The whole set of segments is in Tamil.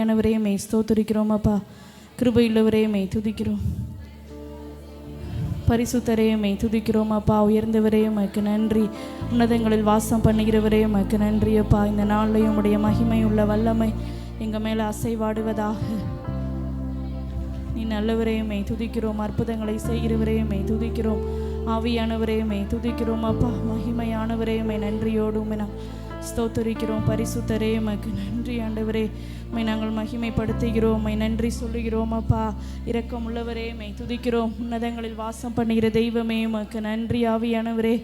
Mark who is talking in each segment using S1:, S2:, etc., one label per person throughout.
S1: ஆனவரே மே ஸ்தோத்திரிக்கிறோம் அப்பா. கிருபையுள்ளவரே மே துதிக்கிறோம். பரிசுத்தரே மே துதிக்கிறோம் அப்பா. உயர்ந்தவரே உமக்கு நன்றி. உன்னதங்களில் வாசம் பண்ணுகிறவரே உமக்கு நன்றி அப்பா. இந்த நாளில் உம்முடைய மகிமை உள்ள வல்லமை எங்கள் மேலே அசைவாடுவதாக. நீ நல்லவரே மே துதிக்கிறோம். அற்புதங்களை செய்கிறவரே மே துதிக்கிறோம். ஆவியானவரே மே துதிக்கிறோம் அப்பா. மகிமையானவரே மே நன்றியோடு உம்மை ஸ்தோத்தரிக்கிறோம். பரிசுத்தரே உமக்கு நன்றி ஆண்டவரே. உம்மை நாங்கள் மகிமைப்படுத்துகிறோம். உம்மை நன்றி சொல்லுகிறோம் அப்பா. இரக்கம் உள்ளவரே உம்மை துதிக்கிறோம். உன்னதங்களில் வாசம் பண்ணுகிற தெய்வமே உமக்கு நன்றி. ஆவியானவரே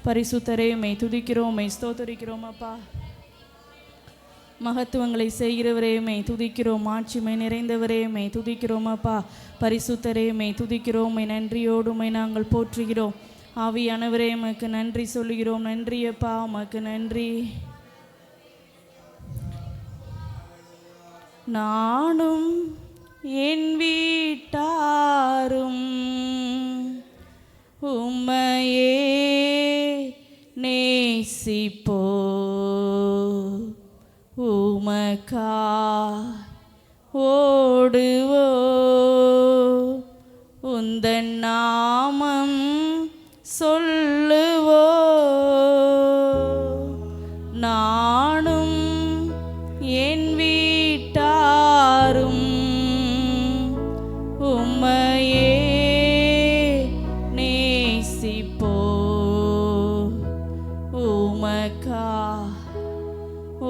S1: பரிசுத்தரே உம்மை துதிக்கிறோம். உம்மை ஸ்தோத்தரிக்கிறோம் அப்பா. மகத்துவங்களை செய்கிறவரே உம்மை துதிக்கிறோம். ஆட்சிமை நிறைந்தவரே உம்மை துதிக்கிறோம் அப்பா. பரிசுத்தரே உம்மை துதிக்கிறோம். உம்மை நன்றியோடு உம்மை நாங்கள் போற்றுகிறோம். ஆவியானவரே உமக்கு நன்றி சொல்லுகிறோம். நன்றி அப்பா, உமக்கு நன்றி. நானும் என் வீட்டாரும் உம்மையே நேசிப்போ, உமக்கா ஓடுவோ, உந்தன் நாமம் சொல்லுவோ. நானும் என் வீட்டாரும் உம்மையே நேசிப்போ, உமக்கா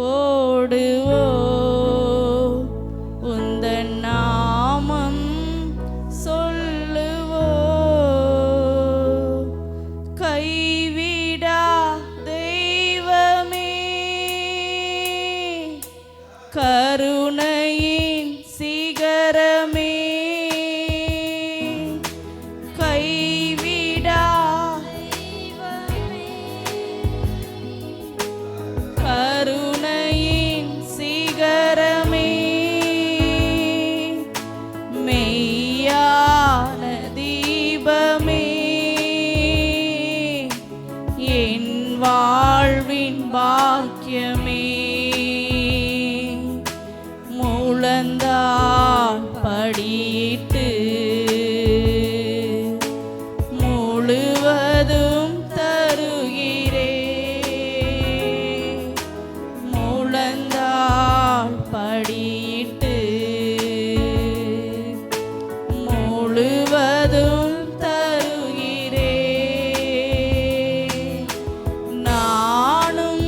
S1: ஓடுவோ, உந்தன் நாமம் சொல்லுவோ. கைவிடா தெய்வமே, கருணையின் சிகரமே, கைவிடா தெய்வமே, கருணையின் சிகரமே, மெய்யான தீபமே, என் வாழ்வின் பாக்கியமே, முழந்தாள் படியிட்டு முழுவதும் தருகிறே, முழந்தாள் படியிட்டு முழுவதும் தருகிறே. நானும்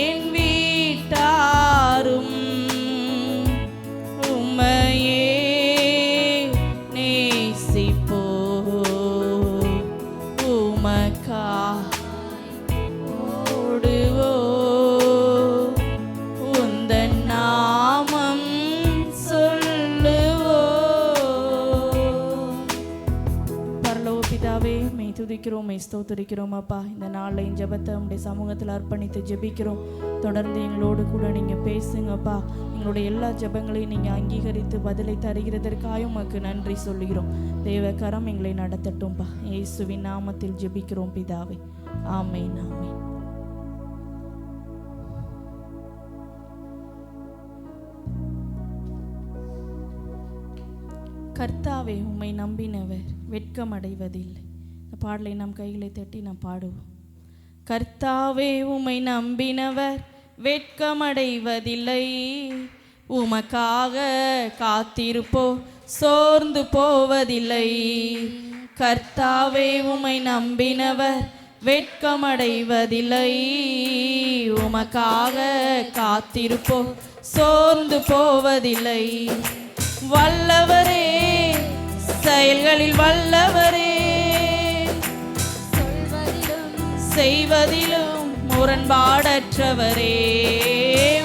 S1: என் வீட்டாரும் உம்மையே நேசிப்போ, உமக்கா ஓடுவோ, உந்தன் நாமம் சொல்லுவோ. பரலோக பிதாவே மெய் துதிக்கிறோம், மெய் ஸ்தோத்திரிக்கிறோம் அப்பா. இந்த நாளில் ஜெபத்தை உங்களுடைய சமூகத்தில் அர்ப்பணித்து ஜெபிக்கிறோம். தொடர்ந்து எங்களோடு கூட நீங்கள் பேசுங்கப்பா. எங்களுடைய எல்லா ஜெபங்களையும் நீங்கள் அங்கீகரித்து பதிலை தருகிறதற்காக உமக்கு நன்றி சொல்லுகிறோம். தேவ கரம் எங்களை நடத்தட்டும்பா. இயேசுவின் நாமத்தில் ஜெபிக்கிறோம் பிதாவே. ஆமென், ஆமென். கர்த்தாவே உம்மை நம்பினவர் வெட்கமடைவதில்லை. இந்த பாடலை நம் கைகளை தட்டி நாம் பாடுவோம். கர்த்தாவே உம்மை நம்பினவர் வெட்கமடைவதில்லை, உமக்காக காத்திருப்போ சோர்ந்து போவதில்லை. கர்த்தாவே உம்மை நம்பினவர் வெட்கமடைவதில்லை, உமக்காக காத்திருப்போ சோர்ந்து போவதில்லை. வல்லவரே செயல்களில் வல்லவரே, செய்வதிலும் முரண்பாடற்றவரே.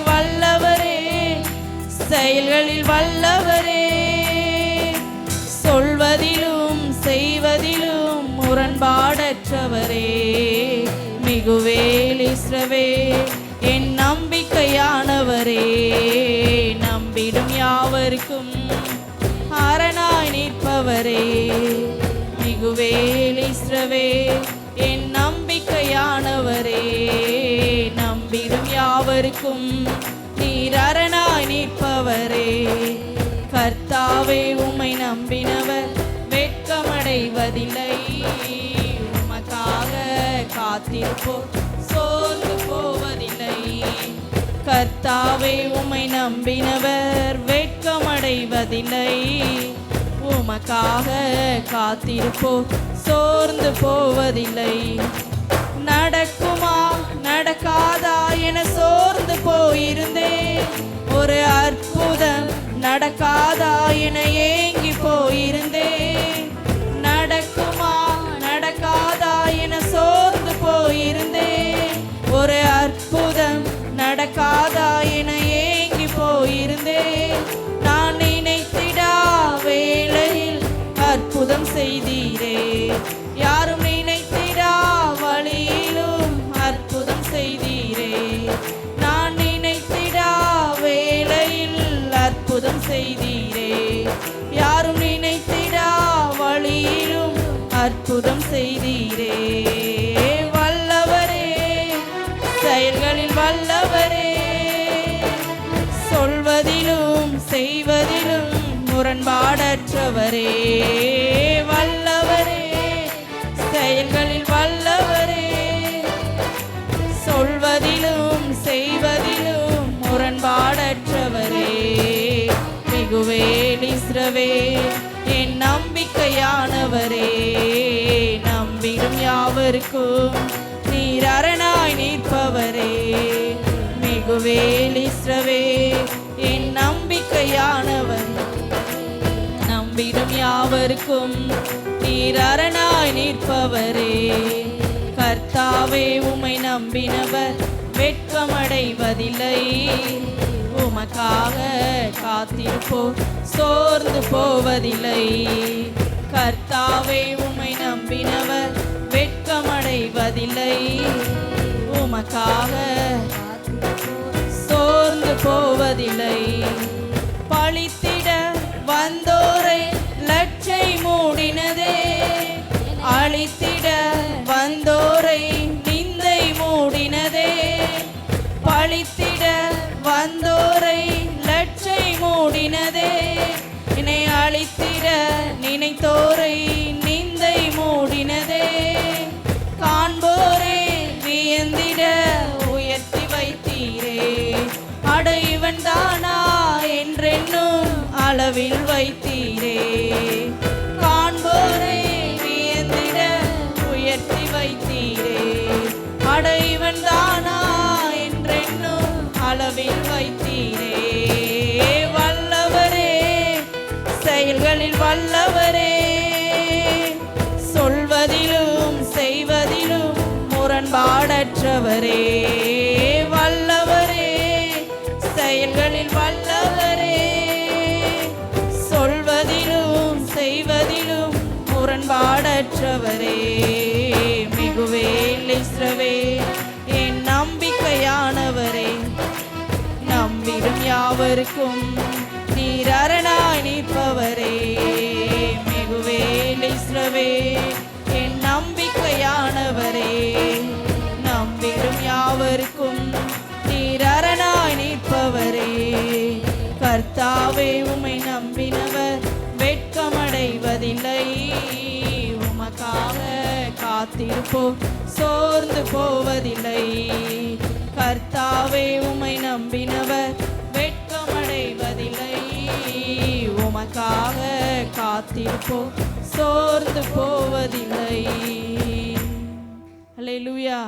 S1: வல்லவரே செயல்களில் வல்லவரே, சொல்வதிலும் செய்வதிலும் முரண்பாடற்றவரே. மிகுவேல் இஸ்ரவேல் என் நம்பிக்கையானவரே, நம்பிடும் யாவருக்கும் அரணாய் நிற்பவரே. மிகுவேல் இஸ்ரவேல் என் நம்பிக்கையானவரே, நம்பிடும் யாவருக்கும் நீர் அரணாய் நிற்பவரே. கர்த்தாவே உம்மை நம்பினவர் வெட்கமடைவதில்லை. உமக்காக காத்திருப்போர் சோர்ந்து போவதில்லை. கர்த்தாவே உம்மை நம்பினவர் வெட்கமடைவதில்லை. உமக்காக காத்திருப்போர் சோர்ந்து போவதில்லை. நடக்குமா நடக்காதா என சோர்ந்து போயிருந்தேன். ஒரு அற்புதம் நடக்காதா என ஏங்கி போயிருந்தேன். நடக்குமா நடக்காதா என சோர்ந்து போயிருந்தேன். ஒரு அற்புதம் நடக்காதா என ஏங்கி போயிருந்தேன். நான் நினைத்திடா வேளையில் அற்புதம் செய்தீரே. யாரும் நினைத்திடா வழியிலும் அற்புதம் செய்தீரே. நான் நினைத்திடா வேளையில் அற்புதம் செய்தீரே. யாரும் நினைத்திடா வழியிலும் அற்புதம் செய்தீரே. வல்லவரே, செயல்களில் வல்லவரே, சொல்வதிலும் செய்வதிலும் முரண்பாடற்றவரே. வல்லவரே, செயல்களில் வல்லவரே, சொல்வதிலும் செய்வதிலும் முரண்பாடற்றவரே. மிகுவேல் இஸ்ரவேல் என் நம்பிக்கையானவரே. நம்பிடும் யாவருக்கும் நீர் அரணாய் நிற்பவரே. மிகுவேல் இஸ்ரவேல் என் நம்பிக்கையானவரே. நம்பிடும் யாவருக்கும் நீர் அரணாய் நிற்பவரே. கர்த்தாவே உம்மை நம்பினவர் வெட்கமடைவதில்லை. உமக்காக காத்திருப்போர் சோர்ந்து போவதில்லை. கர்த்தாவே உம்மை நம்பினவர் வெட்கமடைவதில்லை. உமக்காக சோர்ந்து போவதில்லை. பழித்திட வந்தோரை லட்சை மூடினதே. அழித்திட வந்தோரை நிந்தை மூடினதே. பழித்திட வந்தோரை லட்சை மூடினதே. என்னை அழித்திட நினைத்தோரை நிந்தை மூடினதே. காண்போரே வியந்திட உயர்த்தி வைத்தீரே. அட இவன் தானா என்றென்னும் அளவில் வைத்தீரே. காண்போரே வியந்திட உயர்த்தி வைத்தீரே. அட இவன் தானா என்றென்னும் அளவில் வைத்தீரே. வல்லவரே, செயல்களில் வல்லவரே, சொல்வதிலும் செய்வதிலும் முரண்பாடற்றவரே. வல்லவரே, செயல்களில் வல்லவரே, சொல்வதிலும் செய்வதிலும் முரண்பாடற்றவரே. மிகுவேல் இஸ்ரவேல் என் நம்பிக்கையானவரே. நம்பிடும் யாவருக்கும் நீர் அரணாய் நிற்பவரே. மிகுவேல் இஸ்ரவேல் என் நம்பிக்கையானவரே. நம்பிடும் யாவருக்கும் நீர் அரணாய் நிற்பவரே. கர்த்தாவே உம்மை நம்பினவர் வெட்கமடைவதில்லை. உமக்காக காத்திருப்போர் சோர்ந்து போவதில்லை. கர்த்தாவே உம்மை நம்பினவர் வெட்கமடைவதில்லை. உமக்காக காத்திருப்போர் சோர்ந்து போவதில்லை. அல்லேலூயா.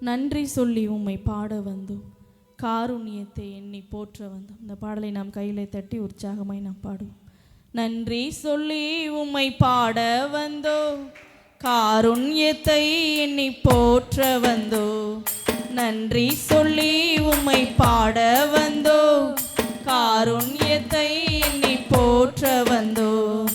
S1: நன்றி சொல்லி உம்மை பாட வந்தோம். காருண்யத்தை எண்ணி போற்ற வந்தோம். இந்த பாடலை நாம் கையிலே தட்டி உற்சாகமாய் நாம் பாடுவோம். நன்றி சொல்லி உம்மை பாட வந்தோம். காருண்யத்தை எண்ணி போற்ற வந்தோம். நன்றி சொல்லி உம்மை பாட வந்தோம். காருண்யத்தை எண்ணி போற்ற வந்தோம்.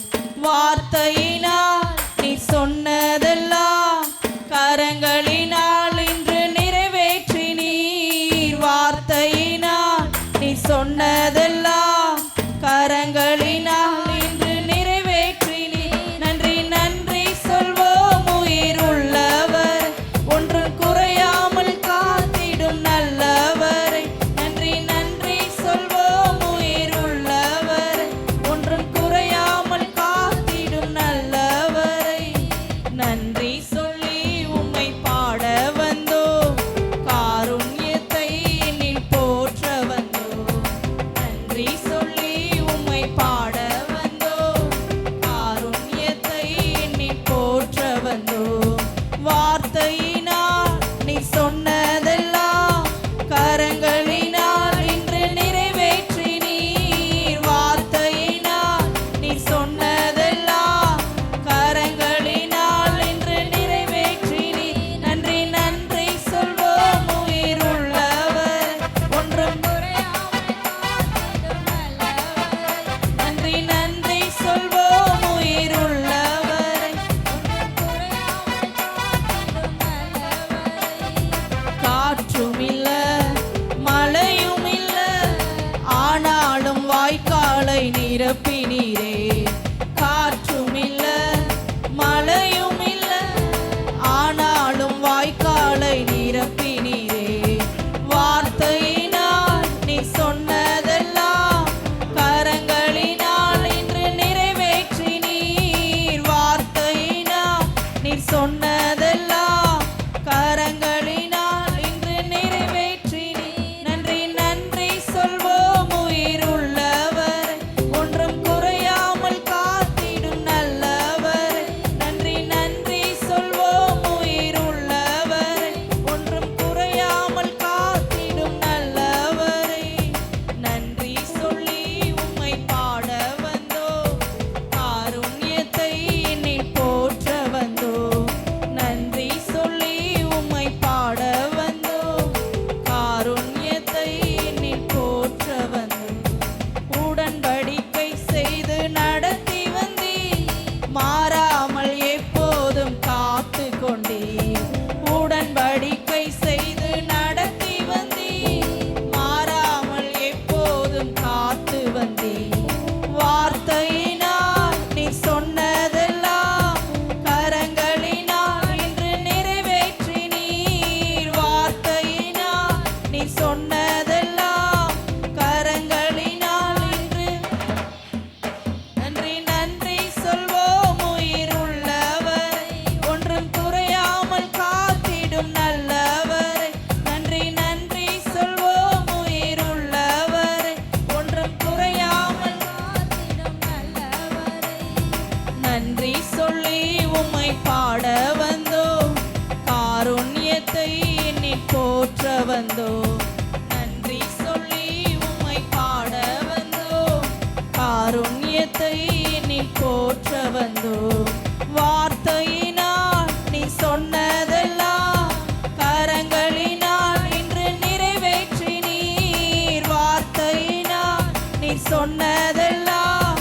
S1: வார்த்தையினால் நீ சொன்னதெல்லாம் கரங்களினால் இன்று நிறைவேற்றி நீர். வார்த்தையினால் நீ சொன்னதெல்லாம் கரங்களினால் இன்று நிறைவேற்றி நீர். நன்றி நன்றி சொல்வோம் உயிர் உள்ளவர், ஒன்று குறையாமல் காத்திடும் நல்லவரை. நன்றி நன்றி சொல்வோம் உயிர் உள்ளவர், நிரப்பினீரே. காற்றும் இல்ல மழையும் இல்ல, ஆனாலும் வாய்க்காலை நிரப்பினீரே. வார்த்தையினால் நீ சொன்னதெல்லாம் கரங்களினால் இன்று நிறைவேற்றினீர். வார்த்தையினால் நீ சொன்னதெல்லாம் கரங்களினால் இன்று நிறைவேற்றினீர். நன்றி நன்றி சொல்வோம் உயிருள்ளவர், ஒன்றும் குறையாமல் காத்திடும் நல்லவர். நன்றி நன்றி சொல்வோம் உயிருள்ளவர், ஒன்றும் குறையாமல் காத்திடும் நல்லவரே. நன்றி சொல்லி உம்மை பாட வந்தோம், காருண்யத்தை எண்ணில் போற்ற வந்தோம். நன்றி சொல்லி உம்மை பாட வந்தோம், காருண்யத்தை எண்ணில் போற்ற வந்தோம். உடன்படிக்கை செய்து நடத்தி வந்தீர், மாறாமல் எப்போதும் காத்து கொண்டீர். உடன்படிக்கை செய்து நடத்தி வந்தீர், மாறாமல் எப்போதும் காத்து வந்தீர். வார்த்தையினால் நீ சொன்னதெல்லாம் கரங்களினால் இன்று நிறைவேற்றினீர். வார்த்தையினால் நீ சொன்னதெல்லாம் கரங்களினால் இன்று. நன்றி நன்றி சொல்வோம் உயிருள்ளவர், ஒன்றும் குறையாமல் காத்திடும் நல்லவர். நன்றி நன்றி சொல்வோம் உயிருள்ளவர், ஒன்றும் குறையாமல் காத்திடும் நல்லவர். நன்றி சொல்லி உம்மை பாட வந்தோம், காருண்யத்தை எண்ணில் போற்ற வந்தோம். நன்றி சொல்லி உம்மை பாட வந்தோம், காருண்யத்தை எண்ணில் போற்ற வந்தோம். வார்த்தையினால் நீ சொன்னதெல்லாம் கரங்களினால் இன்று நிறைவேற்றினீர். வார்த்தையினால் நீ சொன்னதெல்லாம்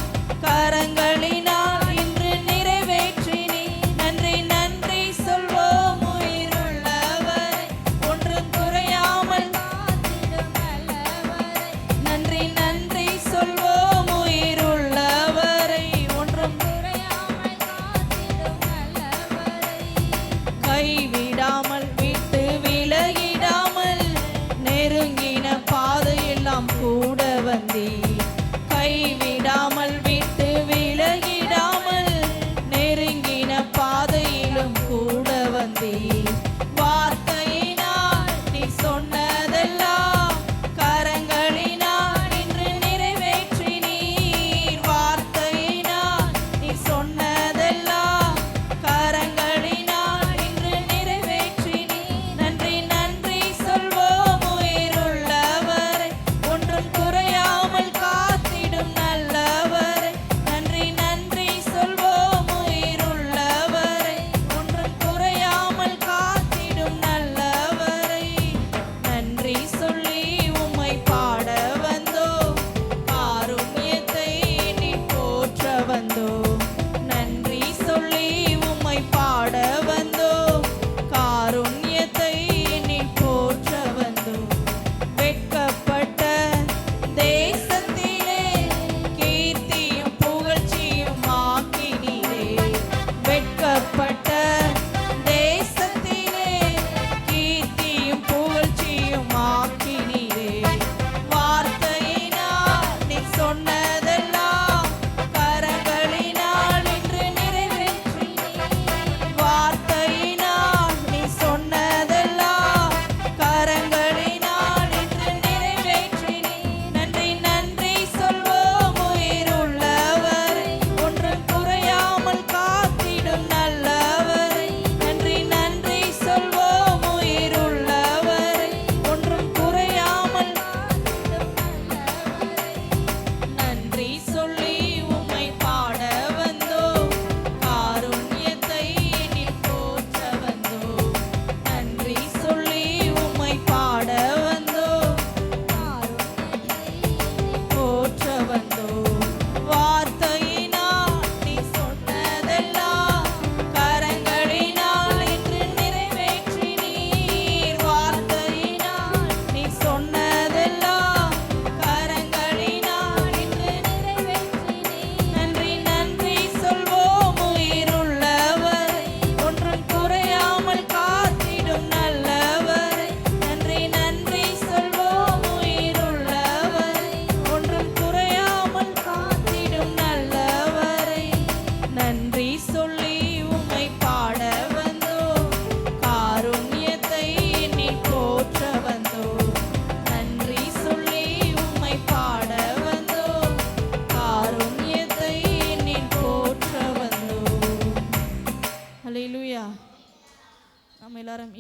S1: கரங்களினால் இன்று நிறைவேற்றினீர். நன்றி நன்றி சொல்வோம் உயிருள்ளவர், ஒன்றும் குறையாமல் காத்திடும் நல்லவரை. நன்றி நன்றி சொல்வோம் உயிருள்ளவரை, ஒன்றும் குறையாமல் காத்திடும் நல்லவரை. கைவிடாமல் விட்டு விலகிடாமல் நெருங்கின பாதையெல்லாம் கூட வந்தீர். கை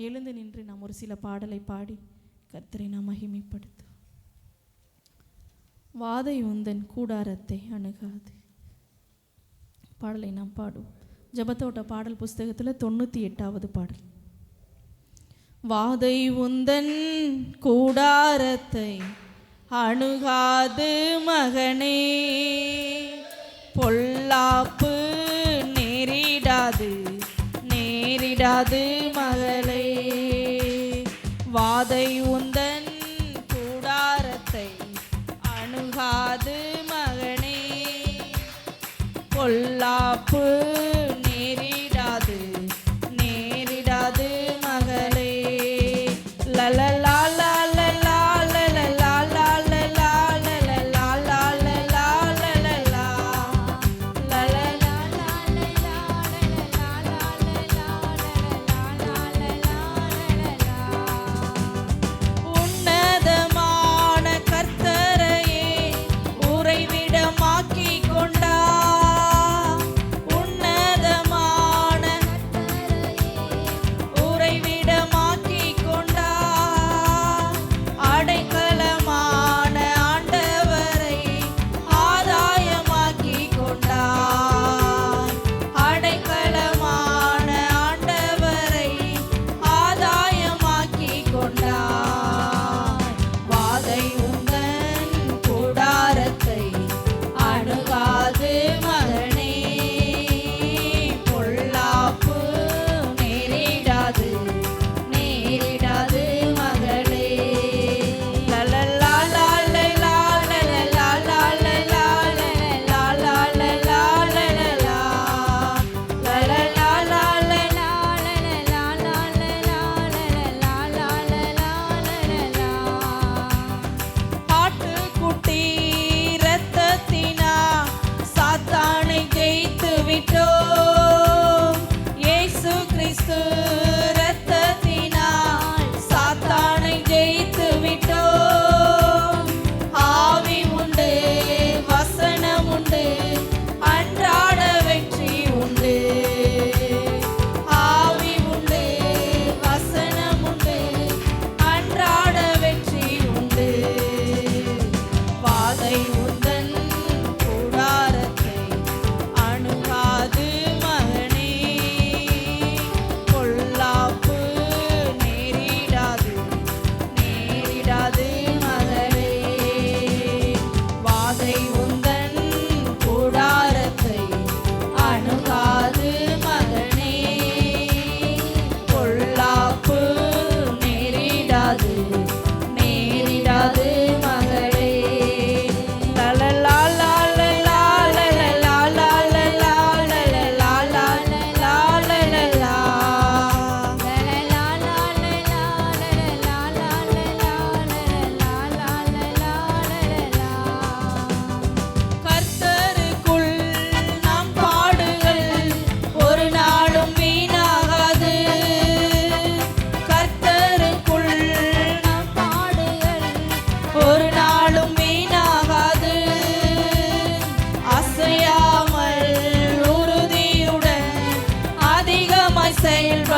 S1: எழுந்து நின்று நாம் ஒரு சில பாடலை பாடி கர்த்தரை நாம் மகிமைப்படுத்தும். வாதை உந்தன் கூடாரத்தை அணுகாது பாடலை நாம் பாடுவோம். ஜெபத்தோட்ட பாடல் புஸ்தகத்தில் 98வது பாடல். வாதை உந்தன் கூடாரத்தை அணுகாது மகனே, பொல்லாப்பு நேரிடாது நேரிடாது மகளே. வாதை உந்தன் கூடாரத்தை அணுகாது மகனே, பொல்லாப்பு நேரிடாது நேரிடாது மகளே. லலலா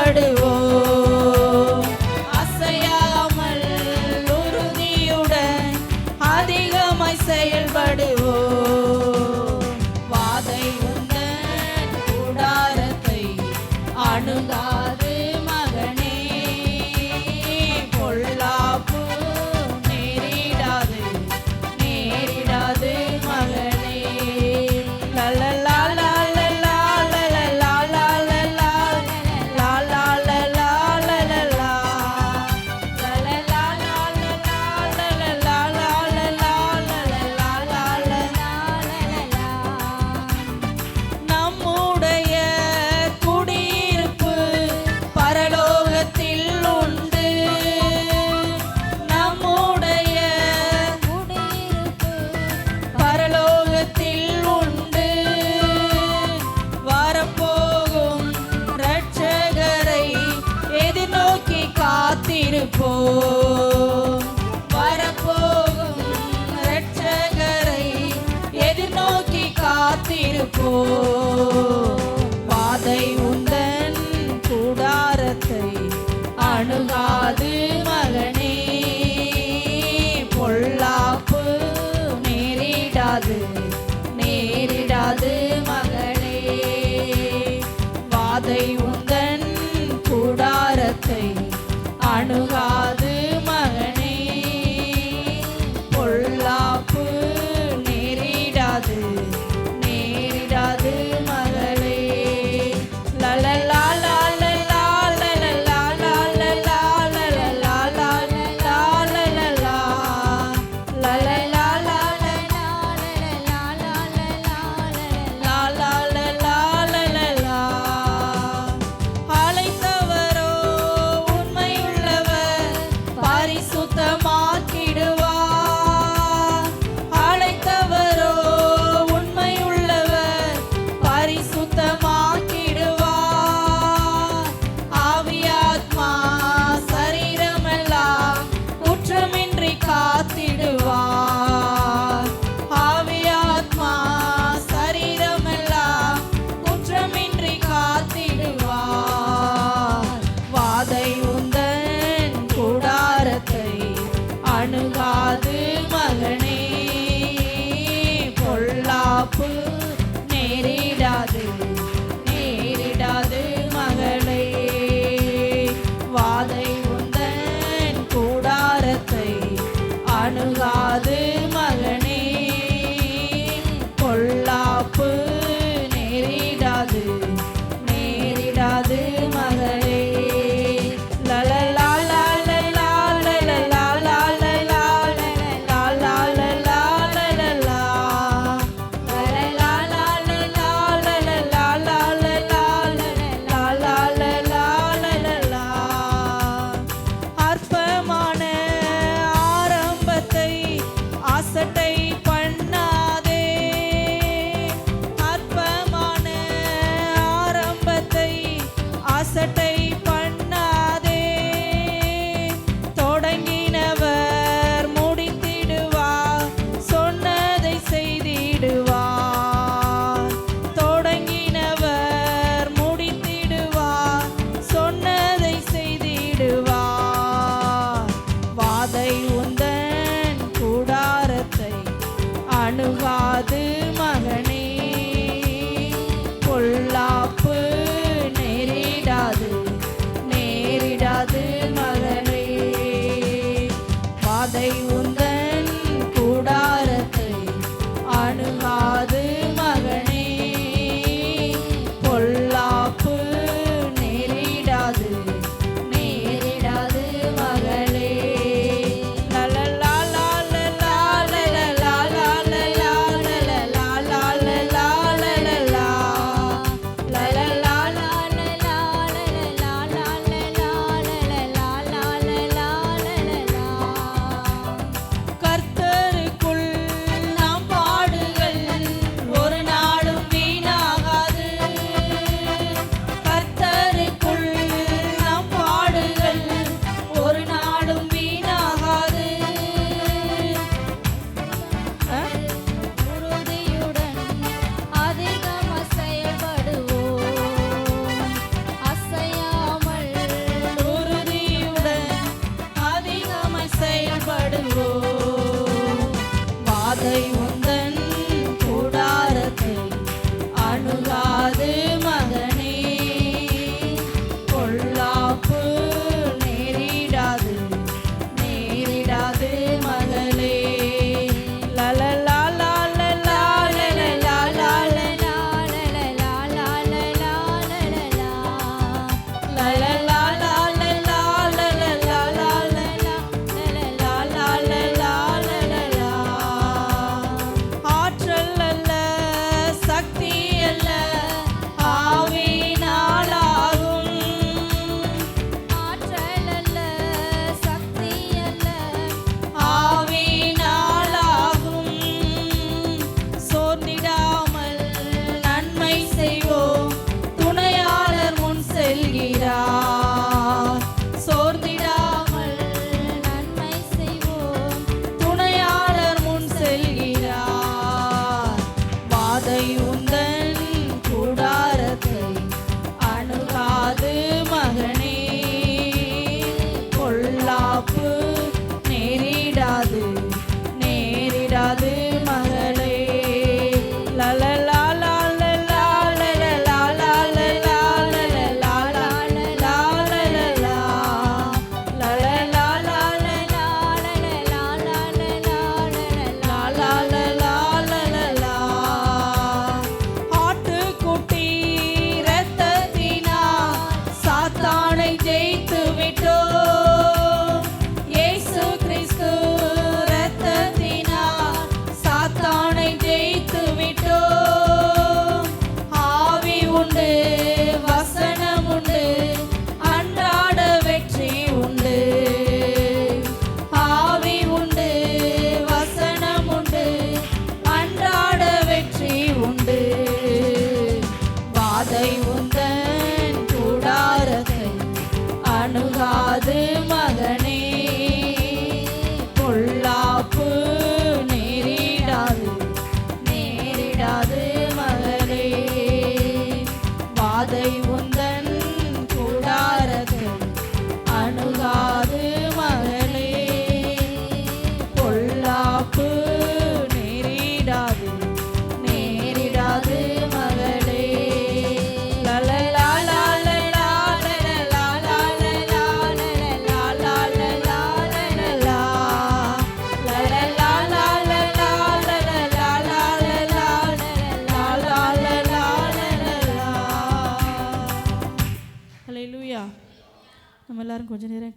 S1: செயல்படுவோம், அசையாமல் உறுதியுடன் அதிகமாய் செயல்படுவோம். வாதை உந்தன் கூடாரத்தை அணுகாது மகனே, பொல்லாப்பு நேரிடாது நேரிடாது மகனே. லலலா வரப்போகும் இரட்சகரை எதிர்நோக்கி காத்திருப்போம். வாதை உந்தன் கூடாரத்தை அணுகாது மகனே, பொல்லாப்பு நேரிடாது நேரிடாது மகளே. வாதை உந்தன் கூடாரத்தை அணுகாது மகனே, பொல்லாப்பு நேரிடாது நேரிடாது மகளே. லலலா லலலா லலலா லலலா லலலா லலலா லலலா லலலா. அழைத்தவரோ உண்மையுள்ளவர், பரிசுத்தமாக்கிடுவார். அழைத்தவரோ உண்மையுள்ளவர், பரிசுத்தமாக்கிடுவார். ஆவியாத்மா சரீரமெல்லாம் குற்றமின்றி காத்திடுவார். ஆவியாத்மா சரீரமெல்லாம் குற்றமின்றி காத்திடுவார். வாதை உந்தன் கூடாரத்தை அணுகாது மகனே, பொல்லாப்பு நேரிடாது நேரிடாது மகளே. வாதை உந்தன் கூடாரத்தை அணுகாது மகனே, பொல்லாப்பு நேரிடாது நேரிடாது மகளே. லலலா லலலா லலலா லலலா லலலா லலலா லலலா லலலா. அற்பமான ஆரம்பத்தை அசட்டை பண்ணாதே. அற்பமான ஆரம்பத்தை அசட்டை பண்ணாதே. தொடங்கினவர் முடித்திடுவார், சொன்னதை செய்திடுவார். தொடங்கினவர் முடித்திடுவார், சொன்னதை செய்திடுவார். வாதை உந்தன் கூடாரத்தை அணுகாது மகனே, பொல்லாப்பு நேரிடாது நேரிடாது மகளே. வாதை உந்தன் கூடாரத்தை அணுகாது மகனே, பொல்லாப்பு நேரிடாது நேரிடாது மகளே. லலலா லலலா லலலா லலலா லலலா லலலா லலலா லலலா கர்த்தருக்குள் நாம் பாடுகள் ஒரு நாளும் வீணாகாது. கர்த்தருக்குள் நாம் பாடுகள் ஒரு நாளும் வீணாகாது.
S2: உறுதியுடன் அதிகம் செயல்படுவோம், அசையாமல்
S1: உறுதியுடன் அதிகமாய் செயல்படுவோம். வாதை உந்தன் கூடாரத்தை அணுகாது மகனே, பொல்லாப்பு நேரிடாது நேரிடாது மகளே. லலலா லலலா லலலா லலலா லலலா லலலா லலலா லலலா லலலா.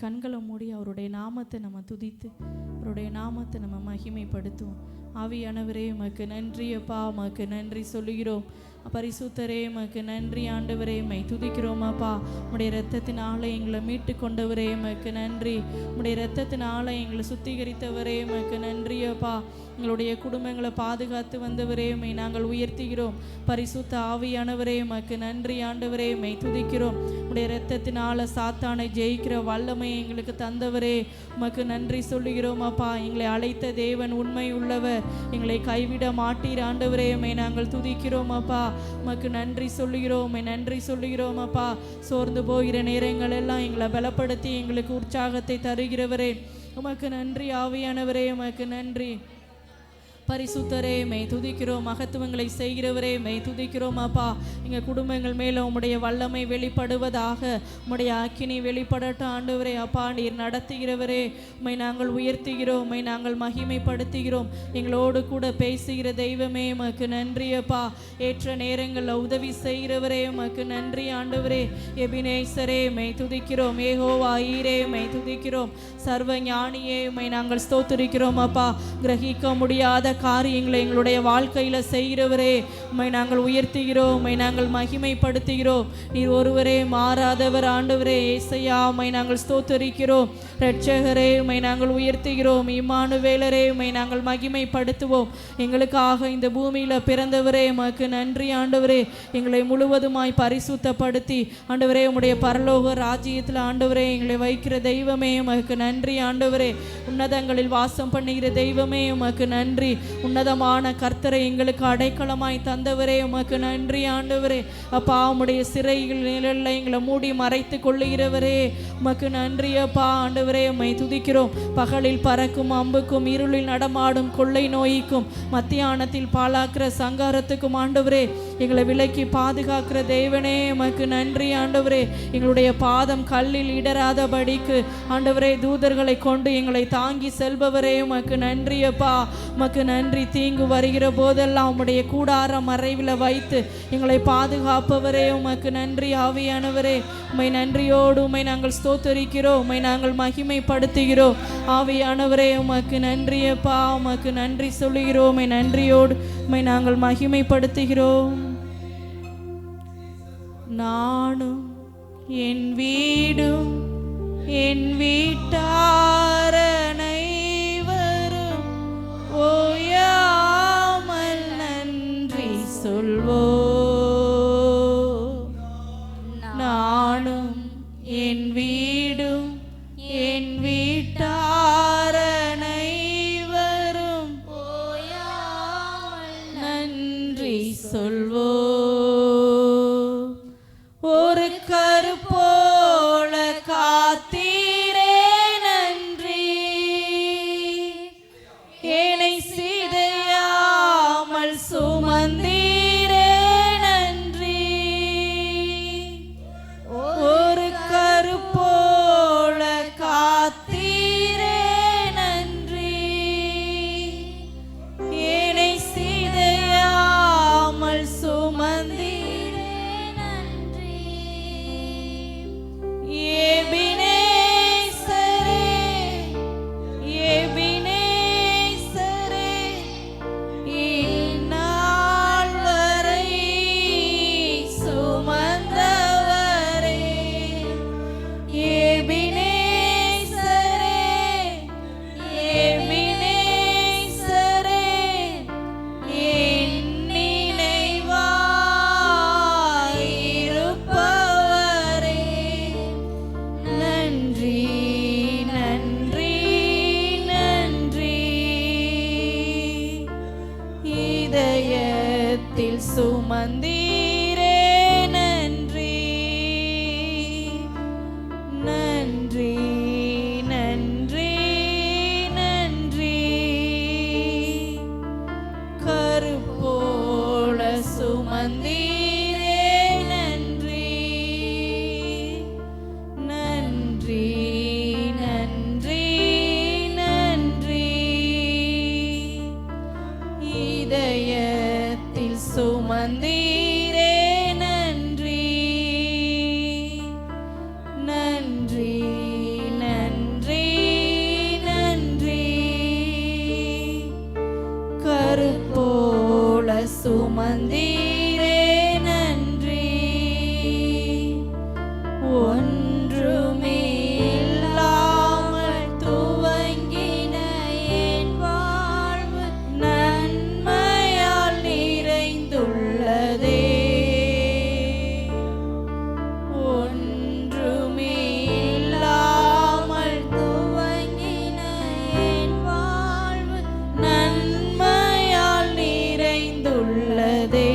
S1: கண்களை மூடி அவருடைய நாமத்தை நம்ம துதித்து அவருடைய நாமத்தை நம்ம மகிமைப்படுத்துவோம். ஆவியானவரே உமக்கு நன்றி அப்பா, உமக்கு நன்றி சொல்லுகிறோம். பரிசுத்தரே உமக்கு நன்றி ஆண்டவரே, உம்மை துதிக்கிறோம் அப்பா. உம்முடைய இரத்தத்தினால எங்களை மீட்டு கொண்டவரே உமக்கு நன்றி. உம்முடைய இரத்தத்தினால எங்களை சுத்திகரித்தவரே உமக்கு நன்றி அப்பா. எங்களுடைய குடும்பங்களை பாதுகாத்து வந்தவரே உம்மை நாங்கள் உயர்த்துகிறோம். பரிசுத்த ஆவியானவரே உமக்கு நன்றி ஆண்டவரே, உம்மை துதிக்கிறோம். உம்முடைய இரத்தத்தினால சாத்தானை ஜெயிக்கிற வல்லமை எங்களுக்கு தந்தவரே உமக்கு நன்றி சொல்லுகிறோம் அப்பா. எங்களை அழைத்த தேவன் உண்மை உள்ளவர், எங்களை கைவிட மாட்டீர் ஆண்டவரே, உம்மை நாங்கள் துதிக்கிறோம் அப்பா. உமக்கு நன்றி சொல்லுகிறோம், உம்மை நன்றி சொல்லுகிறோம் அப்பா. சோர்ந்து போகிற நேரங்கள் எல்லாம் எங்களை பலப்படுத்தி எங்களுக்கு உற்சாகத்தை தருகிறவரே உமக்கு நன்றி ஆவியானவரே, உமக்கு நன்றி. பரிசுத்தரே மெய் துதிக்கிறோம். மகத்துவங்களை செய்கிறவரே மெய் துதிக்கிறோம் அப்பா. எங்கள் குடும்பங்கள் மேலே உம்முடைய வல்லமை வெளிப்படுவதாக, உம்முடைய அக்கினி வெளிப்படட்டும் ஆண்டவரே அப்பா. நீர் நடத்துகிறவரே உம்மை நாங்கள் உயர்த்துகிறோம், உம்மை நாங்கள் மகிமைப்படுத்துகிறோம். எங்களோடு கூட பேசுகிற தெய்வமே உமக்கு நன்றி அப்பா. ஏற்ற நேரங்களில் உதவி செய்கிறவரே உமக்கு நன்றி ஆண்டவரே. எபினேசரே மெய் துதிக்கிறோம். ஏகோவா ஈரே மெய் துதிக்கிறோம். சர்வ ஞானியே உம்மை நாங்கள் ஸ்தோத்திரிக்கிறோம் அப்பா. கிரகிக்க முடியாத காரியங்களை எங்களுடைய வாழ்க்கையில செய்கிறவரே உம்மை நாங்கள் உயர்த்துகிறோம், உம்மை நாங்கள் மகிமைப்படுத்துகிறோம். நீர் ஒருவரே மாறாதவர் ஆண்டவரே. ஏசையா உம்மை நாங்கள் ஸ்தோத்திரிக்கிறோம். இரட்சகரே உம்மை நாங்கள் உயர்த்துகிறோம். இம்மானுவேலரே உம்மை நாங்கள் மகிமைப்படுத்துவோம். எங்களுக்காக இந்த பூமியில பிறந்தவரே உமக்கு நன்றி ஆண்டவரே. எங்களை முழுவதுமாய் பரிசுத்தப்படுத்தி ஆண்டவரே உம்முடைய பரலோக ராஜ்யத்தில் ஆண்டவரே எங்களை வைக்கிற தெய்வமே உமக்கு நன்றி ஆண்டவரே. உன்னதங்களில் வாசம் பண்ணுகிற தெய்வமே உமக்கு நன்றி. உன்னதமான கர்த்தரை எங்களுக்கு அடைக்கலமாய் தந்தவரே உமக்கு நன்றி ஆண்டவரே அப்பா. உம்முடைய சிறைகள் நிழல்ல எங்களை மூடி மறைத்து கொள்ளுகிறவரே உமக்கு நன்றி அப்பா ஆண்டவரே. உம்மை துதிக்கிறோம். பகலில் பறக்கும் அம்புக்கும், இருளில் நடமாடும் கொள்ளை நோய்க்கும், மத்தியானத்தில் பாழாக்கிற சங்காரத்துக்கும் ஆண்டவரே எங்களை விலக்கி பாதுகாக்கிற தேவனே உமக்கு நன்றி ஆண்டவரே. எங்களுடைய பாதம் கல்லில் இடராதபடிக்கு ஆண்டவரே தூதர்களை கொண்டு எங்களை தாங்கி செல்பவரே உமக்கு நன்றி அப்பா. உமக்கு நன்றி. தீங்கு வருகிற போதெல்லாம் உம்முடைய கூடார மறைவில் வைத்து எங்களை பாதுகாப்பவரே உமக்கு நன்றி ஆவியானவரே. உம்மை நன்றியோடு உம்மை நாங்கள் ஸ்தோத்தரிக்கிறோம், உம்மை நாங்கள் மகிமைப்படுத்துகிறோம் ஆவியானவரே. உமக்கு நன்றி அப்பா, உமக்கு நன்றி சொல்லுகிறோம். உம்மை நன்றியோடு உம்மை நாங்கள் மகிமைப்படுத்துகிறோம். நானும் என் வீடும் என் வீட்டாரனை ஓயாமல் நன்றி சொல்வோம். நானும் என் வீடும் என் வீட்டாரனைவரும் ஓயாமல் நன்றி சொல்வோம். ஒரு கருப்போல காத்தீரே நன்றி, என்னை சிதையாமல் சுமந்தீரே நன்றி. ஒரு கருப்போல காத்தீரே நன்றி, என்னை சிதையாமல் சுமந்தீரே நன்றி. எபினேசரே எபினேசரே இந்நாள் வரை சுமந்தவரே. எபினேசரே எபினேசரே என் நினைவாயிருப்பவரே. நன்றி நன்றி நன்றி. இதயத்தில் சுமந்தீரே நன்றி. நன்றி நன்றி நன்றி. கருப்போல சுமந்தீரே நன்றி. நன்றி நன்றி நன்றி. இதயத்தில் சுமந்தீரே நன்றி. நன்றி நன்றி கருப்போல சுமந்தீரே நன்றி. ஒன்றுமே இல்லாமல் துவங்கின என் வாழ்வு நன்மையால் நிறைந்துள்ளதே. ஒன்றுமே இல்லாமல் துவங்கின என் வாழ்வு நன்மையால் நிறைந்துள்ளதே.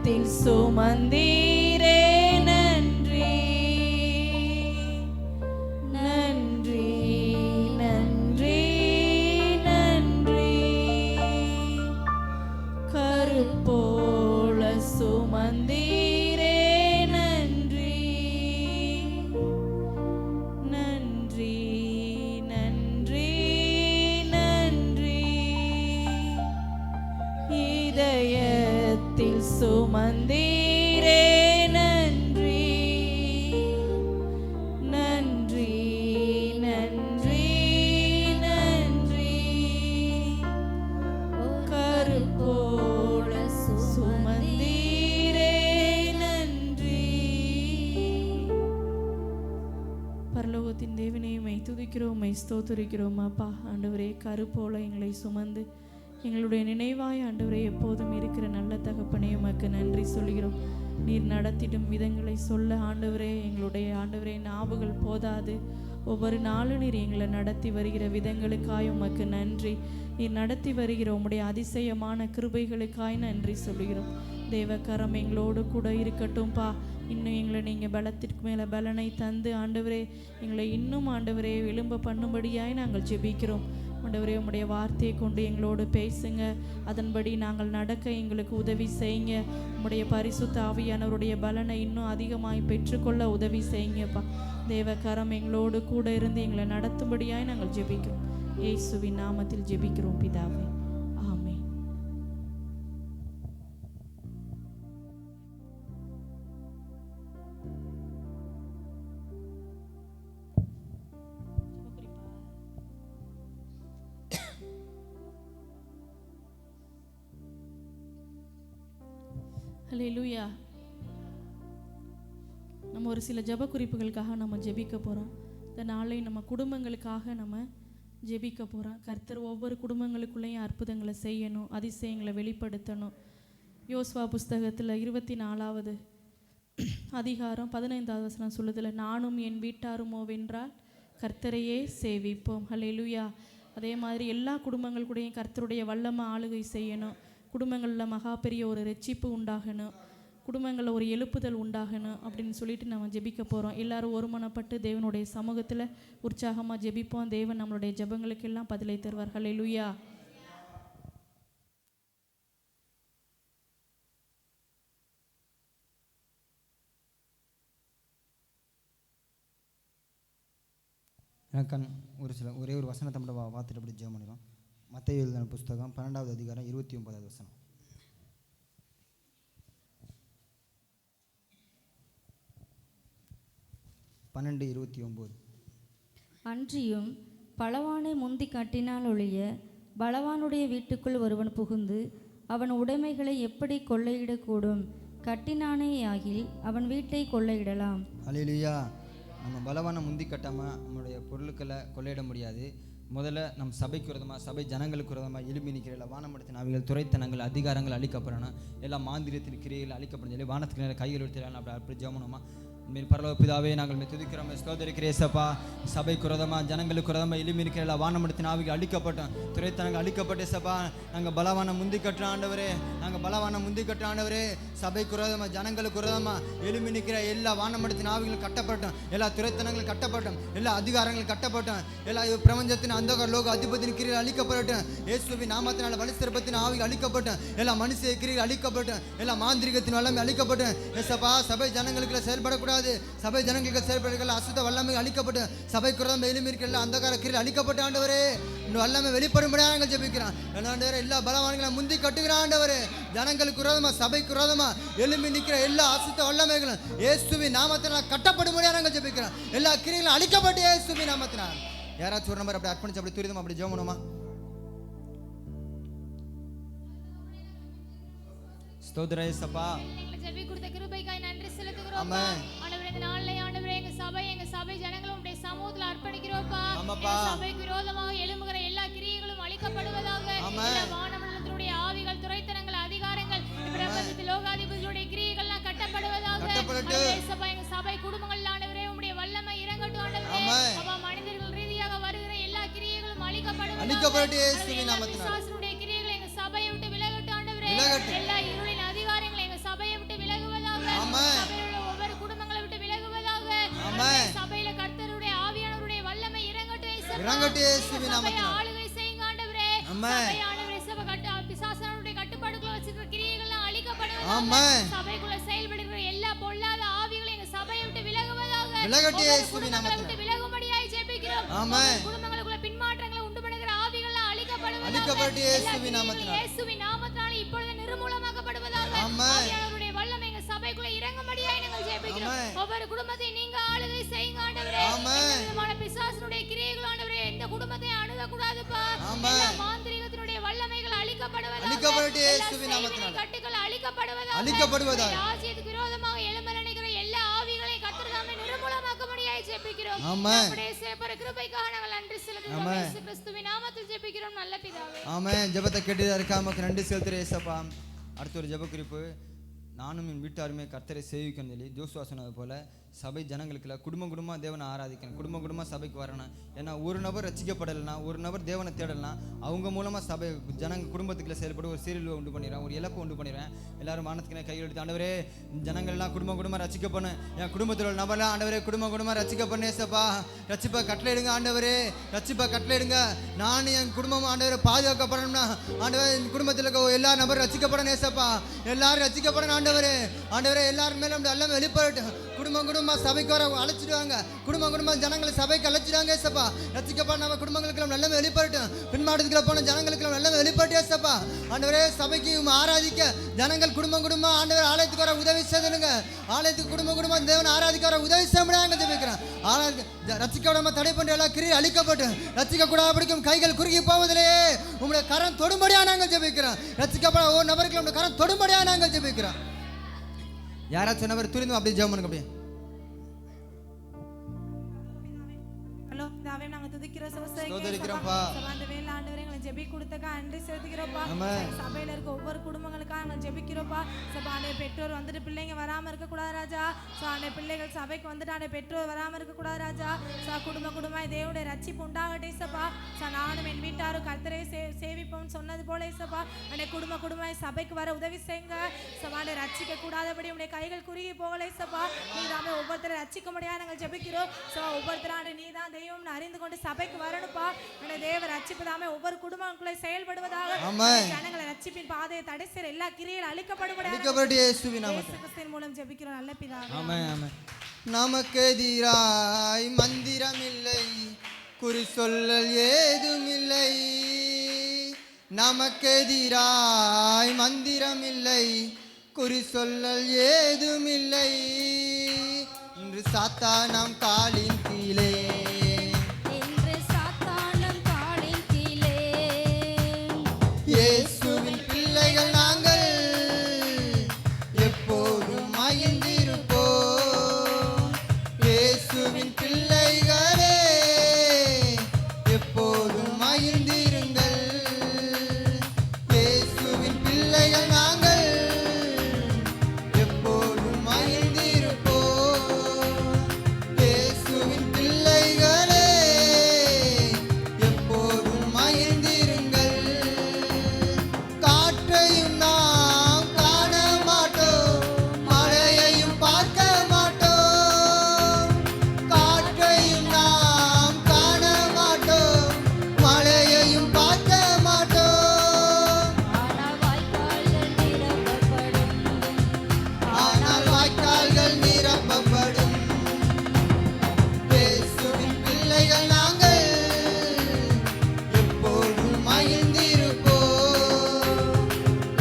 S1: இதயத்தில் சுமந்தீரே நன்றி நன்றி நன்றி நன்றி. கருப்போல சுமந்தீரே நன்றி நன்றி நன்றி நன்றி. இதயத்தில் சுமந்தீரே நன்றி நன்றி நன்றி நன்றி. கருப்போல சுமந்தீரே நன்றி. பரலோகத்தின் தேவனையுமை துதிக்கிறோமை ஸ்தோத்திரிக்கிறோம் அப்பா. ஆண்டவரே, கருப்போல எங்களை சுமந்து எங்களுடைய நினைவாய் ஆண்டவரே எப்போதும் இருக்கிற நல்ல தகப்பனே உமக்கு நன்றி சொல்கிறோம். நீர் நடத்திடும் விதங்களை சொல்ல ஆண்டவரே எங்களுடைய ஆண்டவரே நாவுகள் போதாது. ஒவ்வொரு நாளும் நீர் எங்களை நடத்தி வருகிற விதங்களுக்காய் உமக்கு நன்றி. நீர் நடத்தி வருகிற உம்முடைய அதிசயமான கிருபைகளுக்காய் நன்றி சொல்கிறோம். தேவக்கரம் எங்களோடு கூட இருக்கட்டும்பா. இன்னும் எங்களை நீங்கள் பலத்திற்கு மேலே பலனை தந்து ஆண்டவரே எங்களை இன்னும் ஆண்டவரே எழும்ப பண்ணும்படியாய் நாங்கள் ஜெபிக்கிறோம். ஆண்டவரே, உம்முடைய வார்த்தையை கொண்டு எங்களோடு பேசுங்க. அதன்படி நாங்கள் நடக்க எங்களுக்கு உதவி செய்யுங்க. உம்முடைய பரிசுத்த ஆவியானவருடைய பலனை இன்னும் அதிகமாய் பெற்றுக்கொள்ள உதவி செய்யுங்கப்பா. தேவக்கரம் எங்களோடு கூட இருந்து எங்களை நடத்தும்படியாய் நாங்கள் ஜெபிக்கிறோம். இயேசுவின் நாமத்தில் ஜெபிக்கிறோம் பிதாவே, ஆமென். ஹல்லேலூயா. நம்ம ஒரு சில ஜெப குறிப்புகளுக்காக நம்ம ஜெபிக்க போகிறோம். இந்த நாளை நம்ம குடும்பங்களுக்காக நம்ம ஜெபிக்க போகிறோம். கர்த்தர் ஒவ்வொரு குடும்பங்களுக்குள்ளேயும் அற்புதங்களை செய்யணும், அதிசயங்களை வெளிப்படுத்தணும். யோசுவா புஸ்தகத்தில் 24வது அதிகாரம் 15வது வசனம் சொல்லுதில்ல, நானும் என் வீட்டாருமோ வென்றால் கர்த்தரையே சேவிப்போம். ஹல்லேலூயா. அதே மாதிரி எல்லா குடும்பங்களுக்கூடையும் கர்த்தருடைய வல்லமை ஆளுகை செய்யணும். குடும்பங்களில் மகா பெரிய ஒரு ரட்சிப்பு உண்டாகணும், குடும்பங்களில் ஒரு எழுப்புதல் உண்டாகணும் அப்படின்னு சொல்லிட்டு நம்ம ஜெபிக்க போகிறோம். எல்லாரும் ஒருமனப்பட்டு தேவனுடைய சமூகத்தில் உற்சாகமாக ஜெபிப்போம். தேவன் நம்மளுடைய ஜெபங்களுக்கெல்லாம் பதிலை தருவார். ஹல்லேலூயா.
S3: எனக்கு ஒரே ஒரு வசனத்தை மட்டும் பார்த்துட்டு அப்படி ஜெபம் பண்ணிடும். மத்தேயு எழுதின புஸ்தகம் 12வது அதிகாரம் 29வது வசனம்.
S2: அன்றியும் பலவானை முந்தி கட்டினால் ஒழிய பலவானுடைய வீட்டுக்குள் ஒருவன் புகுந்து அவன் உடைமைகளை எப்படி கொள்ளையிடக்கூடும்? கட்டினானே ஆகில் அவன் வீட்டை கொள்ளையிடலாம்.
S3: ஹல்லேலூயா. நம்ம பலவானை முந்தி கட்டாமல் நம்மளுடைய பொருட்களை கொள்ளையிட முடியாது. முதல்ல நம் சபைக்கு விரோதமாக, சபை ஜனங்களுக்கு விரோதமாக எழுப்பி நிற்கிற எல்லா வானமடத்தின் ஆவிகள், துரைத்தனங்கள், அதிகாரங்கள் அழிக்கப்படணும். எல்லா மாந்திரியத்தின் கிரியைகள் அழிக்கப்படும் சொல்லி வானத்துக்கு நேரம் கையில் எடுத்துடலாம். அப்படி ஜெபணுமா? மீன் பரலோக பிதாவே, நாங்கள் துதிக்கிறோம், ஸ்தோத்திரிக்கிறேசப்பா. சபைக்கு விரோதமாக, ஜனங்களுக்கு விரோதமாக எழுப்பி நிற்கிற எல்லா வானமடத்தின் ஆவிகள் அழிக்கப்பட்டோம், துரைத்தனங்கள் அழிக்கப்பட்டேசப்பா. நாங்கள் பலவான முந்தி கட்டுற ஆண்டவரே, நாங்கள் பலவான முந்தி கட்டுற ஆண்டவரே. சபைக்கு விரோதமாக, ஜனங்களுக்கு விரோதமாக எழுப்பி நிற்கிற எல்லா வானமடத்தின் ஆவிகளும் கட்டப்பட்டோம், எல்லா துரைத்தனங்களும் கட்டப்பட்டோம், எல்லா அதிகாரங்களும் கட்டப்பட்டோம், எல்லா பிரபஞ்சத்தின் அந்த லோக அதிபத்தின் கிரிகள் அழிக்கப்பட்டோம். இயேசுவின் நாமத்தினால வலிஸ்தரப்பத்தின் ஆவிகள் அழிக்கப்பட்டோம், எல்லா மனுஷ கிரிகள் அழிக்கப்பட்டோம், எல்லா மாந்திரிகத்தின் வல்லமை அழிக்கப்பட்டோம். ஏசப்பா, சபை ஜனங்களுக்கு செயல்படக்கூடாது, சபை ஜனங்களுக்கு செயல்படுகிற அசுத்த வல்லமை அழிக்கப்பட்டு, சபை குரதம் எளிமையிருக்கிற அந்தகார கிரியில் அழிக்கப்பட்ட ஆண்டவரே, இந்த வல்லமை வெளிப்படும்படியாக நாங்கள் ஜெபிக்கிறோம். எல்லா பலவான்களை முந்தி கட்டுகிற ஆண்டவரே, ஜனங்களுக்கு விரோதமா, சபைக்கு விரோதமா எழும்பி நிற்கிற எல்லா அசுத்த வல்லமைகளும் இயேசுவின் நாமத்தினால் கட்டப்படும்படியாக நாங்கள் ஜெபிக்கிறோம். எல்லா கிரிகளும் அழிக்கப்பட்டு இயேசுவின் நாமத்தினால். யாராச்சும் ஒரு நம்பர் அப்படி அர்ப்பணிச்சு அப்படி துரிதமா அப்படி ஜெபம் பண்ணுமா? ஸ்தோத்திரம் இயேசுப்பா.
S2: எங்களை ஜெபி கொடுத்த கிருபைக்காய் நன்றி செலுத்துகிறோம். ஆமென். ஆண்டவரே, இந்த நாளிலே ஆண்டவரே எங்க சபை ஜனங்களும் உம்முடைய சமூகத்தில் அர்ப்பணிக்கிறோம்ப்பா. சபைக்கு விரோதமாக எழும்புகிற எல்லா கிரியைகளும் அழிக்கப்படுவதாக. எல்லா வானமண்டலத்தினுடைய ஆவிகள், துரைத்தனங்கள், அதிகாரங்கள், பிரபஞ்சத்தில் லோகாதிபதிகளுடைய கிரியைகள்லாம் கட்டப்படுவதாக. இயேசுப்பா, எங்க சபை குடும்பங்கள் ஆண்டவரே உம்முடைய வல்லமை இறங்கட்டும் ஆண்டவரே. அப்பா, மனிதர்கள் ரீதியாக வருகிற எல்லா கிரியைகளும் அழிக்கப்பட்டு இயேசுவின் நாமத்தினால். பிசாசுடைய கிரியைகள் எங்க சபையை விட்டு விலகட்டும் ஆண்டவரே. எல்லா இருளின் அதிகாரங்களை எங்க சபையை
S3: இறங்கட்டும் இயேசுவின்
S2: சபையை
S3: நாமத்தினால்.
S2: ஆளுகை செய்யுங்க ஆண்டவரே.
S3: ஆமென்.
S2: சபை ஆண்டவரே, சபை பிசாசானுடைய கட்டுப்பாடுக்குள்ள வச்சிருக்கிற கிரியைகள்லாம் அழிக்கப்படுவதாக.
S3: ஆமென்.
S2: சபைக்குள்ள செயல்படுகிற எல்லா பொல்லாத ஆவிகளும் எங்க சபையை விட்டு விலகுவதாக.
S3: விலகட்டும் இயேசுவின்
S2: குடும்பங்களை
S3: நாமத்தினால்.
S2: விட்டு விலகும்படியாய் ஜெபிக்கிறோம்.
S3: ஆமென்.
S2: குடும்பங்களுக்குள்ள பின்மாற்றங்களை உண்டு பண்ணுகிற ஆவிகள்லாம் அழிக்கப்படுவதாக.
S3: அழிக்கப்பட்டு இயேசுவின் நாமத்தினால்.
S2: இயேசுவின் நாமத்தினால இப்பொழுது நிர்மூலமாக்கப்படுவதாக.
S3: ஆமென்.
S2: ஆவியானவருடைய வல்லமை எங்க சபைக்குள்ள இறங்கும்படியாய் நாங்கள் ஜெபிக்கிறோம்.
S3: ஆமென்.
S2: ஒவ்வொரு குடும்பத்தை நீங்க ஆளுகை செய்யுங்க ஆண்டவரே.
S3: ஆமென்.
S2: எந்த விதமான பிசாசுடைய கிரியைகள் ஆண்டவரே எந்த குடும்பத்தை அணுக கூடாதுப்பா.
S3: ஆமென்.
S2: எல்லா மாந்திரீகத்தினுடைய வல்லமைகள் அழிக்கப்படுவதாக.
S3: அழிக்கப்பட்டு
S2: எல்லா
S3: இயேசுவின்
S2: செய்வினை
S3: நாமத்தினால்.
S2: கட்டுகள் அழிக்கப்படுவதாக.
S3: அழிக்கப்படுவதாக.
S2: ராஜ்யத்துக்கு விரோதமாக எழும்ப நினைக்கிற எல்லா ஆவிகளை கர்த்தர் தாமே நிர்மூலமாக்கும்படியாய் ஜெபிக்கிறோம்.
S3: ஆமென்.
S2: நம்முடைய சேப்பர கிருபைக்காக நாங்கள் நன்றி செலுத்துகிறோம்.
S3: ஆமென்.
S2: இயேசு கிறிஸ்துவின் நாமத்தில் ஜெபிக்கிறோம் நல்ல பிதாவே.
S3: ஆமென். ஜெபத்தை கேட்டுதான் இருக்கா, நமக்கு நன்றி செலுத்துற ஏசப்பா. அடுத்த ஒரு ஜெப குறிப்பு, நானும் என் வீட்டாருமே கர்த்தரை சேவிக்கணும் சொல்லி ஜோசுவா சொன்னது போல சபை ஜனங்களுக்குள்ள குடும்பமாக தேவனை ஆராதிக்கணும், குடும்பமாக சபைக்கு வரணும். ஏன்னா ஒரு நபர் ரசிக்கப்படலைன்னா, ஒரு நபர் தேவனை தேடலாம், அவங்க மூலமாக சபை ஜனங்க குடும்பத்துக்குள்ள செயல்பட ஒரு சீரியல் உண்டு பண்ணிடுறேன், ஒரு இழப்பு உண்டு பண்ணிடுறேன். எல்லாரும் வானத்துக்கு கையில் எடுத்து, ஆண்டவரே ஜனங்கள்லாம் குடும்பமாக ரசிக்கப்படணும், என் குடும்பத்தில் உள்ள நபர்லாம் ஆண்டவரே குடும்பமாக ரசிக்கப்படணும் ஏசப்பா. ரட்சிப்பா கட்டளையிடுங்க ஆண்டவரே, ரட்சிப்பா கட்டளையிடுங்க. நான் என் குடும்பம் ஆண்டவரை பாதுகாக்கப்படணும்னா ஆண்டவர் என் குடும்பத்தில் இருக்க எல்லா நபரும் ரசிக்கப்படணும் ஏசப்பா. எல்லாரும் ரசிக்கப்படணும் ஆண்டவரே. ஆண்டவரே எல்லாரும் மேலும் எல்லாமே வெளிப்படட்டும். குடும்பம் சபைக்கு வர அழைச்சிடுவாங்க, குடும்பம் ஜனங்களை சபைக்கு அழைச்சிடுவாங்க ஏசப்பா. ரசிக்கப்பட நம்ம குடும்பங்களுக்கு நல்ல வெளிப்படட்டும், பின்மாட்டத்துக்குள்ள போன ஜனங்களுக்கு நல்ல வெளிப்பட்டு ஏசப்பா. ஆண்டவரே சபைக்கு ஆராதிக்க ஜனங்கள் குடும்பம் ஆண்டவர் ஆலயத்துக்கு வர உதவி செய்துங்க. ஆலயத்துக்கு குடும்பம் தேவன் ஆராதிக்க வர உதவி செய்ய முடியாங்க ஜெபிக்கிறேன். ரசிக்க தடை பண்ற எல்லா கிரியை அழிக்கப்பட்டு ரசிக்க கூடாது பிடிக்கும் கைகள் குறுகி போவதிலே உங்களுடைய கரம் தொடும்படியா நாங்கள் ஜெபிக்கிறோம். ரசிக்கப்பட ஒரு நபருக்கு நம்முடைய கரம் தொடும்படியா நாங்கள் ஜெபிக்கிறோம். யாராச்சும் நபர் துரிந்து அப்படியே ஜெபம் பண்ணுங்க. அப்படியே
S4: ஹலோ தாவே நாங்க துதிக்கிறோம்
S3: ஸ்தோத்திரிக்கிறோம்ப்பா.
S4: அந்த வேளை ஆண்டவரே எங்களை ஜெபி கொடுத்தக்க நன்றி செலுத்துகிறோம்ப்பா. சபையில இருக்க ஒவ்வொரு குடும்பங்களுக்காக நாங்கள் ஜெபிக்கிறோம்ப்பா. சபை ஆண்டே பெற்றோர் வந்துட்டு பிள்ளைங்க வராம இருக்க கூடாது ராஜா. ஆண்டே பிள்ளைகள் சபைக்கு வந்துட்டு ஆண்டே பெற்றோர் வராம இருக்க கூடாது ராஜா. குடும்பமாய் தேவனுடைய ரட்சிப்பு உண்டாகட்டே சப்பா. நானும் என் வீட்டாரும் கர்த்தரை சேவிப்போம் சொன்னது போல சப்பா. ஆண்டே குடும்பமாய் சபைக்கு வர உதவி செய்யுங்க சப்பா. ஆண்டே ரட்சிக்க கூடாதபடி உடைய கைகள் குறுகி போகலை சப்பா. நீதாமே ஒவ்வொருத்தரை ரட்சிக்க முடியாது நாங்கள் ஜெபிக்கிறோம் சப்பா. ஒவ்வொருத்தரும் ஆண்டே நீதான் தெய்வம் அறிந்து கொண்டு சபைக்கு வரணும்ப்பா. ஆண்டே தேவ ரட்சிப்பு தாமே ஒவ்வொரு குடும்பங்களுக்குள்ளே செயல்படுவதாக. ஜனங்களை ரட்சிப்பின் பாதையை தடை செய்ய எல்லா கிரியைகளும் அழிக்கப்படுவதாக இயேசுவின் நாமத்தில் மூலம் ஜெபிக்கிறோம் நல்ல பிதாவே.
S3: ஆமென் ஆமென். நமக்கு எதிராய் மந்திரமில்லை, குறி சொல்லல் ஏதுமில்லை. நமக்கு எதிராய் மந்திரமில்லை, குறி சொல்லல் ஏதுமில்லை. இன்று சாத்தானம் காலின் கீழே, இயேசுவின் பிள்ளைகள் நாங்கள் எப்போதும் மகிழ்ந்திருப்போம். இயேசுவின் பிள்ளைகளே எப்போதும் மகிழ்ந்திருங்கள். இயேசுவின் பிள்ளைகள் நாங்கள் எப்போதும் மகிழ்ந்திருப்போம். இயேசுவின் பிள்ளைகளே எப்போதும் மகிழ்ந்திருங்கள். காற்றையும் நாம் காண மாட்டோம், மழையையும் பார்க்க மாட்டோம். காற்றையும் நாம் காண மாட்டோம், மழையையும் பார்க்க மாட்டோம். ஆனால் வாய்க்கால்கள் நிரப்பப்படும். இயேசுவின் பிள்ளைகள் நாங்கள் எப்போதும் மகிழ்ந்திருப்போம்.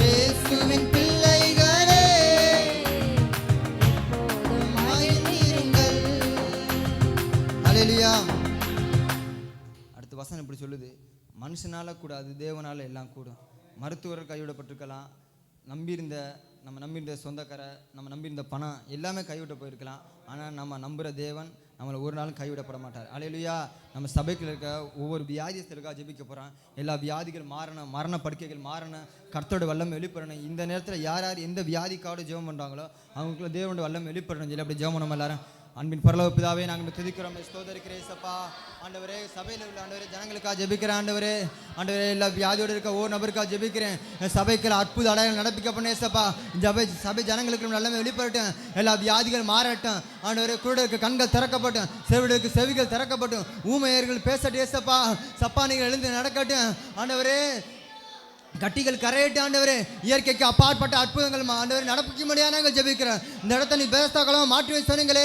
S3: இயேசுவின் பிள்ளைகளே எப்போதும் மகிழ்ந்திருங்கள். அல்லேலூயா. அடுத்த வசனம் இப்படி சொல்லுது, மனுஷனால கூடாது தேவனால எல்லாம் கூடும். மருத்துவர்கள் கைவிடப்பட்டிருக்கலாம், நம்ம நம்பியிருந்த சொந்தக்கார, நம்ம நம்பியிருந்த பணம் எல்லாமே கைவிட போயிருக்கலாம். ஆனால் நம்ம நம்புகிற தேவன் நம்மளை ஒரு நாளும் கைவிடப்பட மாட்டார். அல்லேலூயா. நம்ம சபைக்குள்ள இருக்க ஒவ்வொரு வியாதிஸ்தருக்காக ஜெபிக்க போகிறோம். எல்லா வியாதிகள் மாறணும், மரண படுக்கைகள் மாறணும், கர்த்தரோட வல்லம் வெளிப்படணும். இந்த நேரத்தில் யார் யார் எந்த வியாதிக்காவோட ஜெபம் பண்ணுறாங்களோ அவங்களுக்குள்ள தேவனோட வல்லம் வெளிப்படணும் சொல்லி அப்படி ஜெபம் நம்ம எல்லாரும் அன்பின் பரலோக பிதாவே நாங்கள் துதிக்கிறோம், ஸ்தோத்திரிக்கிறேன் ஏசப்பா. ஆண்டவரே, சபையில் உள்ள ஆண்டவரே ஜனங்களுக்காக ஜெபிக்கிறேன் ஆண்டவரே. ஆண்டவரே, எல்லா வியாதியோடு இருக்க ஒவ்வொரு நபருக்காக ஜெபிக்கிறேன். சபைக்கு அற்புத அடையாளம் நடப்பிக்க பண்ண ஏசப்பா. சபை ஜனங்களுக்கு நல்லமே வெளிப்படட்டும், எல்லா வியாதிகள் மாறட்டும் ஆண்டவரே. குருடருக்கு கண்கள் திறக்கப்பட்டும், செவிடருக்கு செவிகள் திறக்கப்பட்டும், ஊமையர்கள் பேசட்டும் ஏசப்பா. சப்பானிகள் எழுந்து நடக்கட்டும் ஆண்டவரே. கட்டிகள் கரையிட்டு ஆண்டவரே. இயற்கைக்கு அப்பாற்பட்ட அற்புதங்கள் ஆண்டவரே நடப்பிக்க முடியாது நாங்கள் ஜெபிக்கிறோம். இந்த இடத்த நீ பேஸ்தாக்களும் மாற்றி சொன்னீங்களே,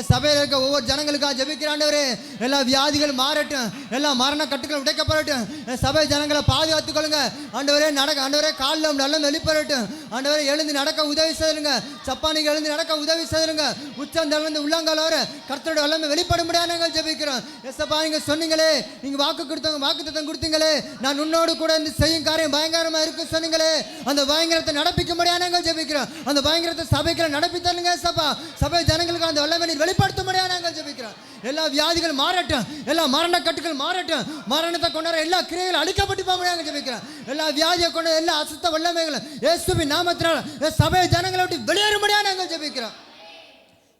S3: சபையில் இருக்க ஒவ்வொரு ஜனங்களுக்காக ஜெபிக்கிற ஆண்டவரே. எல்லா வியாதிகள் மாறட்டும், எல்லா மரண கட்டுகள் உடைக்கப்படட்டும். சபை ஜனங்களை பாதுகாத்துக் கொள்ளுங்க ஆண்டவரே. ஆண்டவரே, காலில் நல்ல வெளிப்படட்டும் ஆண்டவரே. எழுந்து நடக்க உதவி செய்யுங்க. சப்பானிகள் எழுந்து நடக்க உதவி செய்யுங்க. உச்சந்தலிருந்து உள்ளங்கால் வர கர்த்தருடைய எல்லாமே வெளிப்பட முடியாது நாங்கள் ஜெபிக்கிறோம் ஏசப்பா. நீங்க சொன்னீங்களே, நீங்க வாக்குத்தத்தம் கொடுத்தீங்களே, நான் உன்னோடு கூட இருந்து செய்யும் காரியம் பயங்கரமா இருக்கு சொன்னீங்களே. அந்த பயங்கரத்தை நடப்பிக்க முடியாது நாங்கள் ஜெபிக்கிறோம். அந்த பயங்கரத்தை சபைக்கு நடப்பித்தருங்க ஏசப்பா. சபை ஜனங்களுக்கு அந்த வல்லமை வெளிப்படுத்த முடியாது நாங்கள் ஜெபிக்கிறோம். எல்லா வியாதிகள் மாறட்டும், எல்லா மரண கட்டுகள் மாறட்டும், மரணத்தை கொண்டாட எல்லா கிரியைகளும் அழிக்கப்பட்டு போக முடியாது ஜெபிக்கிறோம். எல்லா வியாதியை கொண்ட எல்லா அசுத்த வல்லமைகளும் இயேசுவின் நாமத்தினால் சபை ஜனங்களை விட்டு வெளியேற முடியாது நாங்கள் ஜெபிக்கிறோம்.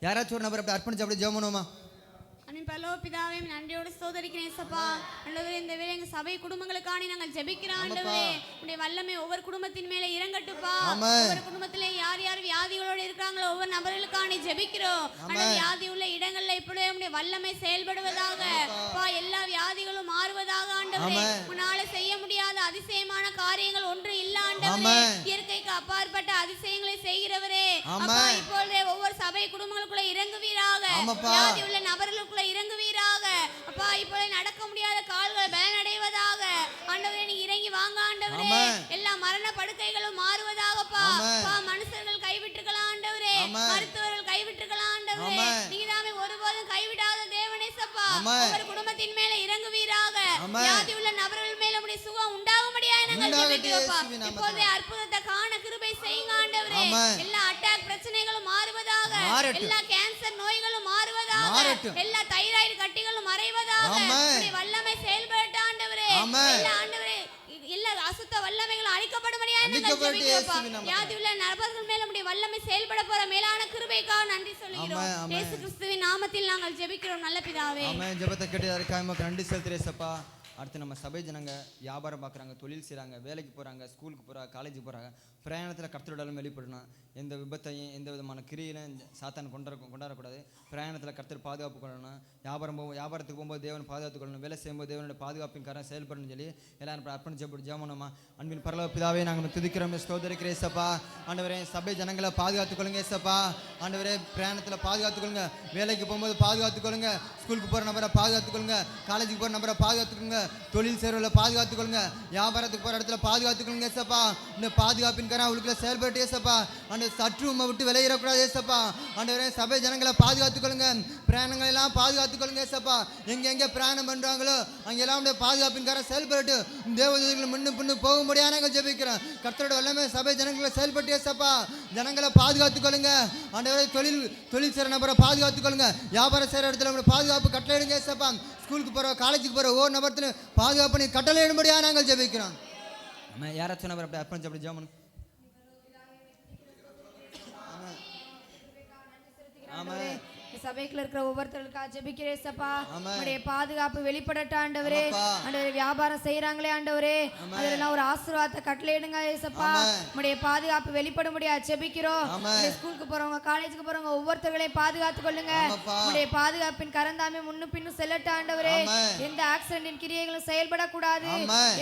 S3: யாராச்சும் ஒரு நபர் அப்படி அர்ப்பணிச்சு அப்படி ஜெபம் பண்ணுவோமா?
S2: பரலோக பிதாவே, நன்றியோடு ஸ்தோத்திரிக்கிறேன் ஏசப்பா. ஆண்டவரே, இந்த வேளை எங்க சபை குடும்பங்களுக்காக நாங்கள் ஜெபிக்கிறோம் ஆண்டவரே. உடைய வல்லமை ஒவ்வொரு குடும்பத்தின் மேல இறங்கட்டுப்பா. ஒவ்வொரு குடும்பத்திலே யார் யார் வியாதிகளோடு இருக்காங்களோ ஒவ்வொரு நபர்களுக்காக ஜெபிக்கிறோம். அந்த வியாதி உள்ள இடங்கள்ல இப்படியே உடைய வல்லமை செயல்படுவதாக, எல்லா வியாதிகளும் மாறுவதாக ஆண்டவரே. உன்னால செய்ய முடியாத அதிசயமான காரியங்கள் ஒன்று இல்ல ஆண்டவரே. இயற்கைக்கு அப்பாற்பட்ட அதிசயங்களை செய்கிறவரே, இப்பொழுதே ஒவ்வொரு சபை குடும்பங்களுக்குள்ள இறங்குவீராக. வியாதி உள்ள நபர்களுக்குள்ள இறங்குவீராக அப்பா. இப்போது நடக்க முடியாத கால்கள் பலனடைவதாக ஆண்டவரே. நீ இறங்கி வாங்க ஆண்டவரே. எல்லா மரண படுக்கைகளும் மாறுவதாகப்பா. மனுஷர்கள் கைவிட்டுக்கலாம் ஆண்டவரே, மருத்துவர்கள் கைவிட்டுக்கலாம் ஆண்டவரே. நீதாமே ஒருபோதும் கைவிடாத தேவனேசப்பா. ஒவ்வொரு குடும்பத்தின் மேல இறங்குவீராக. வியாதி உள்ள நபர்கள் மேல உடைய சுகம் உண்டாகும்படியாக நாங்கள் ஜெபிக்கிறோம்ப்பா. இப்போதே அற்புதத்தை காண கிருபை செய்யுங்க ஆண்டவரே. எல்லா அட்டாக் பிரச்சனைகளும் மாறுவதாக, எல்லா கேன்சர் நோய்களும் மாறுவதாக, எல்லா தைராய்டு கட்டிகளும் மறைவதாக, உடைய வல்லமை செயல்படட்டும் ஆண்டவரே. எல்லா ஆண்டவரே, எல்லா அசுத்த வல்லமைகளும் அழிக்கப்படும்படியாக நாங்கள் ஜெபிக்கிறோம்ப்பா. வியாதி உள்ள நபர்கள் மேல உடைய வல்லமை செயல்பட போற மேலான கிருபைக்காக நன்றி சொல்கிறோம். இயேசு கிறிஸ்துவின் நாமத்தில் நாங்கள் ஜெபிக்கிறோம் நல்ல பிதாவே.
S3: ஆமென். ஜெபத்தை கேட்டதற்காக உமக்கு நன்றி செலுத்துறேன் ஏசப்பா. அடுத்து நம்ம சபை ஜனங்க வியாபாரம் பார்க்குறாங்க, தொழில் செய்கிறாங்க, வேலைக்கு போகிறாங்க, ஸ்கூலுக்கு போகிறாங்க, காலேஜுக்கு போகிறாங்க. பிரயாணத்தில் கர்த்தரோட வெளிப்படணும். எந்த விபத்தையும் எந்த விதமான கிரியிலும் சாத்தான் கொண்டாடக்கூடாது. பிரயாணத்தில் கர்த்தர் பாதுகாப்பு கொள்ளணும். வியாபாரத்துக்கு போகும்போது தேவன் பாதுகாத்து கொள்ளணும். வேலை செய்யும்போது தேவனுடைய பாதுகாப்பின் காரணம் செயல்படணும்னு சொல்லி எல்லாரும் அர்ப்பணிச்சு ஜெபணுமா? அன்பின் பரலோக பிதாவே, நாங்கள் துதிக்கிறோம், ஸ்தோத்திரிக்கிறோம் ஏசப்பா. ஆண்டவரே, சபை ஜனங்களை பாதுகாத்துக்கொள்ளுங்க ஏசப்பா. ஆண்டவரே, பிரயாணத்தில் பாதுகாத்துக்கொள்ளுங்க, வேலைக்கு போகும்போது பாதுகாத்துக்கொள்ளுங்க, ஸ்கூலுக்கு போகிற நபரை பாதுகாத்துக்கொள்ளுங்க, காலேஜுக்கு போகிற நபரை பாதுகாத்துக்கொள்ளுங்க, தொழில் செய்கிறவர்களை பாதுகாத்துக்கொள்ளுங்க, வியாபாரத்துக்கு போகிற இடத்துல பாதுகாத்துக்கொள்ளுங்க ஏசப்பா. இந்த பாதுகாப்பின் காரணம் அவளுக்குள்ள செயல்பட்டு ஏசப்பா. அந்த சற்று உண்மை விட்டு விளையிடக்கூடாது ஏசப்பா. ஆண்டவரே, சபை ஜனங்களை பாதுகாத்துக்கொள்ளுங்க, பிரயாணங்களை எல்லாம் பாதுகாத்துக்கொள்ளுங்க ஏசப்பா. எங்கே பிரயாணம் பண்ணுறாங்களோ அங்கெல்லாம் பாதுகாப்பின் காரணம் செயல்பட்டு தேவதூதர்கள் முன்னு பின்னு போக முடியாது நாங்கள் ஜெபிக்கிறோம். கர்த்தரோட வல்லமை சபை ஜனங்களை செயல்பட்டு ஏசப்பா. ஜனங்களை பாதுகாத்துக்கொள்ளுங்க ஆண்டவரே. தொழில் செய்கிற நபரை பாதுகாத்துக்கொள்ளுங்க, வியாபாரம் செய்கிற இடத்துல பாதுகாப்பு கட்டளையிடுங்க ஏசப்பா. ஸ்கூலுக்கு போகிற காலேஜுக்கு போகிற ஒவ்வொரு நபரத்தில் பாதுகாப்பு பண்ணி கட்டளையிடும்படியாக நாங்கள் ஜெபிக்கிறோம். யாராச்சும் நபர் அப்படி அர்ப்பணிச்சு அப்படி ஜெபம்.
S4: சபைக்குள்ள இருக்கிற ஒவ்வொருத்தருக்காக ஜெபிக்கிறேன் ஏசப்பா. உம்முடைய பாதுகாப்பு வெளிப்படட்டும் ஆண்டவரே. ஆண்டவரே, வியாபாரம் செய்யறாங்களே ஆண்டவரே, அதெல்லாம் ஒரு ஆசீர்வாதத்தை கட்டளையிடுங்க ஏசப்பா. உம்முடைய பாதுகாப்பு வெளிப்பட முடியாது ஜெபிக்கிறோம். ஸ்கூலுக்கு போறவங்க, காலேஜுக்கு போறவங்க ஒவ்வொருத்தர்களையும் பாதுகாத்து கொள்ளுங்க. உம்முடைய பாதுகாப்பின் கரந்தாமே முன்னு பின்னு செல்லட்டும் ஆண்டவரே. எந்த ஆக்சிடென்டின் கிரியைகளும் செயல்படக்கூடாது,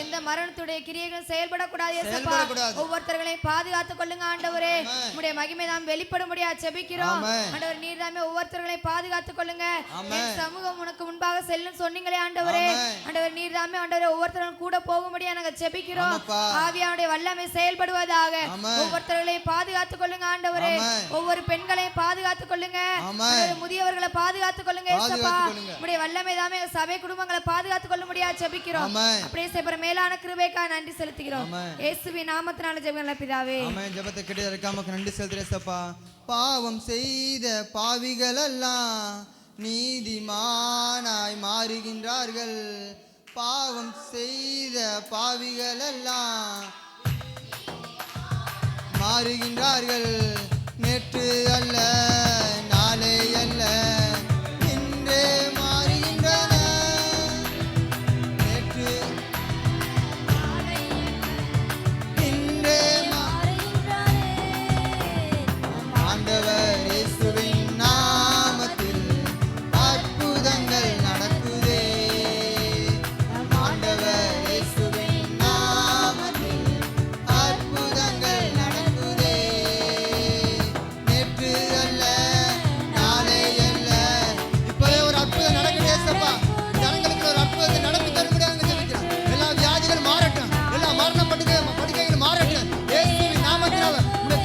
S4: எந்த மரணத்துடைய கிரியைகளும் செயல்படக்கூடாது ஏசப்பா. ஒவ்வொருத்தர்களையும் பாதுகாத்து கொள்ளுங்க ஆண்டவரே. உம்முடைய மகிமை நாம் வெளிப்பட முடியாது ஜெபிக்கிறோம் ஆண்டவர். நீர் தாமே ஒவ்வொருத்தர்களையும் பாதுகாத்துக் கொள்ளுங்க. என் சமூகம் உனக்கு முன்பாக செல்லும் சொன்னீங்களே ஆண்டவரே. ஆண்டவர், நீர் தாமே ஆண்டவரே ஒவ்வொருத்தரும் கூட போகும்படியா நாங்கள் ஜெபிக்கிறோம். ஆவியானுடைய வல்லமை செயல்படுவதாக ஒவ்வொருத்தர்களையும் பாதுகாத்துக் கொள்ளுங்க ஆண்டவரே. ஒவ்வொரு பெண்களையும் பாதுகாத்துக் கொள்ளுங்க, முதியவர்களை பாதுகாத்துக் கொள்ளுங்க ஏசப்பா. உம்முடைய வல்லமை தாமே சபை குடும்பங்களை பாதுகாத்துக் கொள்ள முடியாது ஜெபிக்கிறோம். அப்படியே செய்யற மேலான கிருபைக்காக நன்றி செலுத்துகிறோம். இயேசுவின் நாமத்தினால ஜெபங்களை பிதாவே.
S3: ஆமென். ஜெபத்தை கேட்டதற்காக நன்றி செலுத்துறேன் ஏசப்பா. பாவம் செய்த பாவிகளெல்லாம் நீதிமானாய் மாறுகின்றார்கள். பாவம் செய்த பாவிகளெல்லாம் மாறுகின்றார்கள். நேற்று அல்ல, நாளை அல்ல,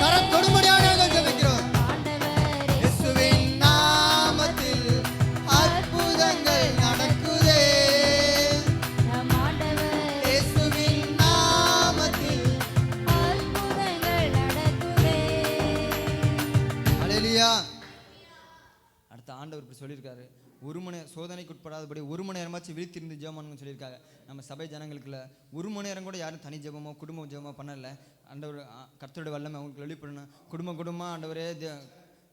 S3: கரம் தொடும்படியாக நாங்கள் ஜெபிக்கிறோம். இயேசுவின் நாமத்தில் அற்புதங்கள் நடக்குதே. இயேசுவின் நாமத்தில் ஹல்லேலூயா. அடுத்த ஆண்டவர் இப்படி சொல்லியிருக்காரு, ஒரு மணி சோதனைக்கு உட்படாதபடி ஒரு மணி நேரமாச்சும் விழித்திருந்து ஜெபம்னு சொல்லியிருக்காங்க. நம்ம சபை ஜனங்களுக்குள்ள ஒரு மணி நேரம் கூட யாரும் தனி ஜெபமோ குடும்ப ஜெபமோ பண்ணல. ஆண்டவர் கர்த்தருடைய வல்லமை அவங்களுக்கு வெளிப்படணும். குடும்பம் ஆண்டவரே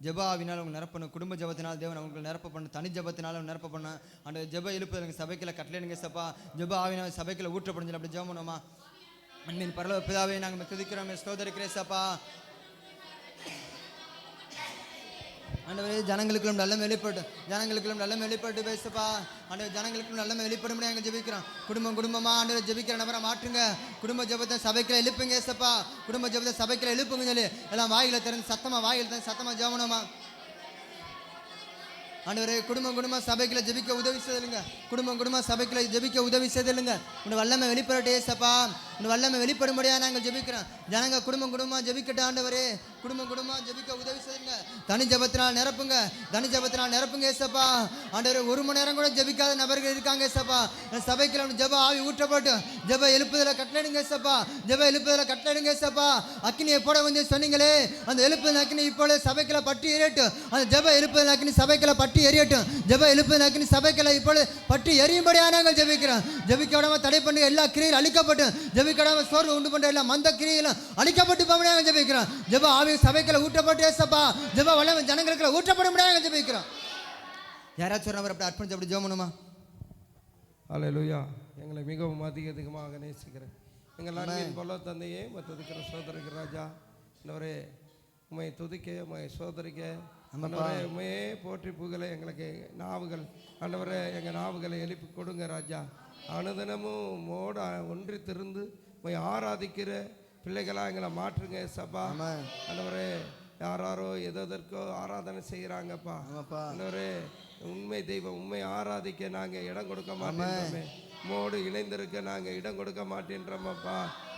S3: ஜெப ஆவினால் அவங்க நிரப்பணும். குடும்ப ஜெபத்தினால் தேவன் அவங்களுக்கு நிரப்ப பண்ணணும். தனி ஜெபத்தினால நிரப்ப பண்ணணும். அந்த ஜெப எழுப்புதல் சபைக்குள்ள கட்டளைங்க சப்பா, ஜெப ஆவினால் சபைக்குள்ள ஊற்றப்படுஞ்சு அப்படி ஜெபம் பண்ணுவோமா? அன்பின் பரலோக பிதாவே, நாங்கள் துதிக்கிறோம், ஸ்தோத்திரிக்கிறோம் சப்பா. ஆண்டவரே ஜனங்களுக்குள்ள நல்ல வெளிப்பட்டு, ஜனங்களுக்குள்ள நல்ல வெளிப்பட்டு பேசப்பா. ஆண்டவர் ஜனங்களுக்கும் நல்ல வெளிப்படும்படி நாங்கள் ஜெபிக்கிறோம். குடும்பமா ஆண்டவர் ஜெபிக்கிற நபரை மாற்றுங்க. குடும்ப ஜெபத்தை சபைக்குள்ள எழுப்புங்க ஏசப்பா. குடும்ப ஜெபத்தை சபைக்குள்ள எழுப்புங்க சொல்லி எல்லாம் வாயில திறந்து சத்தமா ஜெபணுமா? ஆண்டவரே குடும்ப சபைக்குள்ள ஜெபிக்க உதவி செய்தில்லுங்க. குடும்ப சபைக்குள்ள ஜெபிக்க உதவி செய்தில்லுங்க. உன் வல்லமை வெளிப்படட்டே ஏசப்பா. உன் வல்லமை வெளிப்படும்படியா நாங்கள் ஜெபிக்கிறோம். ஜனங்க குடும்பமா ஜெபிக்கட்ட ஆண்டவரே. குடும்பமா ஜெபிக்க உதவி செய்யுங்க. தனி ஜெபத்தினால் நிரப்புங்க ஏசப்பா. ஆண்டவரே ஒரு மணி நேரம் கூட ஜெபிக்காத நபர்கள் இருக்காங்க ஏசப்பா. சபைக்குள்ள ஜெப ஆவி ஊற்றப்பட்டு ஜெப எழுப்புதல கட்டளைடுங்க ஏசப்பா. அக்கினியை போட வந்து சொன்னீங்களே, அந்த எழுப்புதல் அக்கினி இப்போ சபைக்குள்ள பற்றி எரியட்டும். அந்த ஜெப எழுப்புதல் அக்கினி சபைக்குள்ள பற்றி எரியட்டும். ஜெப எழுப்புதல் அக்கினி சபைக்குள்ள இப்போ பற்றி எரியும்படியா நாங்கள் ஜெபிக்கிறோம். ஜெபிக்க விடாம தடை பண்ணி எல்லா கிரியையும் அழிக்கப்பட்டு, ஜெபிக்க விடாம சோர்வு உண்டு பண்ற எல்லா மந்த கிரியைகளும் அழிக்கப்பட்டு போகும்படியாக ஜெபிக்கிறோம். ஜெப ஆவி சபைக்குள்ள ஊற்றப்பட்டு ஏசப்பா. ஜெப வல்லமை ஜனங்களுக்கு ஊற்றப்படும்படியாக ஜெபிக்கிறோம். யாராச்சும் நபர் அப்படி அர்ப்பணிச்சு அப்படி ஜெபம் பண்ணுமா?
S5: ஹல்லேலூயா. எங்களை மிகவும் அதிகமாக நேசிக்கிறேன் எங்கள் அன்பின் பல தந்தையே, துதிக்கிற சோதரிக்கிற ராஜா, ஆண்டவரே உம்மை துதிக்க, உம்மை சோதரிக்க, ஆண்டவரே உம்மையே போற்றி புகழ எங்களுக்கு நாவுகள், ஆண்டவரே எங்கள் நாவுகளை எழுப்பி கொடுங்க ராஜா. அனுதினமும் உம்மோட ஒன்றித்திருந்து உம்மை ஆராதிக்கிற பிள்ளைகளாக எங்களை மாற்றுங்க சபா. ஆண்டவரே யாரோ எதற்கோ ஆராதனை செய்கிறாங்கப்பா. ஆண்டவரே உண்மை தெய்வம், உண்மை ஆராதிக்க நாங்கள் இடம் கொடுக்க மாட்டேன்றோமே, மோடு இணைந்திருக்க நாங்கள் இடம் கொடுக்க மாட்டேன்றோமப்பா.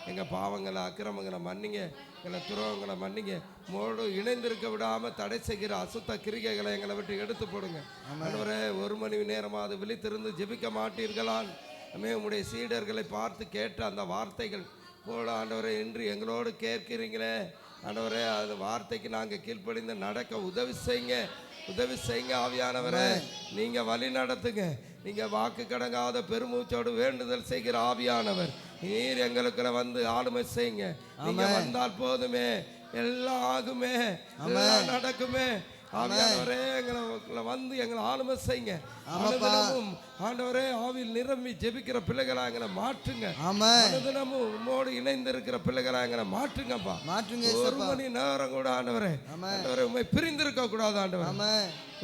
S5: எங்கள் பாவங்களை அக்கிரமங்களை மன்னிங்க, எங்களை துரோகங்களை மன்னிங்க. மோடு இணைந்திருக்க விடாமல் தடை செய்கிற அசுத்த கிரிகைகளை எங்களை விட்டு எடுத்து போடுங்க. ஆண்டவரே ஒரு மணி நேரமாவது விழித்திருந்து ஜெபிக்க மாட்டீர்களான் உம்முடைய சீடர்களை பார்த்து கேட்ட அந்த வார்த்தைகள் போல ஆண்டவரே இன்று எங்களோடு கேட்கிறீங்களே ஆண்டவரே, அந்த வார்த்தைக்கு நாங்கள் கீழ்ப்படிந்து நடக்க உதவி செய்யுங்க ஆவியானவரே. நீங்கள் வழி நடத்துங்க. நீங்கள் வாக்கு கடங்காத பெருமூச்சோடு வேண்டுதல் செய்கிற ஆவியானவர் நீர் எங்களுக்குள்ள வந்து ஆளுமை செய்யுங்க. நீங்க வந்தால் போதுமே, எல்லாம் ஆகுமே, எல்லாம் நடக்குமே. ஆவியானவரே எங்களை வந்து எங்களை ஆளுமை செய்யுங்க. ஆண்டவரே ஆவியில் நிரம்பி ஜெபிக்கிற பிள்ளைகளா எங்களை மாற்றுங்க. தினமும் உம்மோடு இணைந்து இருக்கிற பிள்ளைகளா எங்களை மாற்றுங்கப்பா. ஒரு மணி நேரம் கூட ஆண்டவரே உண்மை பிரிந்திருக்க கூடாது ஆண்டவரே.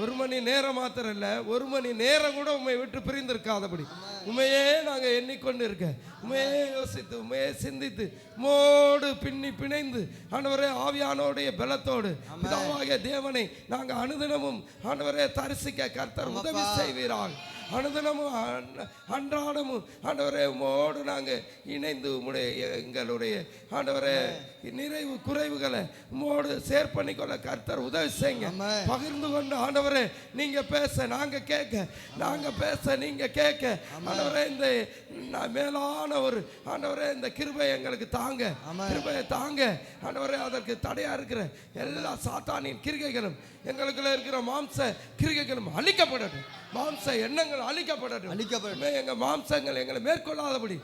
S5: ஒரு மணி நேரம் மாத்திரம் இல்ல, ஒரு மணி நேரம் கூட உண்மை விட்டு பிரிந்திருக்காதபடி உண்மையே நாங்க எண்ணிக்கொண்டு இருக்க, உண்மையே யோசித்து, உண்மையே சிந்தித்து, மோடு பிணைந்து ஆண்டவரே ஆவியானோடைய பலத்தோடு பிதாவாகிய தேவனை நாங்க அனுதினமும் ஆண்டவரே தரிசிக்க கர்த்தர் உதவி செய்வீராக. அனுதினமும் அன்றாடமும் ஆண்டவரே உம்மோடு நாங்கள் இணைந்து எங்களுடைய ஆண்டவரே நிறைவு குறைவுகளை உம்மோடு ஷேர் பண்ணிக்கொள்ள கர்த்தர் உதவி செய்யுங்க. பகிர்ந்து கொண்டு ஆண்டவரே நீங்க பேச நாங்க கேட்க, நாங்க பேச நீங்க கேட்க ஆண்டவரே இந்த மேலான ஒரு ஆண்டவரே இந்த கிருபை எங்களுக்கு தாங்க, கிருபையை தாங்க ஆண்டவரே. அதற்கு தடையா இருக்கிற எல்லா சாத்தானின் கிரிகைகளும் எங்களுக்குள்ள இருக்கிற மாம்ச கிரிகைகளும் அழிக்கப்படட்டும். மாம்ச எண்ணங்கள் அழிக்கப்படட்டும். எங்க மாம்சங்கள் எங்களை மேற்கொள்ளாதபடி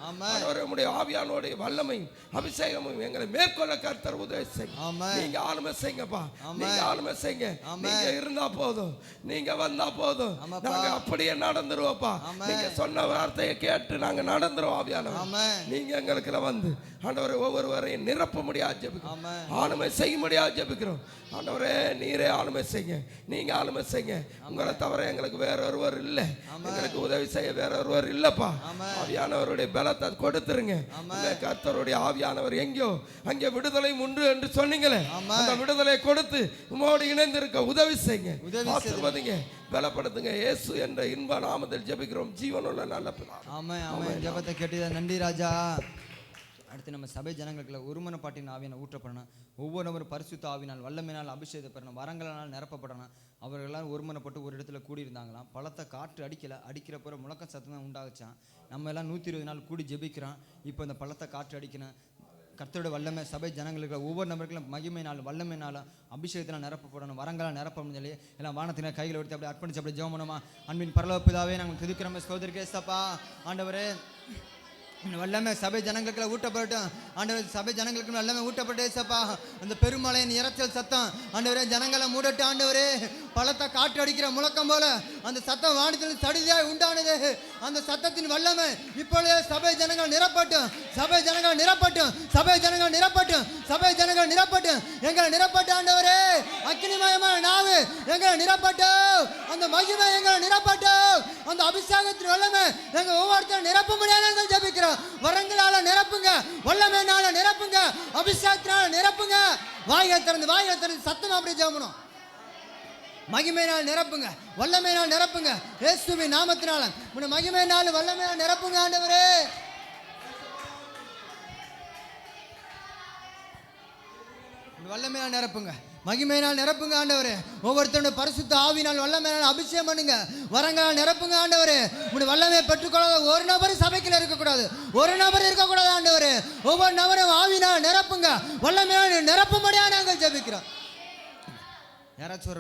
S5: உம்முடைய ஆவியானோடைய வல்லமையும் அபிஷேகமும் எங்களை மேற்கொள்ள கர்த்தர் உதவி செய்யுங்க. நீங்க ஆளுமை செய்யுங்கப்பா, நீங்க ஆளுமை செய்யுங்க. நீங்க இருந்தா போதும், நீங்க வந்தா போதும், நாங்க அப்படியே நடந்துருவோப்பா. நீங்க சொன்ன வார்த்தையை கேட்டு நாங்க நடந்துருவோம் ஆவியானவர். நீங்க எங்களுக்கு வந்து ஆண்டவரே ஒவ்வொருவரையும் நிரப்ப முடியாது ஜெபிக்கிறோம், ஆளுமை செய்ய முடியாது ஜெபிக்கிறோம். ஆண்டவரே நீரே ஆளுமை செய்யுங்க, நீங்க ஆளுமை செய்யுங்க. உங்களை தவிர எங்களுக்கு வேற ஒருவர் இல்லை, எங்களுக்கு உதவி செய்ய வேற ஒருவர் இல்லப்பா. ஆவியானவருடைய பலத்தை கொடுத்துருங்க. கர்த்தருடைய ஆவியானவர் எங்கேயோ அங்கே விடுதலை உண்டு என்று சொன்னீங்களே, அந்த விடுதலை கொடுத்து உம்மோடு இணைந்திருக்க உதவி செய்யுங்க, ஆசீர்வதிங்க, பலப்படுத்துங்க. இயேசு என்ற இன்ப நாமத்தில் ஜெபிக்கிறோம் ஜீவனுள்ள நல்ல பிதா.
S3: ஆமென். ஆமென். ஜெபத்தை கேட்டீங்க, நன்றி ராஜா. அடுத்து நம்ம சபை ஜனங்களுக்குள்ள ஒருமனப்பாட்டின் ஆவியான ஊற்றப்படணும். ஒவ்வொரு நபரும் பரிசுத்த ஆவினால் வல்லமையினால் அபிஷேகத்தை பெறணும். வரங்களால் நிரப்பப்படணும். அவர்களெல்லாம் ஒருமனப்பட்டு ஒரு இடத்துல கூடியிருந்தாங்களாம். பலத்த காற்று அடிக்கிற பிற முழக்க சத்தம் தான் உண்டாகுச்சான். நம்ம எல்லாம் 120 நாள் கூடி ஜெபிக்கிறோம். இப்போ இந்த பலத்த காற்று அடிக்கணும். கர்த்தரோட வல்லமை சபை ஜனங்களுக்கு ஒவ்வொரு நபர்களும் மகிமையினாலும் வல்லமையினாலும் அபிஷேகத்தினால் நிரப்பப்படணும். வரங்களால் நிரப்பணும் சொல்லி எல்லாம் வானத்தினால் கைகளை எடுத்து அப்படியே அர்ப்பணிச்சு அப்படியே ஜெபம் பண்ணுமா. அன்பின் பரலோக பிதாவே, நாங்கள் துதிக்கிறோம். சகோதரிக்கே சப்பா ஆண்டவரே, வல்லமை சபை ஜனங்களுக்குள்ள ஊட்டப்படட்டும். ஆண்டவர் சபை ஜனங்களுக்கு வல்லமை ஊட்டப்பட்டே சப்பா. அந்த பெருமழையின் இரைச்சல் சத்தம் ஆண்டவரே ஜனங்களை மூடட்டு. ஆண்டவரே, பலத்த காற்று அடிக்கிற முழக்கம் போல அந்த சத்தம் வானத்தில் சடிதியாய் உண்டானது. அந்த சத்தத்தின் வல்லமை இப்பொழுதே சபை ஜனங்கள் நிரப்பட்டும். சபை ஜனங்கள் நிரப்பட்டும். சபை ஜனங்கள் நிரப்பட்டும். சபை ஜனங்கள் நிரப்பட்டும். எங்களை நிரப்பட்டு ஆண்டவரே, அக்கினிமயமான நாவு எங்களை நிரப்பட்டும். அந்த மகிமை எங்களை நிரப்பட்டும். அந்த அபிஷேகத்தின் வல்லமை எங்க ஒவ்வொருத்தரும் நிரப்ப முடியாது ஜெபிக்கிறோம். வரங்களால நிரப்புங்க, வல்லமையினால நிரப்புங்க, அபிஷேகத்தினால நிரப்புங்க. வாயை திறந்து சத்தம் அப்படியே ஜெபணும். மகிமையினால் நிரப்புங்க, வல்லமையினால் நிரப்புங்க. இயேசுவின் நாமத்தினால உன்னை மகிமையினால் வல்லமையினால் நிரப்புங்க ஆண்டவரே. வல்லமையினால் நிரப்புங்க, மகிமையினால் நிரப்புங்க ஆண்டவரே. ஒவ்வொருத்தருடைய பரிசுத்த ஆவினால் வல்லமையினால் அபிஷேகம் பண்ணுங்க. வரங்களால் நிரப்புங்க ஆண்டவரே. உங்களுடைய வல்லமையை பெற்றுக்கொள்ளாத ஒரு நபரும் சபைக்குள்ள இருக்கக்கூடாது. ஒரு நபர் இருக்கக்கூடாது ஆண்டவரே. ஒவ்வொரு நபரும் ஆவினால் நிரப்புங்க, வல்லமையினால் நிரப்பும்படியாக நாங்கள் ஜெபிக்கிறோம். யாராச்சும்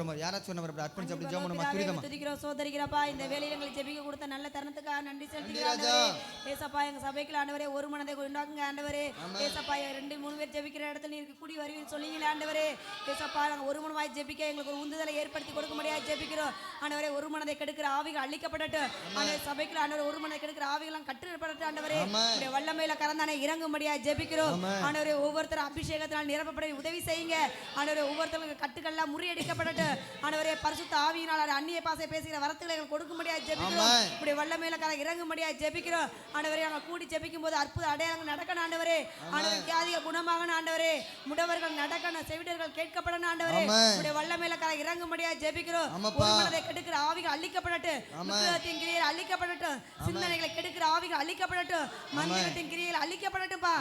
S3: ஒரு அர்ப்பணிச்சு அப்படி ஜெபம் பண்ணுமா. துதிக்கிறோம்
S6: சோதரிக்கிறப்பா. இந்த வேளையில எங்களுக்கு ஜெபிக்க கொடுத்த நல்ல தருணத்துக்காக நன்றி செலுத்துகிறோம். ஏசப்பா, எங்க சபைக்குள்ள ஆண்டவரே ஒரு மனதை உண்டாக்குங்க ஆண்டவரே. ஏசப்பா, 2-3 பேர் ஜெபிக்கிற இடத்துல நீங்க கூடி வருவீன்னு சொன்னீங்களே ஆண்டவரே. ஏசப்பா, நாங்கள் ஒரு மனமாய் ஜெபிக்க எங்களுக்கு ஒரு உந்துதலை ஏற்படுத்தி கொடுக்க முடியாது ஜெபிக்கிறோம் ஆண்டவரே. ஒரு மனதை கெடுக்கிற ஆவிகள் அழிக்கப்படட்டும் ஆண்டவரே. சபைக்குள்ள ஆண்டவரே ஒரு மனதை கெடுக்கிற ஆவிகள் கட்டுப்படட்டும் ஆண்டவரே. உடைய வல்லமையில கலந்தானே இறங்கும்படியா ஜெபிக்கிறோம் ஆண்டவரே. ஒவ்வொருத்தரும் அபிஷேகத்தினால் நிரப்பப்பட உதவி செய்யுங்க ஆண்டவரே. ஒவ்வொருத்தருக்கு கட்டுக்கள்லாம் முறியடி ஆண்டவரே. பரிசுத்த ஆவியினால் அந்நிய பாசை பேசுகிற வரத்துகளை கொடுக்கும்படியா ஜெபிக்கிறோம். இப்படி வல்லமையில இறங்கும்படியா ஜெபிக்கிறோம் ஆண்டவரே. நாங்கள் கூடி ஜெபிக்கும் போது அற்புத அடையாளங்கள் நடக்கணும் ஆண்டவரே. ஆண்டவரே, வியாதிகள் குணமாகணும் ஆண்டவரே. முடவர்கள் நடக்கணும், செவிடர்கள் கேட்கப்படணும் ஆண்டவரே. இப்படி வல்லமையில இறங்கும்படியா ஜெபிக்கிறோம். மனதை கெடுக்கிற ஆவிகள் அழிக்கப்படட்டும். முக்கியத்தின் கிரியைகள் அழிக்கப்படட்டும். சிந்தனைகளை கெடுக்கிற ஆவிகள் அழிக்கப்படட்டும். மந்திரத்தின் கிரியைகள் அழிக்கப்படட்டும்பா.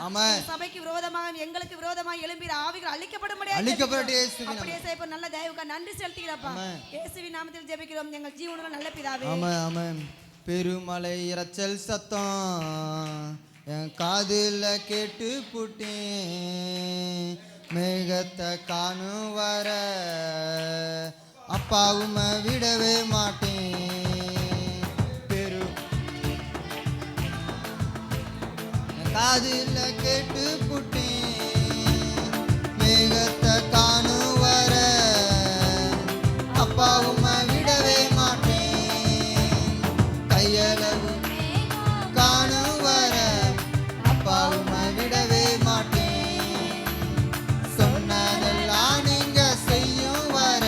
S6: சபைக்கு விரோதமாக எங்களுக்கு விரோதமாக எழும்பிற ஆவிகள் அழிக்கப்படும்படியா அப்படியே செய்ய நல்ல தயவு நன்றி செலுத்துகிறப்பா. இயேசுவின் நாமத்தில் ஜெபிக்கிறோம் எங்கள் ஜீவனுள்ள நல்ல பிதாவே.
S3: ஆமென் ஆமென். பெருமலை இரைச்சல் சத்தம் என் காதுல கேட்டு புட்டேன். மேகத்தை காணும் வர அப்பாவும் விடவே மாட்டேன். காதுல கேட்டு புட்டேன். மேகத்தை காணும் வர அப்பாவும் விடவே மாட்டேன். கையளவு காணும் வர அப்பாவும் விடவே மாட்டேன். சொன்னதெல்லாம் நீங்க செய்யும் வர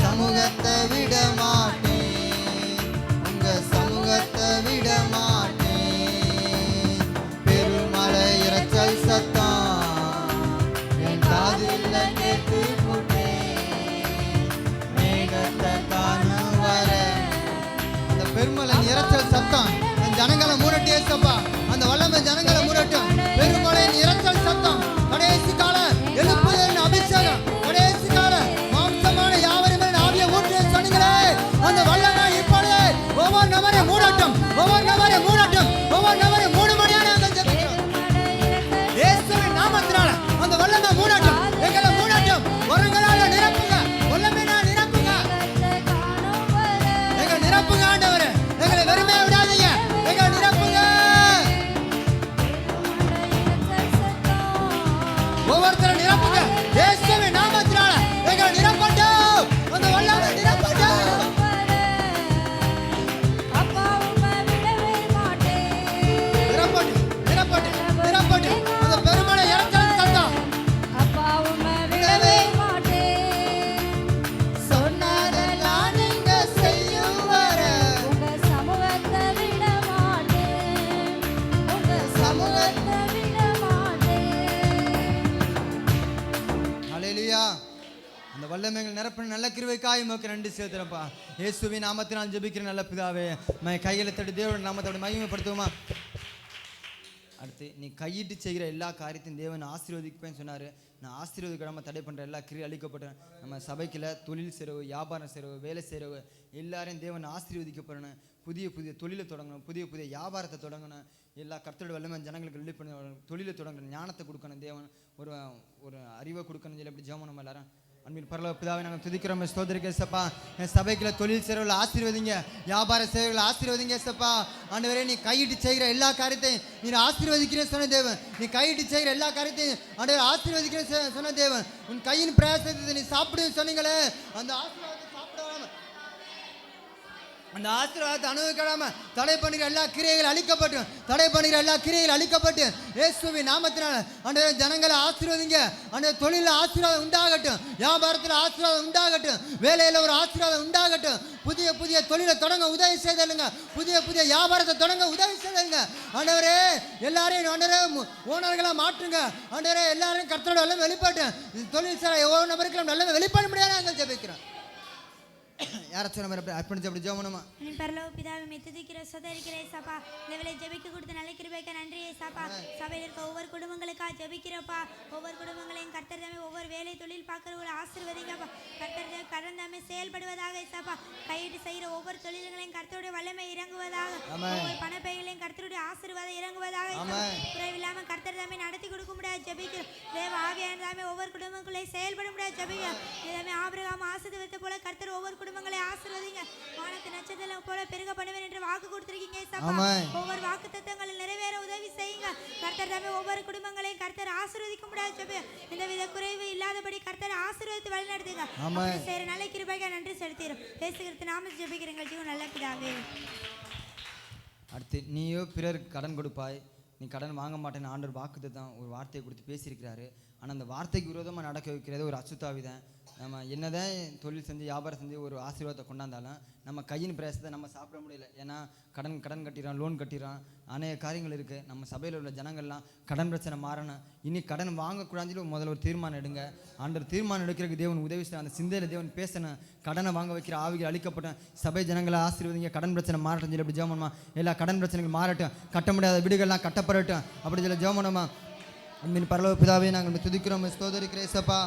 S3: சமூகத்தை விட மாட்டேன். உங்க சமூகத்தை விட மாட்டேன். பெருமழை இரைச்சல் சத்தம் என் காதில் கேட்டு பெருமலை இரைச்சல் சத்தம் என் ஜனங்களை மூடட்டு ஏசப்பா. அந்த வல்லமை ஜனங்களை மூடட்டும். பெருமலையின் இரைச்சல் சத்தம் கடைசி கால எழுப்புதலின் அபிஷேகம். கடைசி கால மாம்சமான யாவருமே ஆவியை ஊற்றி சொன்னீங்களே. அந்த வல்லமை இப்பொழுது ஒவ்வொரு நபரை மூடட்டும். ஒவ்வொரு நபரை மூடட்டும். ஒவ்வொரு நபரை மூடும்படியாக நாங்கள் ஜெபிக்கிறோம். இயேசுவின் நாமத்தினால அந்த வல்லமை மூடட்டும். எங்களை மூடட்டும். வரங்களால நிரப்புங்க. வல்லமையினால் நிரப்புங்க. எங்களை நிரப்புங்க ஆண்டவரே. எங்களை வெறுமையா விடாதீங்க. எங்களை நிரப்புங்க. ஒவ்வொருத்தரும் நிரப்புங்க. இயேசுவின் நாமத்தினால எங்களை நிரப்பட்டும். அந்த வல்லமை நிரப்பட்டும். நிரப்பட்டு நிரப்பட்டு அந்த பெருமழை இரைச்சல் சத்தம் விடவே மாட்டேன். சொன்னதெல்லாம் நீங்க செய்யும் வர உங்க சமூகத்தை விட மாட்டேன். உங்க சமூகத்தை விட மாட்டேன். ஹல்லேலூயா. அந்த வல்லமைகள் நிரப்பின நல்ல கிருபைக்காய் உமக்கு நன்றி செலுத்துறப்பா. இயேசுவின் நாமத்தினால் ஜெபிக்கிற நல்ல பிதாவே. கைகளை தட்டி தேவனுடைய நாமத்தை மகிமைப்படுத்துவோமா. அடுத்து நீ கையிட்டு செய்கிற எல்லா காரியத்தையும் தேவன் ஆசீர்வதிப்பேன்னு சொன்னார். நான் ஆசீர்வதிக்காம தடை பண்ணுற எல்லா கிரியை அழிக்கப்பட்டேன். நம்ம சபைக்கில் தொழில் செய்கிறவு, வியாபாரம் செய்கிறவு, வேலை செய்கிறவு எல்லாரையும் தேவன் ஆசீர்வதிக்கப்படணும். புதிய புதிய தொழிலை தொடங்கணும், புதிய புதிய வியாபாரத்தை தொடங்கணும். எல்லா கர்த்தரோட வல்லமை ஜனங்களுக்கு ரெடி பண்ணி தொழிலை தொடங்கணும், ஞானத்தை கொடுக்கணும், தேவன் ஒரு அறிவை கொடுக்கணும் சொல்லி அப்படி ஜெபம் நம்ம எல்லாரும். அன்பின் பரலோக பிதாவை நாங்கள் துதிக்கிறோம், ஸ்தோத்திரிக்கிறோம் ஏசப்பா. என் சபைக்குள்ள தொழில் செய்கிறவர்கள் ஆசீர்வதிங்க, வியாபார செய்கிறவர்கள் ஆசீர்வதிங்க ஏசப்பா. ஆண்டவரே நீ கையிட்டு செய்கிற எல்லா காரியத்தையும் நீ ஆசீர்வதிக்கிறேன் சொன்ன தேவன். நீ கையிட்டு செய்கிற எல்லா காரியத்தையும் ஆண்டவர் ஆசீர்வதிக்கிறேன் சொன்ன தேவன். உன் கையின் பிரயாசத்தை நீ சாப்பிடுன்னு சொன்னீங்களே, அந்த ஆசீர்வாதத்தை சாப்பிடாம அந்த ஆசீர்வாதத்தை அனுபவிக்காம தடை பண்ணுகிற எல்லா கிரியைகள் அழிக்கப்பட்டும், தடை பண்ணுகிற எல்லா கிரியைகள் அழிக்கப்பட்டு இயேசுவின் நாமத்தினால ஆண்டவரே ஜனங்களை ஆசீர்வதிங்க. அந்த தொழிலில் ஆசீர்வாதம் உண்டாகட்டும், வியாபாரத்தில் ஆசீர்வாதம் உண்டாகட்டும், வேலையில் ஒரு ஆசீர்வாதம் உண்டாகட்டும். புதிய புதிய தொழிலை தொடங்க உதவி செய்தலுங்க, புதிய புதிய வியாபாரத்தை தொடங்க உதவி செய்தலுங்க. ஆண்டவரே எல்லாரையும் ஆண்டவரே ஓனர்களாக மாற்றுங்க. ஆண்டவரே எல்லாரையும் கர்த்தரோட எல்லாம் வெளிப்பாட்டு தொழில் செய்கிற ஒவ்வொரு நபருக்கும் நல்ல வெளிப்பாடு முடியாது நாங்கள் ஜெபிக்கிறோம். யாரை சொன்ன மாதிரி அர்ப்பணிச்சு அப்படி ஜெபணுமா?
S7: பரலோக பிதாவை மெத்துதிக்கிற சோதரிக்கிற ஏசப்பா, இந்த வேளை ஜெபிக்க கொடுத்த நல்ல கிருபைக்கு நன்றி ஏசப்பா. சபையில் இருக்க ஒவ்வொரு குடும்பங்களுக்காக ஜெபிக்கிறப்பா. ஒவ்வொரு குடும்பங்களையும் கர்த்தர் தாமே ஒவ்வொரு வேலை தொழில் பார்க்குறவங்களை ஆசீர்வதிங்கப்பா. கர்த்தர் தாமே கடன் தாமே செயல்படுவதாக ஏசப்பா. கையிட்டு செய்கிற ஒவ்வொரு தொழில்களையும் கர்த்தருடைய வல்லமை இறங்குவதாக, ஒவ்வொரு பணப்பைகளையும் கர்த்தருடைய ஆசீர்வாதம் இறங்குவதாக, குறைவில்லாமல் கர்த்தர் தாமே நடத்தி கொடுக்க முடியாது ஜெபிக்கிறோம். தேவ ஆவியான தாமே ஒவ்வொரு குடும்பங்களே செயல்பட முடியாது ஜெபிக்கிறோம். இதாமே ஆபிரகாம் ஆசீர்வதித்த போல கர்த்தர் ஒவ்வொரு குடும்பங்களை ஆசீர்வதிங்க. வானத்து நட்சத்திரம் போல பெருக பண்ணுவேன் என்று வாக்கு கொடுத்திருக்கீங்க ஏசப்பா. ஒவ்வொரு வாக்கு தத்தங்கள் நிறைவேற உதவி செய்யுங்க. கர்த்தர் தாமே ஒவ்வொரு குடும்பங்களையும் கர்த்தர் ஆசீர்வதிக்க முடியாது ஜெபி. எந்தவித குறைவு இல்லாதபடி கர்த்தர் ஆசீர்வதித்து வழிநடத்துங்க. செய்கிற நல்ல கிருபைக்கு நன்றி செலுத்திடும். பேசுகிறது நாம ஜெபிக்கிற எங்கள் ஜீவன் நல்ல பிதாவே.
S3: அடுத்து நீயோ பிறருக்கு கடன் கொடுப்பாய், நீ கடன் வாங்க மாட்டேன்னு ஆண்டவர் வாக்குத்தை தான் ஒரு வார்த்தையை கொடுத்து பேசியிருக்கிறாரு. ஆனால் அந்த வார்த்தைக்கு விரோதமாக நடக்க வைக்கிறது ஒரு அசுத்தாவி தான். நம்ம என்னதான் தொழில் செஞ்சு வியாபாரம் செஞ்சு ஒரு ஆசீர்வாதத்தை கொண்டாந்தாலும் நம்ம கையின் பிரயாசத்தை நம்ம சாப்பிட முடியல. ஏன்னா கடன் கட்டிடுறோம், லோன் கட்டிடுறோம், அநேக காரியங்கள் இருக்குது. நம்ம சபையில் உள்ள ஜனங்கள்லாம் கடன் பிரச்சனை மாறணும். இனி கடன் வாங்கக்கூடாதுன்னு முதல்ல ஒரு தீர்மானம் எடுங்க. ஆண்டவர் தீர்மானம் எடுக்கிறதுக்கு தேவன் உதவி செய்ய, அந்த சிந்தையில் தேவன் பேசணும். கடனை வாங்க வைக்கிற ஆவிகள் அழிக்கப்பட்டோம். சபை ஜனங்களை ஆசீர்வதிங்க, கடன் பிரச்சனை மாறட்டும் சொல்லி அப்படி ஜெபமா. எல்லா கடன் பிரச்சனைகள் மாறட்டும், கட்ட முடியாத வீடுகள்லாம் கட்டப்படட்டும் அப்படி சொல்லி ஜெபமா. அன்பின் பரலோக பிதாவே நாங்கள் துதிக்கிறோம், ஸ்தோத்திரிக்கிறோம் ஏசப்பா.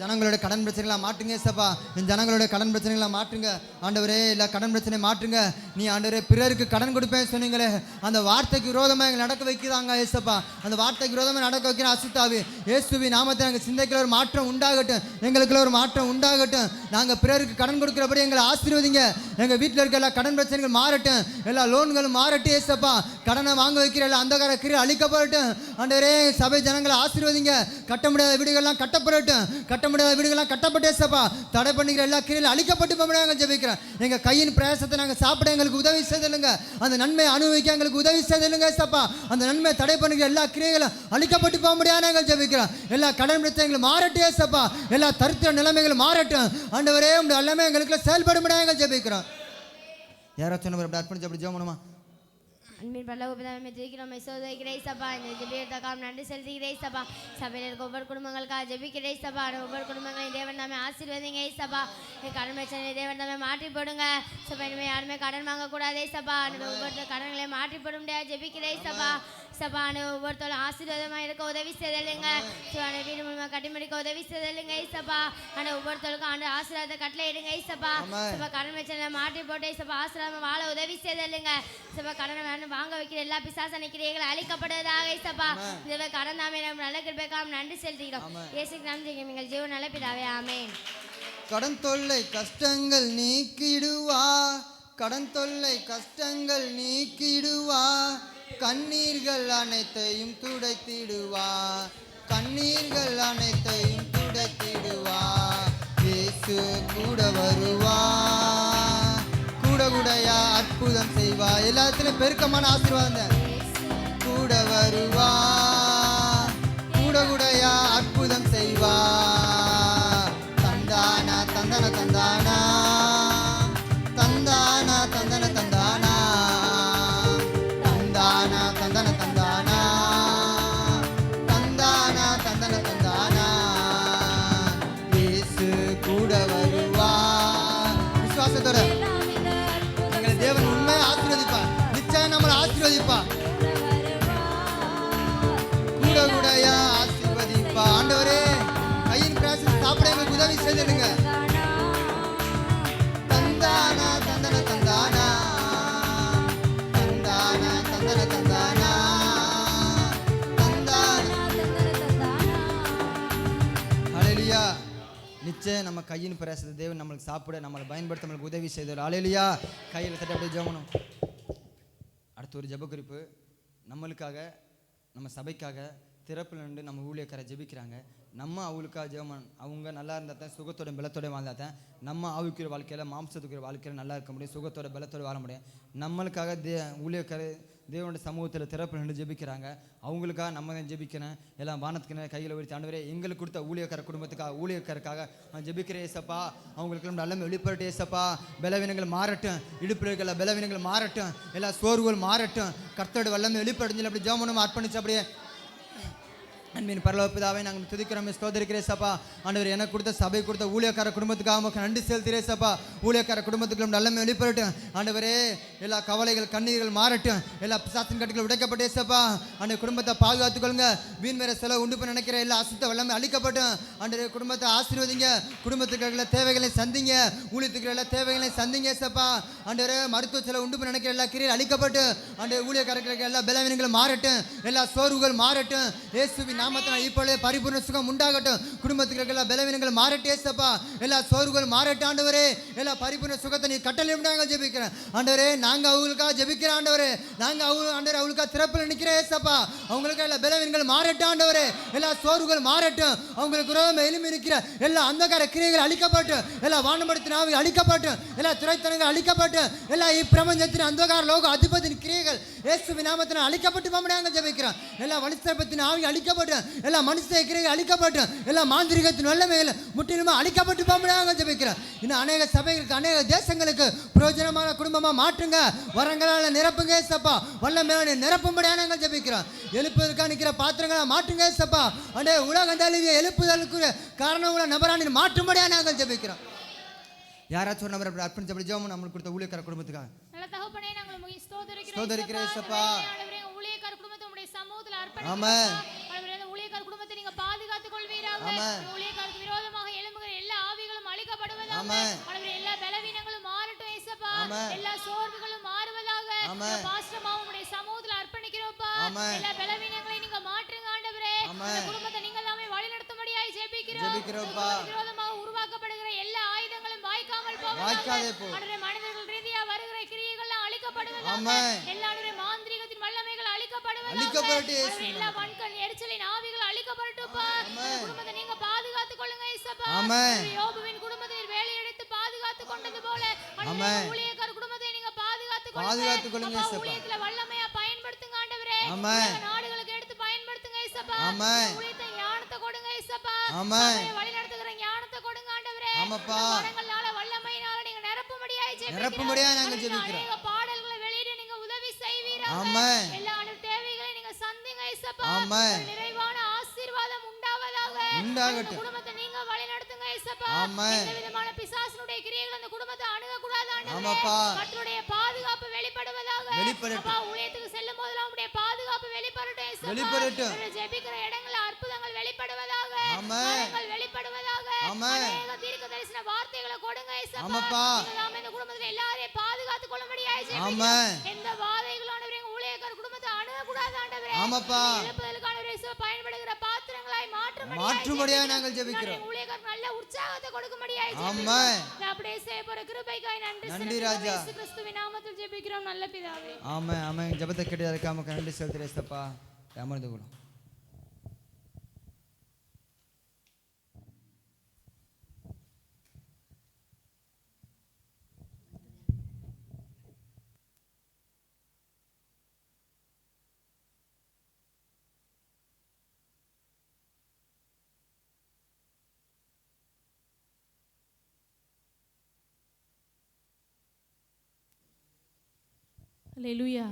S3: ஜனங்களோட கடன் பிரச்சனைகளை மாற்றுங்க ஏசப்பா. ஜனங்களோட கடன் பிரச்சனைகளை மாற்றுங்க ஆண்டவரே. எல்லா கடன் பிரச்சனை மாற்றுங்க. நீ ஆண்டவரே பிறருக்கு கடன் கொடுப்பேன்னு சொன்னீங்களே, அந்த வார்த்தைக்கு விரோதமாக எங்களை நடக்க வைக்கிறாங்க ஏசப்பா. அந்த வார்த்தைக்கு விரோதமாக நடக்க வைக்கிற அசுத்தாவி இயேசுவி நாமத்தை நாங்கள் சிந்தைக்குள்ள ஒரு மாற்றம் உண்டாகட்டும், எங்களுக்குள்ள ஒரு மாற்றம் உண்டாகட்டும். நாங்கள் பிறருக்கு கடன் கொடுக்குறபடி எங்களை ஆசீர்வதிங்க. எங்கள் வீட்டில் இருக்க எல்லா கடன் பிரச்சனைகள் மாறட்டும், எல்லா லோன்களும் மாறட்டும் ஏசப்பா. கடனை வாங்க வைக்கிற எல்லா அந்தகார கிரியை அழிக்கப்படட்டும் ஆண்டவரே. சபை ஜனங்களை ஆசீர்வதிங்க. கட்ட முடியாத வீடுகள்லாம் கட்டப்படட்டும், கட்ட முடியாத வீடுகள்லாம் கட்டப்பட்டே சப்பா. தடை பண்ணிக்கிற எல்லா கிரியிலும் அழிக்கப்பட்டு போக ஜெபிக்கிறேன். எங்க கையின் பிரயாசத்தை நாங்கள் சாப்பிட எங்களுக்கு உதவி செய்தில்லைங்க. அந்த நன்மை அனுபவிக்க எங்களுக்கு உதவி செய்தில்லைங்க சப்பா. அந்த நன்மை தடை பண்ணிக்கிற எல்லா கிரியைகளும் அழிக்கப்பட்டு போக முடியாது நாங்கள் ஜெபிக்கிறோம். எல்லா கடன் பிரச்சனைகளும் மாறட்டே சப்பா. எல்லா தரித்திர நிலைமைகளும் மாறட்டும் ஆண்டவரே. உங்க எல்லாமே எங்களுக்கு செயல்பட முடியாது ஜெபிக்கிறோம். யாராச்சும் அர்ப்பணிச்சு அப்படி ஜெபணுமா?
S8: அன்பின் பரலோக பிதாவே ஜெபிக்கிறோம், சோதரிக்கிறேன் சபா. இந்த ஜெபியத்துக்காக நன்றி செலுத்துகிறேன் சபா. சபையில் இருக்க ஒவ்வொரு குடும்பங்களுக்காக ஜெபிக்கிறேன் சபா. ஒவ்வொரு குடும்பங்களையும் தேவன் தாமே ஆசீர்வதிங்க சபா. கடன் பிரச்சனை தேவன் தாமே மாற்றி போடுங்க சபா. இனிமேல் யாருமே கடன் வாங்கக்கூடாதே சபா. ஒவ்வொருத்தர் கடன்களையும் மாற்றி போட முடியாது ஜெபிக்கிறேன் சபா. சபான ஒவ்வொருத்தரும் ஆசீர்வாதமாக இருக்க உதவி செய்தலுங்க. வீடு மூலமாக கட்டி முடிக்க உதவி செய்தலுங்க சபா. ஆனால் ஒவ்வொருத்தருக்கும் ஆண்டு ஆசீர்வாதத்தை கட்டளை இடுங்க சபா. சபா கடன் பிரச்சனை மாற்றி போட்டு சபா ஆசீர்வாதம் வாழ உதவி செய்தலுங்க சபா. கடனை வேணும் வாங்க வைக்கிற எல்லா பிசாசன கிரியைகள் அழிக்கப்படுவதாக சபா. இந்த கடன் தாமே நல்ல கிருபைக்காக நன்றி செலுத்துகிறோம். இயேசுவின் நாமத்தில் எங்கள் ஜீவன் நல்ல பிதாவே ஆமென்.
S3: கடன் தொல்லை கஷ்டங்கள் நீக்கிடுவா, கடன் தொல்லை கஷ்டங்கள் நீக்கிடுவா, கண்ணீர்கள் அனைத்தையும் துடைத்திடுவா, கண்ணீர்கள் அனைத்தையும் துடைத்திடுவா. இயேசு கூட வருவா, கூட கூடையா அற்புதம் செய்வா. எல்லாத்துலயும் பெருக்கமான ஆசீர்வாதம். கூட வருவா, கூட கூடையா அற்புதம் செய்வா. தந்தானா தந்தன தந்தானா, தந்தானா தந்தன தந்தானா, தந்தானா தந்தன தந்தானா, தந்தானா தந்தன தந்தானா. இயேசு கூட வருவா. விசுவாசத்தோட எங்களை தேவன் உண்மையை ஆசீர்வதிப்பா. நிச்சயம் நம்மளை ஆசீர்வதிப்பா. சாப்பிட எங்களுக்கு உதவி செய்திடுங்க. தந்தானா தந்தன தந்தானா தந்தானா தந்தன தந்தானா தந்தானா. ஹல்லேலூயா. நிச்சயம் நம்ம கையின் பிரயாசத்தை தேவன் நம்மளுக்கு சாப்பிட நம்மளை பயன்படுத்த நம்மளுக்கு உதவி செய்தார். ஹல்லேலூயா. கையில் தட்டி அப்படியே ஜெபணும். அடுத்த ஒரு ஜெப குறிப்பு. நம்மளுக்காக நம்ம சபைக்காக திறப்பில் நின்று நம்ம ஊழியக்காரை ஜெபிக்கிறாங்க. நம்ம அவங்களுக்காக ஜெபம். அவங்க நல்லா இருந்தால் தான் சுகத்தோட பலத்தோட வாழ்ந்தால் தான் நம்ம ஆவிக்கிற வாழ்க்கையில் மாம்சத்துக்கிற வாழ்க்கையில் நல்லா இருக்க முடியும், சுகத்தோட பலத்தோடு வாழ முடியும். நம்மளுக்காக ஊழியக்கார தேவனுடைய சமூகத்தில் திறப்பில் நின்று ஜெபிக்கிறாங்க. அவங்களுக்காக நம்ம தான் ஜெபிக்கிறேன். எல்லாம் வானத்துக்கு கையில் உயர்த்தி ஆண்டவரே எங்களுக்கு கொடுத்த ஊழியக்கார குடும்பத்துக்காக ஊழியக்காரக்காக நான் ஜெபிக்கிறேன் ஏசப்பா. அவங்களுக்கு நல்ல வெளிப்பட்டு ஏசப்பா. பலவீனங்கள் மாறட்டும், இடுப்புல பலவீனங்கள் மாறட்டும், எல்லா சோர்வுகள் மாறட்டும். கர்த்தரோட வல்லமை வெளிப்படைஞ்சு அப்படி ஜெபம் அர்ப்பணிச்சு அப்படியே அன்பின் பரலோக பிதாவே நாங்கள் துதிக்கிறோம், ஸ்தோத்திரிக்கிறேன் சப்பா. ஆண்டவர் எனக்கு கொடுத்த சபை கொடுத்த ஊழியக்கார குடும்பத்துக்காக உங்களுக்கு நன்றி செலுத்துகிறேன் சப்பா. ஊழியக்கார குடும்பத்துக்கு நல்ல வெளிப்படட்டும் ஆண்டவரே. எல்லா கவலைகள் கண்ணீர்கள் மாறட்டும், எல்லா பிசாசின் கட்டுகள் உடைக்கப்பட்டே சப்பா. அந்த குடும்பத்தை பாதுகாத்துக்கொள்ளுங்க. வீண் வேற செலவு உண்டு பண்ண நினைக்கிற எல்லா அசுத்த வல்லமை அழிக்கப்பட்டும் ஆண்டவரே. குடும்பத்தை ஆசீர்வதிங்க. குடும்பத்துக்கு எல்லா தேவைகளை சந்திங்க. ஊழியத்துக்கு எல்லா தேவைகளை சந்திங்க சப்பா. ஆண்டவரே மருத்துவ செலவு உண்டு பண்ண நினைக்கிற எல்லா கிரியை அழிக்கப்பட்டு ஆண்டவரே ஊழியக்காரர்களுக்கு எல்லா பலவீனங்களும் மாறட்டும், எல்லா சோர்வுகள் மாறட்டும். இயேசுவின் நாமத்தில் இப்பொழுது பரிபூர்ண சுகம் உண்டாகட்டும். குடும்பத்துக்கு எல்லா பலவீனங்கள் மாறட்டே சப்பா. எல்லா சோர்வுகள் மாறட்டும் ஆண்டவரே. எல்லா பரிபூர்ண சுகத்தை நீ கட்டளை ஜெபிக்கிறேன் ஆண்டவரே. நாங்கள் அவங்களுக்காக ஜெபிக்கிறோம் ஆண்டவரே. நாங்கள் ஆண்டவரே அவங்களுக்காக திறப்பில் நிற்கிறேன் சப்பா. அவங்களுக்கு எல்லா பலவீனங்கள் மாறட்டும் ஆண்டவரே. எல்லா சோர்வுகள் மாறட்டும். அவங்களுக்கு விரோதமாக எழும்பி இருக்கிற எல்லா அந்தகார கிரியைகள் அழிக்கப்பட்டும், எல்லா வானமடத்தின் ஆவி அழிக்கப்பட்டும், எல்லா துறைத்தனங்கள் அழிக்கப்பட்டும், எல்லா இப்பிரபஞ்சத்தின் அந்தகார லோக அதிபதியின் கிரியைகள் இயேசுவின் நாமத்தில் அழிக்கப்பட்டு நாங்கள் ஜெபிக்கிறோம். எல்லா வலிஸ்தரத்தின் ஆவி அழிக்கப்பட்டு, எல்லா மனுஷ கிரியைகள் அழிக்கப்பட்டு, எல்லா மாந்திரிகத்தின் வல்லமைகள் முற்றிலுமா அழிக்கப்பட்டு நாங்கள் ஜெபிக்கிறோம். இன்னும் அநேக சபைகளுக்கு அநேக தேசங்களுக்கு பிரயோஜனமான குடும்பமாக மாற்றுங்க. வரங்களால் நிரப்புங்க சப்பா. வல்லமையான நிரப்பும்படியாக நாங்கள் ஜெபிக்கிறோம். எழுப்புவதற்காக நிற்கிற பாத்திரங்களை மாற்றுங்க சப்பா. அண்டே உலக தழுவிய எழுப்புதலுக்கு காரணங்களை நபரான மாற்றும்படியாக நாங்கள் ஜெபிக்கிறோம். யாராச்சும் ஒரு நபர் அர்ப்பணிச்சபடி ஜெபம் நம்மளுக்கு கொடுத்த ஊழியக்கார குடும்பத்துக்காக
S2: நல்ல தகப்பனே நாங்கள் உம்மை
S3: ஸ்தோத்திரிக்கிறேன் சப்பா.
S2: ஊழியக்கார குடும்பத்தை உம்முடைய சமூகத்தில் அர்ப்பணிக்கிறோம்.
S3: ஆமென்.
S2: ஊழியக்கார குடும்பத்தை நீங்க பாதுகாத்துக் கொள்வீராக. ஊழியக்காரருக்கு விரோதமாக எழும்புகிற எல்லா ஆவிகளும் அழிக்கப்படுவதாக. ஆண்டவரே எல்லா பலவீனங்களும் மாறட்டும் இயேசுப்பா. எல்லா சோர்வுகளும் மாறுவதாக. பாஸ்டர்மா உம்முடைய சமூகத்தில் அர்ப்பணிக்கிறோம்ப்பா. எல்லா பலவீனங்களை நீங்க மாற்றுங்க ஆண்டவரே. இந்த குடும்பத்தை நீங்க தாமே வழிநடத்தும்படியாய் ஜெபிக்கிறோம். விரோதமாக உருவாக்கப்படுகிற எல்லா ஆயுதங்களும் வாய்க்காமல் போவதாக. ஆண்டவரே மனிதர்கள் ரீதியா வருகிற கிரியைகள் அழிக்கப்படுவதாக. எல்லா மாந்திரீகத்தின் வல்லமைகள் அழிக்கப்படுவதாக. எல்லா வன்கண் எரிச்சலின் ஆவிகள் அழிக்கப்படட்டும்ப்பா. குடும்பத்தை நீங்க பாதுகாத்துக் கொள்ளுங்க இயேசுப்பா. யோபுவின் குடும்பத்தை வேலை எடுத்து பாதுகாத்துக் கொண்டது போல ஊழியக்கார குடும்பத்தை நீங்க பாதுகாத்துக் கொள்ளுங்க. ஊழியத்துல வல்லமையா பயன்படுத்துங்க ஆண்டவரே. நாடுகளுக்கு எடுத்து பயன்படுத்துங்க இயேசுப்பா. ஊழியத்தை ஞானத்தை கொடுங்க இயேசுப்பா. வழி நடத்துகிற ஞானத்தை கொடுங்க ஆண்டவரே. வரங்களால வல்லமையினால நீங்க நிரப்பும்படியாய் ஜெபிக்கிறோம். பாடல்களை வெளியிட நீங்க உதவி செய்வீராக. எல்லா தேவைகளை நீங்க சந்திங்க இயேசுப்பா. நிறைவான ஆசீர்வாதம் உண்டாவதாக. குடும்பத்தை நீங்க வழி நடத்துங்க இயேசுப்பா. எந்த விதமான பிசாசினுடைய கிரியைகள் அந்த குடும்பத்தை அணுக கூடாது ஆண்டவரே. கர்த்தருடைய பாதுகாப்பு வெளிப்படுவதாக. அப்பா ஊழியத்துக்கு செல்லும் போதெல்லாம் உம்முடைய பாதுகாப்பு வெளிப்படட்டும் இயேசுப்பா. ஜெபிக்கிற இடங்கள்ல அற்புதங்கள் வெளிப்படுவதாக. வரங்கள் வெளிப்படுவதாக. அநேக தீர்க்க தரிசன வார்த்தைகளை கொடுங்க இயேசுப்பா. நீங்க இந்த குடும்பத்துல எல்லாரையும் பாதுகாத்துக் கொள்ளும்படியாய் ஜெபிக்கிறோம். எந்த வாதைகளும் ஆண்டவரே ஊழியக்கார குடும்பத்தை அணுக கூடாது ஆண்டவரே. எழுப்புதலுக்கான பயன்படுகிற பாத்திரங்களாய் மாற்றும்படியாய் நாங்கள் ஜெபிக்கிறோம். ஊழியக்காரருக்கு நல்ல உற்சாகத்தை கொடுக்கும்படியாய் ஜெபிக்கிறோம். அப்படியே செய்யப்போற கிருபைக்காய் நன்றி ராஜா. இயேசு கிறிஸ்துவின் நாமத்தில் ஜெபிக்கிறோம் நல்ல பிதாவே.
S3: ஆமென் ஆமென். ஜெபத்தை கேட்டதற்கு நமக்கு நன்றி செலுத்துகிறேன் இயேசுப்பா. அமர்ந்து கொள்ளும்.
S1: அல்லேலூயா.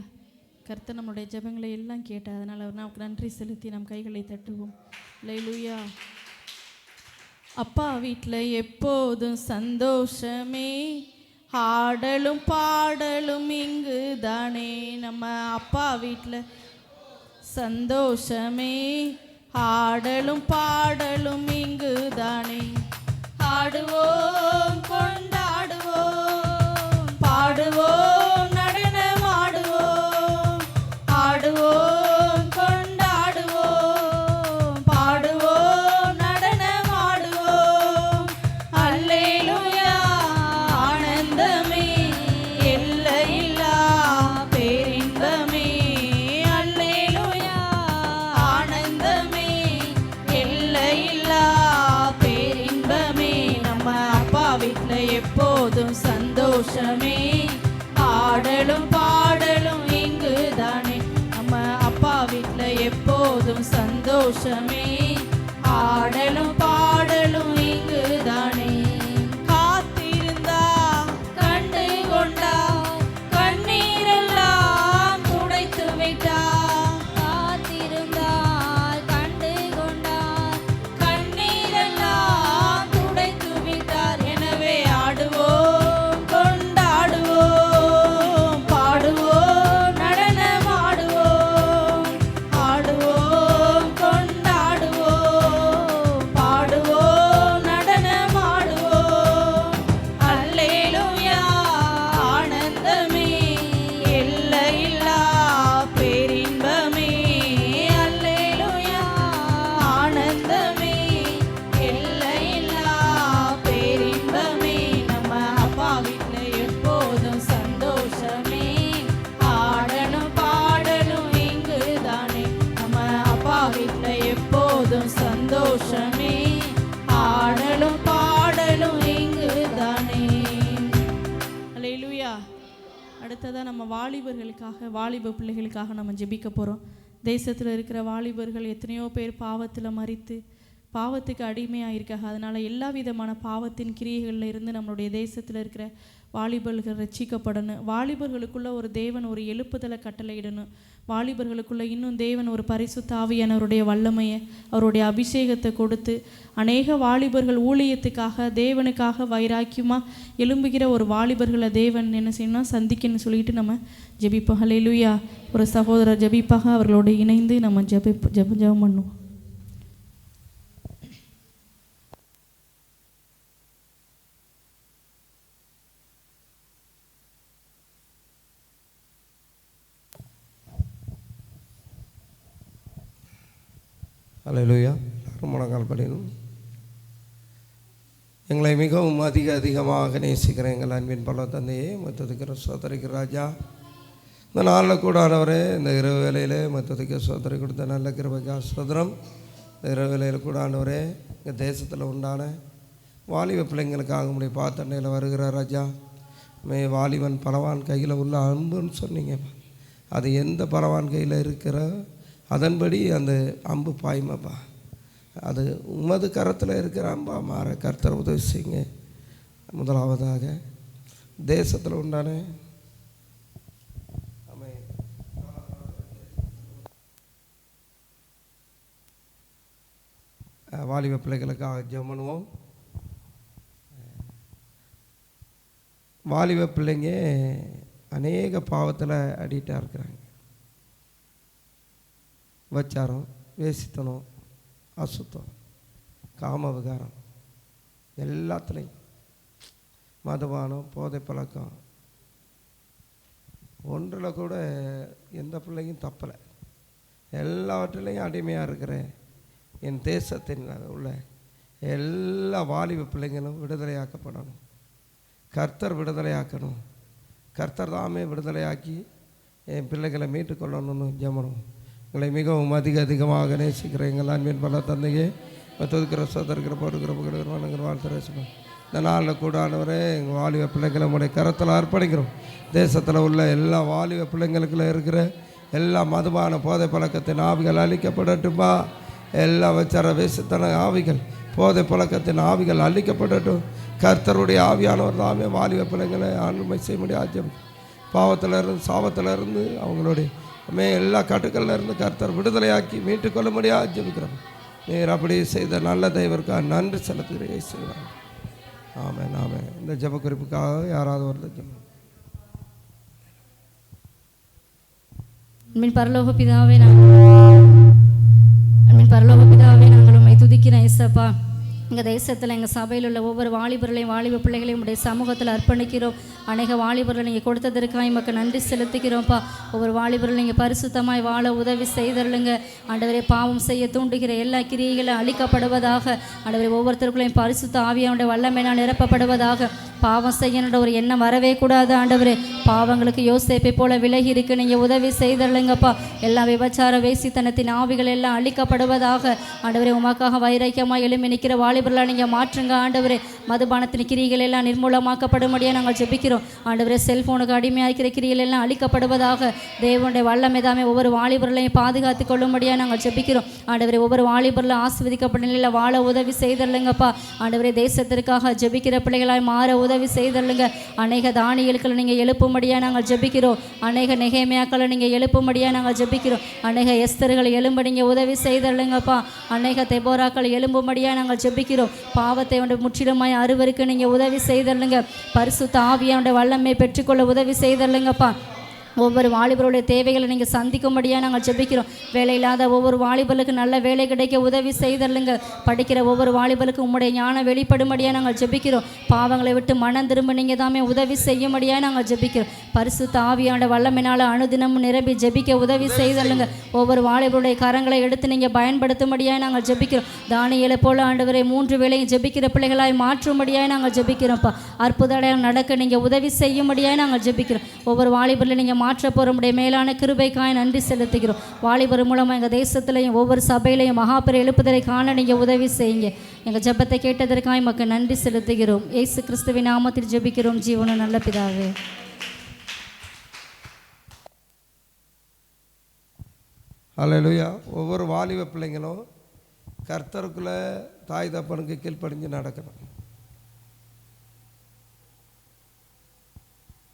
S1: கர்த்தர் நம்முடைய ஜெபங்களை எல்லாம் கேட்டார். அதனால் நமக்கு நன்றி செலுத்தி நம் கைகளை தட்டுவோம். அல்லேலூயா. அப்பா வீட்டில் எப்போதும் சந்தோஷமே, ஆடலும் பாடலும் இங்கு தானே. நம்ம அப்பா வீட்டில் சந்தோஷமே, ஆடலும் பாடலும் இங்கு தானே. ஆடுவோம் கொண்டாடுவோம், பாடுவோம் நடனமாடுவோம், ஆடுவோம் கொண்டாடுவோம், பாடுவோம் நடனமாடுவோம். அல்லேலூயா ஆனந்தமே எல்லையில்லா பேரின்பமே, அல்லேலூயா ஆனந்தமே எல்லையில்லா பேரின்பமே. நம்ம அப்பா வீட்ல எப்போதும் சந்தோஷமே, ஆடலும் பாடலும் இங்கு தானே. நம்ம அப்பா வீட்ல எப்போதும் சந்தோஷமே, ஆடலும் பாடலும் இங்கு தானே. காத்திருந்தா கண்டு கொண்டா, கண்ணீரெல்லாம் துடைத்து விட்டா. காத்திருந்தால் கண்டு கொண்டார், கண்ணீரெல்லாம் துடைத்து விட்டார். எனவே ஆடுவோம் கொண்டாடுவோம், பாடுவோம் நடனமாடுவோம், ஆடுவோம் கொண்டாடுவோம், பாடுவோம் நடனமாடுவோம். அல்லேலூயா ஆனந்தமே எல்லையில்லா பேரின்பமே, அல்லேலூயா ஆனந்தமே எல்லையில்லா பேரின்பமே. நம்ம அப்பா வீட்ல எப்போதும் சந்தோஷமே, ஆடலும் பாடலும் இங்கு தானே. நம்ம அப்பா வீட்ல எப்போதும் சந்தோஷமே, ஆடலும் பாடலும் இங்கு தானே. அல்லேலூயா. அடுத்ததாக நம்ம வாலிபர்களுக்காக, வாலிப பிள்ளைகளுக்காக நம்ம ஜெபிக்க போகிறோம். தேசத்தில் இருக்கிற வாலிபர்கள் எத்தனையோ பேர் பாவத்தில் மரித்து பாவத்துக்கு அடிமையாக இருக்காங்க. அதனால் எல்லா விதமான பாவத்தின் கிரியைகளில் இருந்து நம்மளுடைய தேசத்தில் இருக்கிற வாலிபர்கள் ரட்சிக்கப்படணும். வாலிபர்களுக்குள்ள ஒரு தேவன் ஒரு எழுப்புதலை கட்டளையிடணும். வாலிபர்களுக்குள்ள இன்னும் தேவன் ஒரு பரிசுத்த ஆவியானவருடைய வல்லமையை, அவருடைய அபிஷேகத்தை கொடுத்து அநேக வாலிபர்கள் ஊழியத்துக்காக தேவனுக்காக வைராக்கியமாக எழும்புகிற ஒரு வாலிபர்களை தேவன் என்ன செய்யணும் சந்திக்கணும்னு சொல்லிட்டு நம்ம ஜெபிப்போம். ஹல்லேலூயா. ஒரு சகோதரர் ஜெபிப்பாக, அவர்களோடு இணைந்து நம்ம ஜெபம் பண்ணுவோம்.
S5: அல்லேலூயா. எல்லாரும் முழங்கால் படிக்கணும். எங்களை மிகவும் அதிகமாக நேசிக்கிற எங்கள் அன்பின் பல தந்தையே, மற்றதுக்கிற சோதரிக்கு ராஜா, இந்த நாளில் கூட ஆனவரே, இந்த இரவு வேளையில் மற்றதுக்கு சோதரி கொடுத்த நல்ல கிருபைக்கா சோதரம். இந்த இரவு வேளையில் கூட ஆனவரே, எங்கள் தேசத்தில் உண்டான வாலிப பிள்ளைங்களுக்காக உங்களுடைய பாத்தண்டையில் வருகிற ராஜா, வாலிபன் பலவான் கையில் உள்ள அம்புன்னு சொன்னீங்க. அது எந்த பலவான் கையில் இருக்கிற அதன்படி அந்த அம்பு பாய்மாப்பா. அது உமது கரத்தில் இருக்கிற அம்பா மாற கர்த்தர் உதவி செய்யுங்க. முதலாவதாக தேசத்தில் உண்டான வாலிப பிள்ளைகளுக்காக ஜெபம் பண்ணுவோம். வாலிப பிள்ளைங்க அநேக பாவத்தில் அடிக்டாக இருக்கிறாங்க. வச்சாரம், வேசித்தனம், அசுத்தம், காம விகாரம், எல்லாத்துலேயும் மதுபானம், போதை பழக்கம், ஒன்றில் கூட எந்த பிள்ளையும் தப்பலை. எல்லாவற்றிலையும் அடிமையாக இருக்கிற என் தேசத்தின் உள்ள எல்லா வாலிப பிள்ளைங்களும் விடுதலையாக்கப்படணும். கர்த்தர் விடுதலையாக்கணும். கர்த்தர் தாமே விடுதலையாக்கி என் பிள்ளைகளை மீட்டுக்கொள்ளணும்னு ஜெபம். எங்களை மிகவும் அதிகமாக நேசிக்கிற எங்கள் அன்பின் பல தந்தையே, தொதுக்கிற சோதரிக்கிற போடுக்கிற புகிற வாழ்த்துறேன். இந்த நாளில் கூட ஆனவரே, எங்கள் வாலிப பிள்ளைங்களை உடைய கரத்தில் அர்ப்பணிக்கிறோம். தேசத்தில் உள்ள எல்லா வாலிப பிள்ளைங்களுக்குள்ள இருக்கிற எல்லா மதுபான போதை பழக்கத்தின் ஆவிகள் அழிக்கப்படட்டும்பா. எல்லா வச்சார வேசத்தன ஆவிகள், போதை பழக்கத்தின் ஆவிகள் அழிக்கப்படட்டும். கர்த்தருடைய ஆவியானவர் தாமே வாலிப பிள்ளைங்களை ஆண்மை செய்ய முடியாது. பாவத்தில் இருந்து சாபத்தில் இருந்து அவங்களுடைய எல்லா கட்டுக்களில் இருந்து கர்த்தர் விடுதலையாக்கி மீட்டுக்கொள்ள முடியாது ஜெபிக்கிறோம். நீர் அப்படி செய்த நல்ல தெய்வருக்காக நன்றி செலுத்துகிறேன் செய்கிறாங்க. ஆமாம் ஆமாம். இந்த ஜெப குறிப்புக்காக யாராவது ஒரு ஜெபம்.
S9: பரலோக பிதாவே, நாங்கள் உம்மை துதிக்கிறேன் இயேசப்பா. எங்கள் தேசத்தில் எங்கள் சபையில் உள்ள ஒவ்வொரு வாலிபர்களையும் வாலிப பிள்ளைகளையும் உடைய சமூகத்தில் அர்ப்பணிக்கிறோம். அநேக வாலிபர்களை நீங்கள் கொடுத்ததற்காக மக்கள் நன்றி செலுத்துகிறோம்ப்பா. ஒவ்வொரு வாலிபர்கள் நீங்கள் பரிசுத்தமாய் வாழ உதவி செய்தருளுங்க ஆண்டவரே. பாவம் செய்ய தூண்டுகிற எல்லா கிரியைகளும் அழிக்கப்படுவதாக ஆண்டவரே. ஒவ்வொருத்தருக்குள்ளையும் பரிசுத்த ஆவியானுடைய வல்லமையினால் நிரப்பப்படுவதாக. பாவம் செய்யணுன்ற ஒரு எண்ணம் வரவே கூடாது ஆண்டவரே. பாவங்களுக்கு யோசேப்பை போல விலகி இருக்கு நீங்கள் உதவி செய்தருளுங்கப்பா. எல்லா விபச்சார வேசித்தனத்தின் ஆவிகள் எல்லாம் அழிக்கப்படுவதாக ஆண்டவரே. உமக்காக வைராக்கியமாக எழும்பி நிற்கிற வாலிபர்களாக நீங்கள் மாற்றுங்க ஆண்டவரே. மதுபானத்தின் கிரிகள் எல்லாம் நிர்மூலமாக்கப்படும்படியாக நாங்கள் ஜெபிக்கிறோம் ஆண்டவரே. செல்ஃபோனுக்கு அடிமையாக்கிற கிரிகள் எல்லாம் அழிக்கப்படுவதாக. தேவனுடைய வல்லமை தாமே ஒவ்வொரு வாலிபர்களையும் பாதுகாத்து கொள்ளும்படியாக நாங்கள் ஜெபிக்கிறோம் ஆண்டவரே. ஒவ்வொரு வாலிபர்களும் ஆசீர்வதிக்கப்பட்ட நிலையில் வாழ உதவி செய்தருளுங்கப்பா ஆண்டவரே. தேசத்திற்காக ஜெபிக்கிற பிள்ளைகளாய் மாற உதவி செய்தருளுங்க. அநேக தானியல்களை நீங்கள் எழுப்பும்படியாக நாங்கள் ஜெபிக்கிறோம். அநேக நெகேமியாக்களை நீங்கள் எழுப்பும்படியாக நாங்கள் ஜெபிக்கிறோம். அநேக எஸ்தர்களை எழும்ப நீங்கள் உதவி செய்தருளுங்கப்பா. அநேக தெபோராக்களை எழும்பும்படியாக நாங்கள் ஜெபிக்கிறோம். பாவத்தை முற்றிலுமாய் அறுவருக்கு நீங்கள் உதவி செய்தருளுங்க. பரிசுத்த ஆவியானுடைய வல்லமை பெற்றுக்கொள்ள உதவி செய்தருளுங்கப்பா. ஒவ்வொரு வாலிபருடைய தேவைகளை நீங்கள் சந்திக்கும்படியாக நாங்கள் ஜெபிக்கிறோம். வேலை இல்லாத ஒவ்வொரு வாலிபர்களுக்கு நல்ல வேலை கிடைக்க உதவி செய்தருளுங்க. படிக்கிற ஒவ்வொரு வாலிபருக்கும் உம்முடைய ஞானம் வெளிப்படும்படியாக நாங்கள் ஜெபிக்கிறோம். பாவங்களை விட்டு மனம் திரும்ப நீங்கள் தாமே உதவி செய்யும்படியாக நாங்கள் ஜெபிக்கிறோம். பரிசுத்த ஆவியாண்ட வல்லமையினால் அனுதினமும் நிரம்பி ஜெபிக்க உதவி செய்தருளுங்க. ஒவ்வொரு வாலிபருடைய கரங்களை எடுத்து நீங்கள் பயன்படுத்தும்படியாக நாங்கள் ஜெபிக்கிறோம். தானியேலை போல ஆண்டவரை 3 வேளையும் ஜெபிக்கிற பிள்ளைகளாய் மாற்றும்படியாக நாங்கள் ஜெபிக்கிறோம்ப்பா. அற்புத அடையாளம் நடக்க நீங்கள் உதவி செய்யும்படியாக நாங்கள் ஜெபிக்கிறோம். ஒவ்வொரு வாலிபரில் நீங்கள் மாற்ற போகிறோமுடைய மேலான கிருபைக்காய் நன்றி செலுத்துகிறோம். வாலிபர் மூலமாக எங்கள் தேசத்திலையும் ஒவ்வொரு சபையிலையும் மகாபெரிய எழுப்புதலை காண நீங்கள் உதவி செய்யுங்க. எங்கள் ஜெபத்தை கேட்டதற்காய் மக்கள் நன்றி செலுத்துகிறோம். இயேசு கிறிஸ்துவின் நாமத்தில் ஜெபிக்கிறோம் ஜீவன நல்ல பிதாவே.
S5: ஹல்லேலூயா. ஒவ்வொரு வாலிப பிள்ளைங்களும் கர்த்தருக்குள்ளே தாய் தப்பனுக்கு கீழ்ப்படிஞ்சு நடக்கணும்.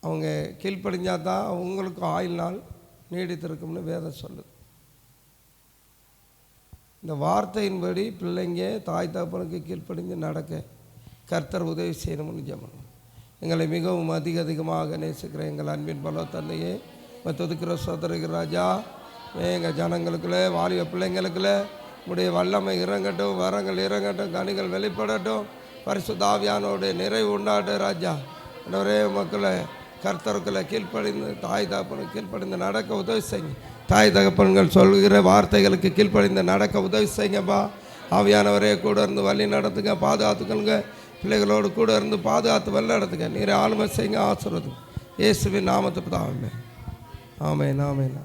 S5: அவங்க கீழ்ப்படிஞ்சால் தான் அவங்களுக்கு ஆயுள் நாள் நீடித்திருக்கும்னு வேதம் சொல்லுது. இந்த வார்த்தையின்படி பிள்ளைங்க தாய் தகப்பனுக்கு கீழ்ப்படிஞ்சு நடக்க கர்த்தர் உதவி செய்யணும்னு ஜெபம். எங்களை மிகவும் அதிகமாக நேசிக்கிற எங்கள் அன்பின் பல தந்தையே, துதிக்கிற சோதரிக்கிற ராஜா, எங்கள் ஜனங்களுக்குள்ளே வாலிப பிள்ளைங்களுக்குள்ள உடைய வல்லமை இறங்கட்டும், வரங்கள் இறங்கட்டும், கனிகள் வெளிப்படட்டும், பரிசுத்த ஆவியானோடைய நிறைவு உண்டாட்டும் ராஜா. ஒரே மக்களை கர்த்தருக்குள்ள கீழ்ப்படிந்து தாய் தகப்பனுக்கு கீழ்ப்படிந்து நடக்க உதவி செய்யுங்க. தாய் தகப்பன்கள் சொல்கிற வார்த்தைகளுக்கு கீழ்ப்படிந்து நடக்க உதவி செய்யுங்கப்பா. ஆவியானவரே கூட இருந்து வழி நடத்துங்க, பாதுகாத்துக்கொள்ளுங்க. பிள்ளைகளோடு கூட இருந்து பாதுகாத்து வழி நடத்துங்க. நீரை ஆளுமை செய்யுங்க, ஆசீர்வதிங்க. இயேசுவின் நாமத்துக்கு தாமே. ஆமென் ஆமென்.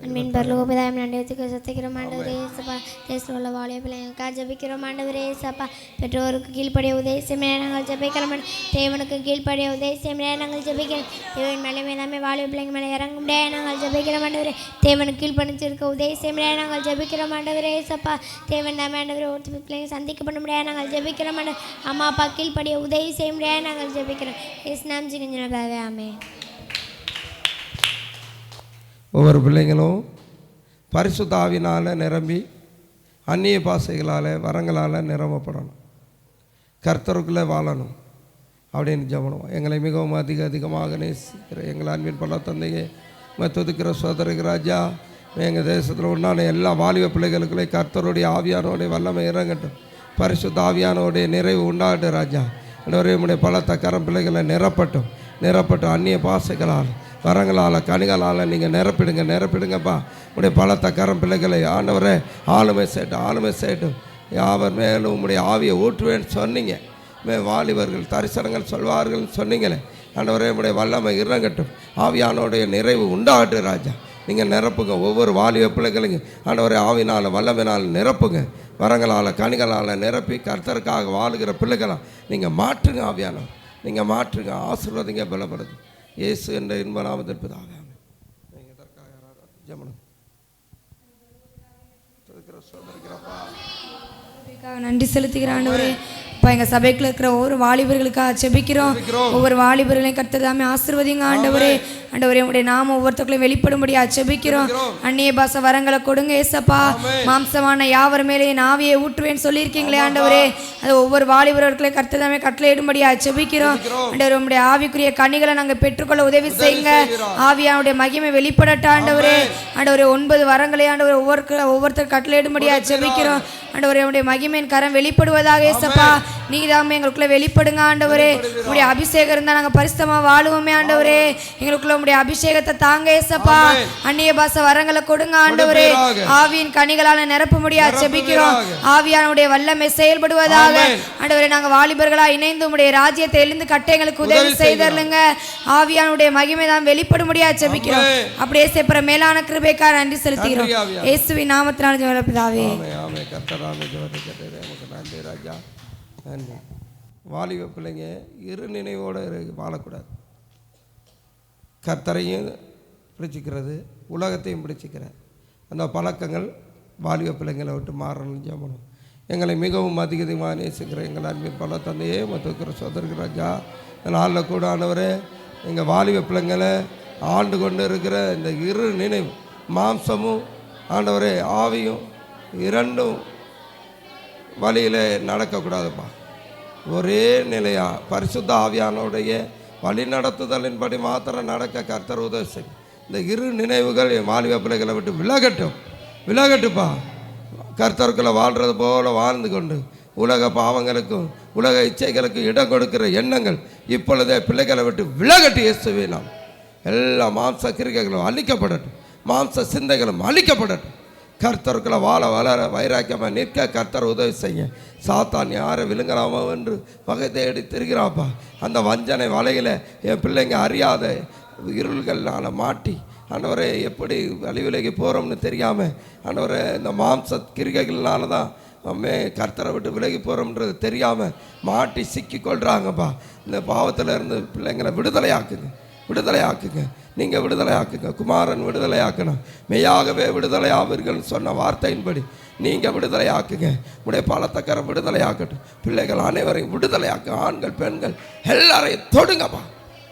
S8: அன்பின் பரலோகபிதாவே, நன்றிக்கு சத்திக்கிறோம் ஆண்டவரே. ஏசப்பா, தேசத்தில் உள்ள வாலிப பிள்ளைங்களுக்காக ஜெபிக்கிறோம் ஆண்டவரே. ஏசப்பா, பெற்றோருக்கு கீழ்ப்படிய உதவி செய்ய நாங்கள் ஜெபிக்கிறோம். தேவனுக்கு கீழ்ப்படிய உதவி செய்ய நாங்கள் ஜெபிக்கிறோம். தேவன் மேலே மேலாமே வாலிப பிள்ளைங்க மேலே இறங்க முடியாது நாங்கள் ஜெபிக்கிறோம் ஆண்டவரே. தேவனுக்கு கீழ்ப்படிச்சிருக்க உதவி செய்ய நாங்கள் ஜெபிக்கிறோம் ஆண்டவரே. ஏசப்பா, தேவன் தாமே ஆண்டவரே ஒரு பிள்ளைங்க சந்திக்கப்பட முடியாது நாங்கள் ஜெபிக்கிறோம் ஆண்டவர். அம்மா அப்பா கீழ்ப்படிய உதவி செய்ய முடியாது நாங்கள் ஜெபிக்கிறோம். எஸ் நாம் ஜிகிஞ்சினதாவே ஆமே.
S5: ஒவ்வொரு பிள்ளைங்களும் பரிசுத்த ஆவியினால் நிரம்பி அந்நிய பாசைகளால் வரங்களால் நிரம்பப்படணும், கர்த்தருக்குள்ளே வாழணும் அப்படின்னு ஜெபம். எங்களை மிகவும் அதிகமாக நேசிக்கிற எங்கள் அன்பின் பல தந்தையே, துதிக்கிற சோதரிக்கிற ராஜா, எங்கள் தேசத்தில் உண்டான எல்லா வாலிப பிள்ளைகளுக்குள்ளே கர்த்தருடைய ஆவியானோடைய வல்லமை இறங்கட்டும், பரிசுத்த ஆவியானோடைய நிறைவு உண்டாகட்டும் ராஜா. என்னுடைய பலத்த கரம் பிள்ளைகளை நிரப்பட்டும் அந்நிய பாசைகளால் வரங்களால் கனிகளால் நீங்கள் நிரப்பிடுங்கப்பா. உடைய பலத்த கரம் பிள்ளைகளை ஆண்டவரே ஆளுமை செய்யட்டும். யாவர் மேலும் உங்களுடைய ஆவியை ஊற்றுவேன்னு சொன்னீங்க. வாலிபர்கள் தரிசனங்கள் சொல்வார்கள் சொன்னீங்களே ஆண்டவரே, உடைய வல்லமை இறங்கட்டும், ஆவியானோடைய நிறைவு உண்டாகட்டும் ராஜா. நீங்கள் நிரப்புங்க ஒவ்வொரு வாலிப பிள்ளைகளையும் ஆண்டவரே ஆவினால் வல்லமையினால் நிரப்புங்க. வரங்களால் கனிகளால் நிரப்பி கர்த்தருக்காக வாழுகிற பிள்ளைகளாக நீங்கள் மாற்றுங்க. ஆவியானவர் நீங்கள் மாற்றுங்க, ஆசீர்வதிங்க, பலப்படுது. இயேசு என்ற இன்ப நாமத்தில் பிதாவே ஆமென்.
S4: நன்றி செலுத்துகிற ஆண்டவரே.
S6: அப்பா எங்கள் சபைக்குள்ள இருக்கிற ஒவ்வொரு வாலிபர்களுக்காக ஜெபிக்கிறோம். ஒவ்வொரு வாலிபர்களையும் கர்த்தர் தாமே ஆசீர்வதிங்க ஆண்டவரே. ஆண்டவரே உங்களுடைய நாம ஒவ்வொருத்தருக்குள்ளும் வெளிப்படும்படியா ஜெபிக்கிறோம். அந்நிய பாஷை வரங்களை கொடுங்க ஏசப்பா. மாம்சமான யாவர் மேலே என் ஆவியை ஊற்றுவேன்னு சொல்லியிருக்கீங்களே ஆண்டவரே, அது ஒவ்வொரு வாலிபர்களுக்களையும் கர்த்தர் தாமே கட்டளையிடும்படியா ஜெபிக்கிறோம். ஆண்டவரே உங்களுடைய ஆவிக்குரிய கனிகளை நாங்கள் பெற்றுக்கொள்ள உதவி செய்யுங்க. ஆவியானுடைய மகிமை வெளிப்படட்ட ஆண்டவரே. ஆண்டவரே 9 வரங்களை ஆண்டவரே ஒவ்வொருத்தர் கட்டளையிடும்படியா ஜெபிக்கிறோம். ஆண்டவரே உங்களுடைய மகிமையின் கரம் வெளிப்படுவதாக ஏசப்பா. நீங்க தாமே எங்களுக்குள்ள வெளிப்படுங்க ஆண்டவரே. உங்களுடைய அபிஷேகம் இருந்தால் நாங்கள் பரிசுத்தமா வாழுவோமே ஆண்டவரே. எங்களுக்குள்ள உங்களுடைய அபிஷேகத்தை தாங்க ஏசப்பா. அந்நிய பாஷை வரங்களை கொடுங்க ஆண்டவரே. ஆவியின் கனிகளால நிரப்ப முடியாது ஜெபிக்கிறோம். ஆவியானுடைய வல்லமை செயல்படுவதாக ஆண்டவரே. நாங்கள் வாலிபர்களா இணைந்து உங்களுடைய ராஜ்யத்தை எழுந்து கட்ட எங்களுக்கு உதவி செய்தருளுங்க. ஆவியானுடைய மகிமை தான் வெளிப்பட முடியாது ஜெபிக்கிறோம். அப்படியே சேப்பற மேலான கிருபைக்காக நன்றி செலுத்துகிறோம். இயேசுவின் நாமத்தினால் ஜெபம் பிதாவே.
S5: நன்றி ராஜா, நன்றி. வாலிப பிள்ளைங்க இரு நினைவோடு வாழக்கூடாது. கர்த்தரையும் பிடிச்சிக்கிறது, உலகத்தையும் பிடிச்சிக்கிற அந்த பழக்கங்கள் வாலிப பிள்ளைங்களை விட்டு மாறணும் ஜெபம். எங்களை மிகவும் அதிகமாக நேசிக்கிற எங்கள் அன்பின் பல தந்தையே மற்ற சோதரிக்கிற ராஜா, நாளில் கூட ஆண்டவரே எங்கள் வாலிப பிள்ளைங்களை ஆண்டு கொண்டு இருக்கிற இந்த இரு நினைவு, மாம்சமும் ஆண்டவரே ஆவியும் இரண்டும் வழியில் நடக்கக்கூடாதுப்பா. ஒரே நிலையாக பரிசுத்த ஆவியானுடைய வழி நடத்துதலின்படி மாத்திரம் நடக்க கர்த்தர் உதவி செய்யும். இந்த இரு நினைவுகள் என் வாலிப பிள்ளைகளை விட்டு விலகட்டுப்பா. கர்த்தருக்குள்ளே வாழ்கிறது போல வாழ்ந்து கொண்டு உலக பாவங்களுக்கும் உலக இச்சைகளுக்கும் இடம் கொடுக்கிற எண்ணங்கள் இப்பொழுதே பிள்ளைகளை விட்டு விலகட்டு இயேசுவே. நாம் எல்லா மாம்ச கிரிகைகளும் அழிக்கப்படட்டும், மாம்ச சிந்தைகளும் அழிக்கப்படட்டும். கர்த்தருக்குள்ள வாழ வளர வைராக்கியமாக நிற்க கர்த்தர் உதவி செய்ய. சாத்தான் யாரை விழுங்கலாமோ என்று வகை தேடி திரிகிறாப்பா. அந்த வஞ்சனை வலையில் என் பிள்ளைங்க அறியாத இருள்கள்னால மாட்டி ஆண்டவரே எப்படி வழி விலகி போகிறோம்னு தெரியாமல் ஆண்டவரே இந்த மாம்ச கிரிகைகள்னால தான் அம்மே கர்த்தரை விட்டு விலகி போகிறோம்ன்றது தெரியாமல் மாட்டி சிக்கி கொள்கிறாங்கப்பா. இந்த பாவத்தில் இருந்து பிள்ளைங்களை விடுதலையாக்குங்க. நீங்கள் விடுதலையாக்குங்க. குமாரன் விடுதலையாக்கணும். மெய்யாகவே விடுதலையாவீர்கள் சொன்ன வார்த்தையின்படி நீங்கள் விடுதலையாக்குங்க. உடைய பலத்தக்கரம் விடுதலையாக்கட்டும். பிள்ளைகள் அனைவரையும் விடுதலையாக்கு. ஆண்கள் பெண்கள் எல்லாரையும் தொடுங்கப்பா.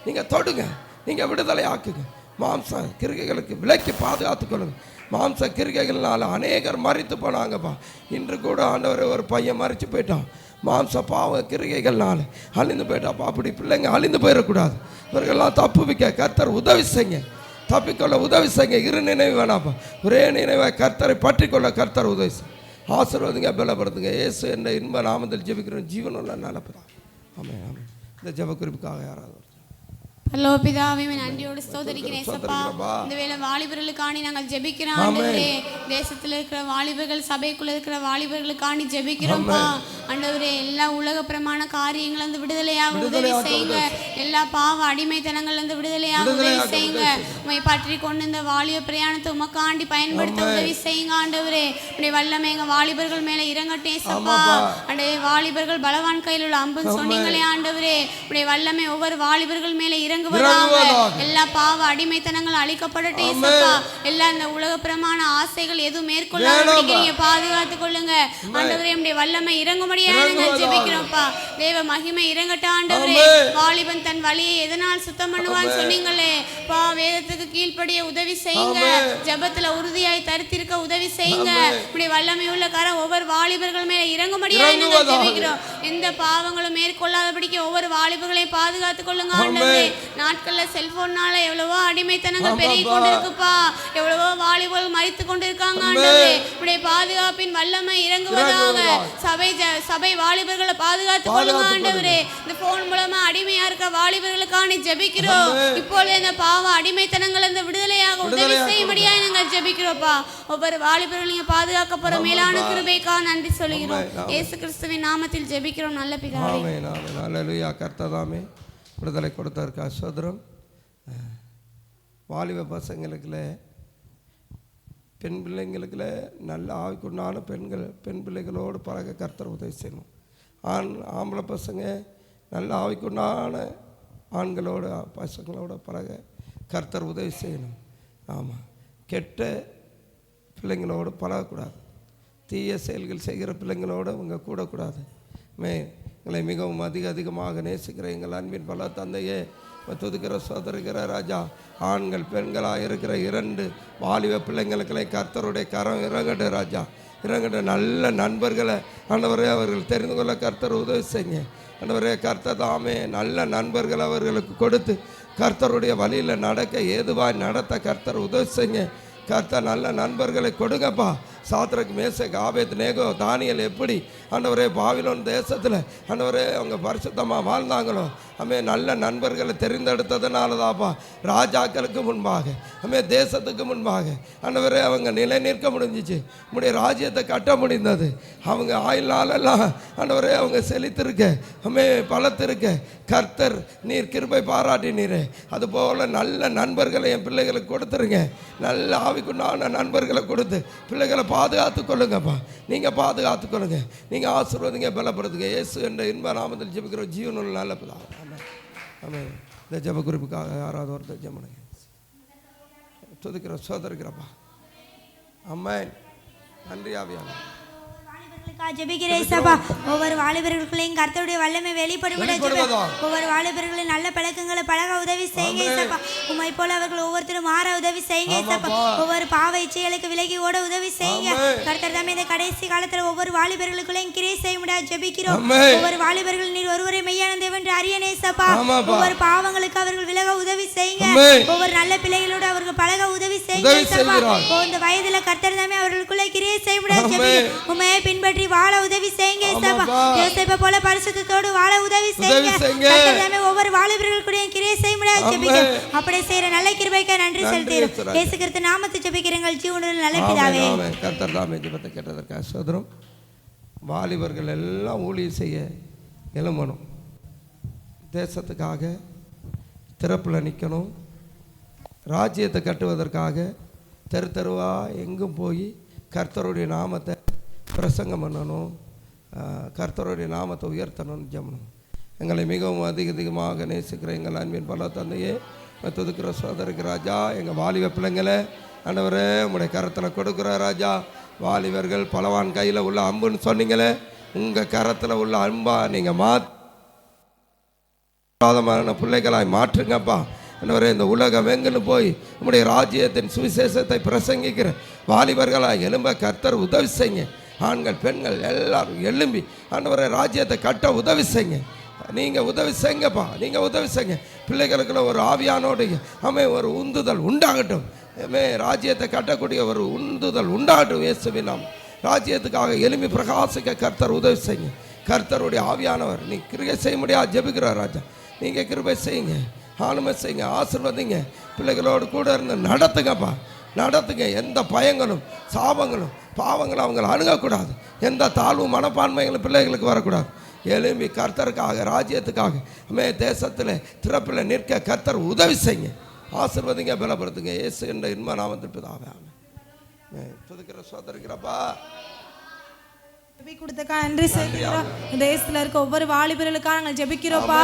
S5: நீங்கள் தொடுங்க, நீங்கள் விடுதலையாக்குங்க. மாம்ச கிரிகைகளுக்கு விலக்கி பாதுகாத்துக்கொள்ளுங்க. மாம்ச கிரிகைகள்னால அநேகர் மறித்து போனாங்கப்பா. இன்று கூட ஆண்டவர் ஒரு பையன் மறித்து போயிட்டான். மாம்ச பாவ கிரிகைகள்னால அழிந்து போயிட்டாப்பா. அப்படி பிள்ளைங்க அழிந்து போயிடக்கூடாது. இவர்கள்லாம் தப்புவிக்க கர்த்தர் உதவி செய்யுங்க. தப்பிக்கொள்ள உதவி செய்யுங்க. இரு நினைவு வேணாப்பா, ஒரே நினைவை கர்த்தரை பற்றி கொள்ள கர்த்தர் உதவி செய்ய. ஆசீர்வாதங்க, பலப்படுத்துங்க. இயேசு என்ற இன்ப நாமத்தில் ஜெபிக்கிறோம். ஜீவனுள்ள நல்லப்பா. ஆமென், ஆமென். இந்த ஜெப குறிப்புக்காக யாராவது
S2: ஹலோ பிதாவே, நன்றியோடு ஸ்தோத்திரிக்கிறேன் சப்பா. இந்த வேளை வாலிபர்களுக்காண்டி நாங்கள் ஜெபிக்கிறோம் ஆண்டவரே. தேசத்தில் இருக்கிற வாலிபர்கள், சபைக்குள்ள இருக்கிற வாலிபர்களுக்காண்டி ஜெபிக்கிறோம்ப்பா ஆண்டவரே. எல்லா உலக பிரமாண காரியங்கள் வந்து விடுதலையாக உதவி செய்யுங்க. எல்லா பாவ அடிமைத்தனங்கள் வந்து விடுதலையாக உதவி செய்யுங்க. உண்மை பற்றி கொண்டு இந்த வாலிப பிரயாணத்தை உமக்காண்டி பயன்படுத்த உதவி செய்யுங்க ஆண்டவரே. உடைய வல்லமை எங்க வாலிபர்கள் மேல இறங்கட்டே சப்பா. அடைய வாலிபர்கள் பலவான் கையில் உள்ள அம்புன்னு சொன்னீங்களே ஆண்டவரே. உடைய வல்லமை ஒவ்வொரு வாலிபர்கள் மேல எல்லா பாவ அடிமைத்தனங்கள் அழிக்கப்படட்டே சப்பா. எல்லா இந்த உலக பிரமாண ஆசைகள் எதுவும் மேற்கொள்ளாத நீங்க பாதுகாத்துக் கொள்ளுங்க ஆண்டவரே. நம்முடைய வல்லமை இறங்கும்படியாக ஜெபிக்கிறோம்ப்பா. தேவ மகிமை இறங்கட்ட ஆண்டவரே. வாலிபன் தன் வழியை எதனால் சுத்தம் பண்ணுவான்னு சொன்னீங்களே பா. வேதத்துக்கு கீழ்ப்படிய உதவி செய்யுங்க. ஜெபத்துல உறுதியாய் தரித்திருக்க உதவி செய்யுங்க. இப்படி வல்லமை உள்ள கரம் ஒவ்வொரு வாலிபர்கள் மேல இறங்கும்படியாக நாங்கள் ஜெபிக்கிறோம். எந்த பாவங்களும் மேற்கொள்ளாதபடிக்கு ஒவ்வொரு வாலிபர்களையும் பாதுகாத்துக் கொள்ளுங்க ஆண்டவரே. நாட்கள்ல செல்போன்னால எவ்வளவோ அடிமைத்தனங்கள் பெருகி கொண்டிருக்குப்பா. எவ்வளவோ வாலிபர்கள் மறித்து கொண்டிருக்காங்க ஆண்டவரே. உடைய பாதுகாப்பின் வல்லமை இறங்குவதாக. சபை வாலிபர்களை பாதுகாத்துக் கொள்ளுங்க ஆண்டவரே. இந்த போன் மூலமா அடிமையா இருக்க வாலிபர்களுக்கான ஜெபிக்கிறோம். இப்பொழுது இந்த பாவ அடிமைத்தனங்கள் இந்த விடுதலையாக உதவி செய்யும்படியா நாங்கள் ஜெபிக்கிறோம்ப்பா. ஒவ்வொரு வாலிபர்களையும் பாதுகாக்க போற மேலான கிருபைக்காக நன்றி சொல்கிறோம். இயேசு கிறிஸ்துவின் நாமத்தில் ஜெபிக்கிறோம் நல்ல பிதாவே.
S5: ஆமென், ஆமென். அல்லேலூயா. கர்த்ததாமே விடுதலை கொடுத்ததற்காக சோதரம். வாலிப பசங்களுக்குள்ள பெண் பிள்ளைங்களுக்குள்ள நல்ல ஆவிக்குண்டான பெண் பிள்ளைகளோடு பழக கர்த்தர் உதவி செய்யணும். ஆம்பளை பசங்க நல்ல ஆவிக்குண்டான ஆண்களோட பசங்களோட பழக கர்த்தர் உதவி செய்யணும். ஆமாம், கெட்ட பிள்ளைங்களோடு பழகக்கூடாது. தீய செயல்கள் செய்கிற பிள்ளைங்களோடு அவங்க கூடக்கூடாது. எங்களை மிகவும் அதிகமாக நேசிக்கிற எங்கள் அன்பின் பல தந்தையே துதிக்கிற சோதரிக்கிற ராஜா, ஆண்கள் பெண்களாக இருக்கிற 2 வாலிப பிள்ளைங்களுக்கு கர்த்தருடைய கரம் இறங்கட்டு ராஜா, இறங்கட்டு. நல்ல நண்பர்களை ஆண்டவரே அவர்கள் தெரிந்து கொள்ள கர்த்தர் உதவி செய்யுங்க ஆண்டவரே. கர்த்தர் தாமே நல்ல நண்பர்கள் அவர்களுக்கு கொடுத்து கர்த்தருடைய வழியில் நடக்க ஏதுவாய் நடத்த கர்த்தர் உதவி செய்யுங்க. கர்த்தர் நல்ல நண்பர்களை கொடுங்கப்பா. சாத்ரக், மேசக், ஆபேத் நேகோ, தானியேல் எப்படி ஆண்டவரே பாபிலோன் தேசத்தில் ஆண்டவரே அவங்க பரிசுத்தமாக வாழ்ந்தாங்களோ அமே நல்ல நண்பர்களை தெரிந்தெடுத்ததுனால தான்ப்பா ராஜாக்களுக்கு முன்பாக தேசத்துக்கு முன்பாக ஆண்டவரே அவங்க நிலை நிற்க முடிஞ்சிச்சு. நம்முடைய ராஜ்யத்தை கட்ட முடிந்தது. அவங்க ஆயுள்நாளெல்லாம் ஆண்டவரே அவங்க செழித்திருக்க பலத்திருக்க கர்த்தர் நீர் கிருபை பாராட்டினீரே. அதுபோல் நல்ல நண்பர்களை என் பிள்ளைகளுக்கு கொடுத்துருங்க. நல்ல ஆவிக்குண்டான நண்பர்களை கொடுத்து பிள்ளைகளை பாதுகாத்து கொள்ளுங்கப்பா. நீங்கள் பாதுகாத்து கொள்ளுங்க. நீங்கள் ஆசீர்வதிங்க, பலப்படுத்துங்க. இயேசு என்ற இன்ப நாமத்தில் ஜெபிக்கிற ஜீவனுள்ள நல்ல பிதாவே. ஆமென். இந்த ஜெப குறிப்புக்காக யாராவது ஒருத்தர் ஜெபனுங்க. துதிக்கிற சோதரிக்கிறப்பா. அம்மேன். நன்றி ஆவியானவரே.
S7: ஜெபிக்கிறேன் சபா. ஒவ்வொரு வாலிபர்களுக்குள்ளையும் கர்த்தருடைய வல்லமை வெளிப்படுவதாக ஒவ்வொரு வாலிபர்களின் நல்ல பழக்கங்களை பழக உதவி செய்யுங்க சபா. உம்மை போல அவர்கள் ஒவ்வொருத்தரும் மாற உதவி செய்யுங்க சபா. ஒவ்வொரு பாவ இச்சைகளுக்கு விலகி ஓட உதவி செய்யுங்க கர்த்தர் தாமே. இந்த கடைசி காலத்தில் ஒவ்வொரு வாலிபர்களுக்குள்ளையும் கிரியை செய்ய முடியாது ஜெபிக்கிறோம். ஒவ்வொரு வாலிபர்கள் நீர் ஒருவரை மெய்யான தேவன் என்று அறியனே சபா. ஒவ்வொரு பாவங்களுக்கு அவர்கள் விலக உதவி செய்யுங்க. ஒவ்வொரு நல்ல பிள்ளைகளோடு அவர்கள் பழக உதவி செய்யுங்க சபா. இந்த வயதுல கர்த்தர் தாமே அவர்களுக்குள்ளே கிரியை செய்ய முடியாது ஜெபிக்கிறோம். உம்மையை பின்பற்றி வாழ உதவி செய்யுங்க சபா. யோசேப்பை போல பரிசுத்தத்தோடு வாழ உதவி செய்யுங்க கர்த்தர் தாமே. ஒவ்வொரு வாலிபர்களுடைய கிரியை செய்ய முடியாது ஜெபிக்கிறோம். அப்படியே செய்யற நல்ல கிருபைக்கு நன்றி செலுத்துகிறோம். இயேசு கிறிஸ்து நாமத்தில் ஜெபிக்கிறேன் ஜீவனுள்ள நல்ல பிதாவே.
S5: கர்த்தர் தாமே ஜெபத்தை கேட்டதற்காக ஸ்தோத்திரம். வாலிபர்கள் எல்லாம் ஊழியம் செய்ய எழும்பணும். தேசத்துக்காக திறப்பில் நிற்கணும். ராஜ்யத்தை கட்டுவதற்காக தெரு தெருவாக எங்கும் போய் கர்த்தருடைய நாமத்தை பிரசங்கம் பண்ணணும். கர்த்தருடைய நாமத்தை உயர்த்தணும்னு ஜெபணும். எங்களை மிகவும் அதிகமாக நேசிக்கிற எங்கள் அன்பின் பல தந்தையே, துதிக்கிற சோதரிக்கு ராஜா, எங்கள் வாலிப பிள்ளைங்களை ஆண்டவரே உங்களுடைய கரத்தில் கொடுக்குற ராஜா. வாலிபர்கள் பலவான் கையில் உள்ள அம்புன்னு சொன்னீங்களே, உங்கள் கரத்தில் உள்ள அன்பா நீங்கள் மாற்றாதமான பிள்ளைகளாய் மாற்றுங்கப்பா. ஆண்டவரே இந்த உலகம் எங்குன்னு போய் உங்களுடைய ராஜ்யத்தின் சுவிசேஷத்தை பிரசங்கிக்கிற வாலிபர்களாய் எழும்ப கர்த்தர் உதவி செய்யுங்க. ஆண்கள் பெண்கள் எல்லாரும் எழும்பி ஆண்டவரே ராஜ்யத்தை கட்ட உதவி செய்யுங்க. நீங்கள் உதவி செய்யுங்கப்பா. நீங்கள் உதவி செய்யுங்க. பிள்ளைகளுக்குள்ள ஒரு ஆவியானோடு ஒரு உந்துதல் உண்டாகட்டும். ராஜ்யத்தை கட்டக்கூடிய ஒரு உந்துதல் உண்டாகட்டும். இயேசுவின் நாமம் ராஜ்யத்துக்காக எழும்பி பிரகாசிக்க கர்த்தர் உதவி செய்யுங்க. கர்த்தருடைய ஆவியானவர் நீ கிருபை செய்ய முடியாது ஜெபிக்கிறார் ராஜா. நீங்கள் கிருபை செய்யுங்க, ஆளுமை செய்யுங்க, ஆசீர்வதிங்க. பிள்ளைகளோடு கூட இருந்து நடத்துங்கப்பா, நடத்துங்க. எந்த பயங்களும் சாபங்களும் பாவங்களும் அவங்களை அணுகக்கூடாது. எந்த தாழ்வு மனப்பான்மைகளும் பிள்ளைகளுக்கு வரக்கூடாது. எழும்பி கர்த்தருக்காக ராஜ்யத்துக்காக தேசத்தில் திறப்பில் நிற்க கர்த்தர் உதவி செய்யுங்க. ஆசீர்வதிங்க, பலப்படுத்துங்க. இயேசு என்ற இன்ப நாமத்தில் பிதாவே. ஆமென். துதிக்கிற சோதரிக்கிறப்பா.
S4: கொடுத்தக்கா நன்றி செலுத்துகிறோம். இந்த தேசத்துல இருக்க ஒவ்வொரு வாலிபர்களுக்காக நாங்கள் ஜெபிக்கிறோம்ப்பா.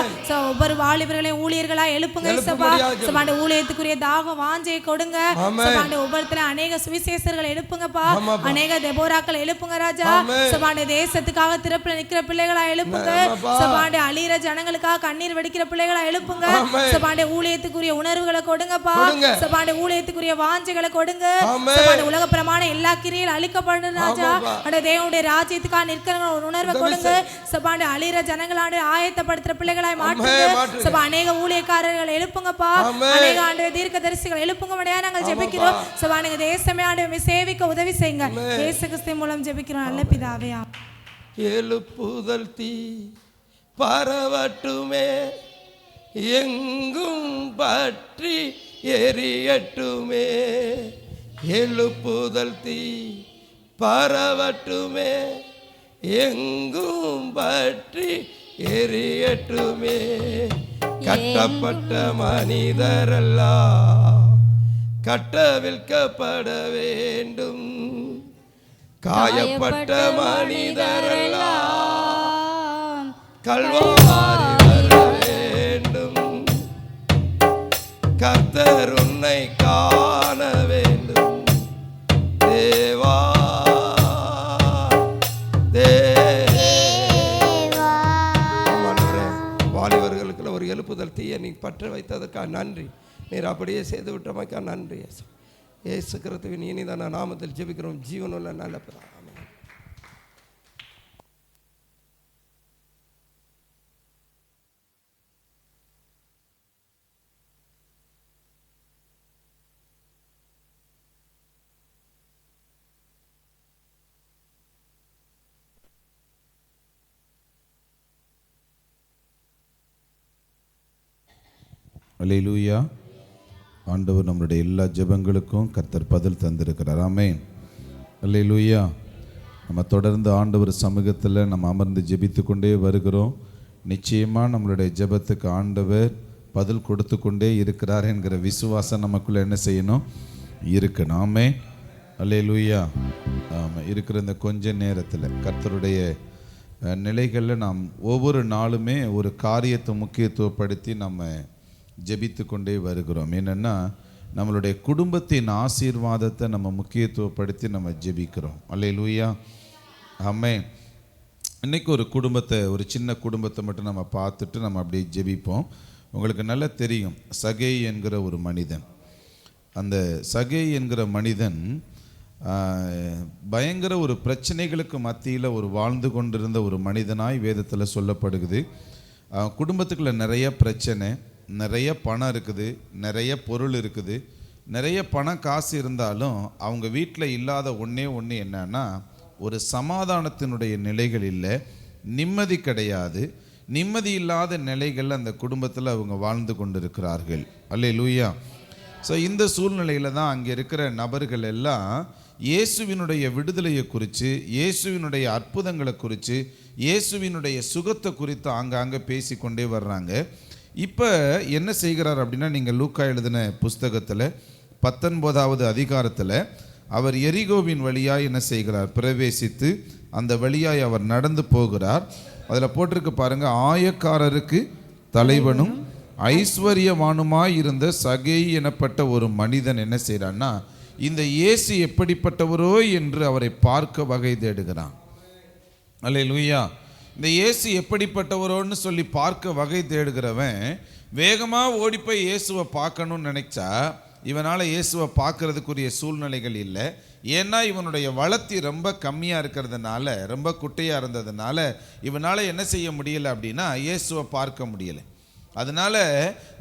S4: ஒவ்வொரு வாலிபர்களையும் ஊழியர்களா எழுப்புங்க சபா. சபாண்ட ஊழியத்துக்குரிய தாகம் வாஞ்சையை கொடுங்க. சபாண்ட ஒவ்வொருத்தர அநேக சுவிசேஷர்கள் எழுப்புங்கப்பா. அநேக தெபோராக்கள் எழுப்புங்க ராஜா. சபாண்ட தேசத்துக்காக திறப்புல நிக்கிற பிள்ளைகளா எழுப்புங்க. சபாண்ட அழியிற ஜனங்களுக்காக கண்ணீர் வெடிக்கிற பிள்ளைகளா எழுப்புங்க. சபாண்ட ஊழியத்துக்குரிய உணர்வுகளை கொடுங்கப்பா. சபாண்ட ஊழியத்துக்குரிய வாஞ்சைகளை கொடுங்க. சபாண்ட உலக பிரமாண எல்லா கிரியில் அழிக்கப்படும் ராஜா. அந்த தேவனுடைய ராஜ்யத்துக்கு நிற்கிற ஒரு உணர்வை கொடுங்க. சபாண்ட அழிற ஜனங்களாண்டு ஆயத்தப்படுத்துற பிள்ளைகளாய் மாற்றுங்க. சபா அநேக ஊழியக்காரர்கள் எழுப்புங்கப்பா. அநேக ஆண்டு தீர்க்கதரிசிகள் எழுப்புங்க முடியாது நாங்கள் ஜெபிக்கிறோம். சபா நீங்க தேசமே ஆண்டு சேவிக்க உதவி செய்யுங்க. இயேசு கிறிஸ்து மூலம் ஜெபிக்கிறோம் நல்ல பிதாவே.
S5: எழுப்புதல் தீ பரவட்டுமே, எங்கும் பற்றி எரியட்டுமே. எழுப்புதல் தீ பரவட்டுமே, எங்கும் பற்றி எரியட்டுமே. கட்டப்பட்ட மனிதரெல்லாம் கட்டவிழ்க்கப்பட வேண்டும். காயப்பட்ட மனிதரெல்லாம் கல்வாரி வர வேண்டும். கர்த்தர் உன்னை காண வேண்டும் தேவா. எழுப்புதல் தீயை நீ பற்ற வைத்ததற்காக நன்றி. நீர் அப்படியே செய்து விட்டமைக்கா நன்றி. இயேசு கிறிஸ்துவின் இனிதான நாமத்தில் ஜெபிக்கிறோம் ஜீவனுள்ள நல்ல பிதாவே.
S10: அல்லேலூயா. ஆண்டவர் நம்மளுடைய எல்லா ஜெபங்களுக்கும் கர்த்தர் பதில் தந்திருக்கிறார். ஆமென். அல்லேலூயா. நம்ம தொடர்ந்து ஆண்டவர் சமூகத்தில் நம்ம அமர்ந்து ஜெபித்து கொண்டே வருகிறோம். நிச்சயமாக நம்மளுடைய ஜெபத்துக்கு ஆண்டவர் பதில் கொடுத்து கொண்டே இருக்கிறார் என்கிற விசுவாசம் நமக்குள்ளே என்ன செய்யணும்? இருக்கணும். ஆமென். அல்லேலூயா. ஆமாம். இருக்கிற இந்த கொஞ்ச நேரத்தில் கர்த்தருடைய நிலைகளில் நாம் ஒவ்வொரு நாளுமே ஒரு காரியத்தை முக்கியத்துவப்படுத்தி நம்ம ஜெபித்து கொண்டே வருகிறோம். என்னென்னா நம்மளுடைய குடும்பத்தின் ஆசீர்வாதத்தை நம்ம முக்கியத்துவப்படுத்தி நம்ம ஜெபிக்கிறோம். அல்லேலூயா. ஆமென். இன்றைக்கி ஒரு குடும்பத்தை, ஒரு சின்ன குடும்பத்தை மட்டும் நம்ம பார்த்துட்டு நம்ம அப்படியே ஜெபிப்போம். உங்களுக்கு நல்லா தெரியும், சகே என்கிற ஒரு மனிதன். அந்த சகே என்கிற மனிதன் பயங்கர ஒரு பிரச்சனைகளுக்கு மத்தியில் ஒரு வாழ்ந்து கொண்டிருந்த ஒரு மனிதனாய் வேதத்தில் சொல்லப்படுகிறது. குடும்பத்துக்குள்ள நிறைய பிரச்சனை, நிறைய பணம் இருக்குது, நிறைய பொருள் இருக்குது, நிறைய பணம் காசு இருந்தாலும் அவங்க வீட்டில் இல்லாத ஒன்றே ஒன்று என்னன்னா ஒரு சமாதானத்தினுடைய நிலைகள் இல்லை, நிம்மதி கிடையாது. நிம்மதி இல்லாத நிலைகள் அந்த குடும்பத்தில் அவங்க வாழ்ந்து கொண்டு இருக்கிறார்கள். அல்லேலூயா. ஸோ இந்த சூழ்நிலையில் தான் அங்கே இருக்கிற நபர்கள் எல்லாம் இயேசுவினுடைய விடுதலையை குறித்து, இயேசுவினுடைய அற்புதங்களை குறித்து, இயேசுவினுடைய சுகத்தை குறித்து ஆங்காங்கே பேசி கொண்டே வர்றாங்க. இப்போ என்ன செய்கிறார் அப்படின்னா, நீங்கள் லூக்கா எழுதின புஸ்தகத்தில் 19வது அதிகாரத்தில் அவர் எரிகோவின் வழியாய் என்ன செய்கிறார்? பிரவேசித்து அந்த வழியாய் அவர் நடந்து போகிறார். அதில் போட்டிருக்கு பாருங்க, ஆயக்காரருக்கு தலைவனும் ஐஸ்வர்யவானுமாய் இருந்த சகே எனப்பட்ட ஒரு மனிதன் என்ன செய்கிறான்னா, இந்த இயேசு எப்படிப்பட்டவரோ என்று அவரை பார்க்க வகை தேடுகிறான். அல்லேலூயா. இந்த இயேசு எப்படிப்பட்டவரோன்னு சொல்லி பார்க்க வகை தேடுகிறவன் வேகமாக ஓடி போய் இயேசுவை பார்க்கணும்னு நினைச்சா இவனால் இயேசுவை பார்க்கறதுக்குரிய சூழ்நிலைகள் இல்லை. ஏன்னா இவனுடைய வளர்த்தி ரொம்ப கம்மியாக இருக்கிறதுனால, ரொம்ப குட்டையாக இருந்ததுனால இவனால் என்ன செய்ய முடியலை அப்படின்னா இயேசுவை பார்க்க முடியலை. அதனால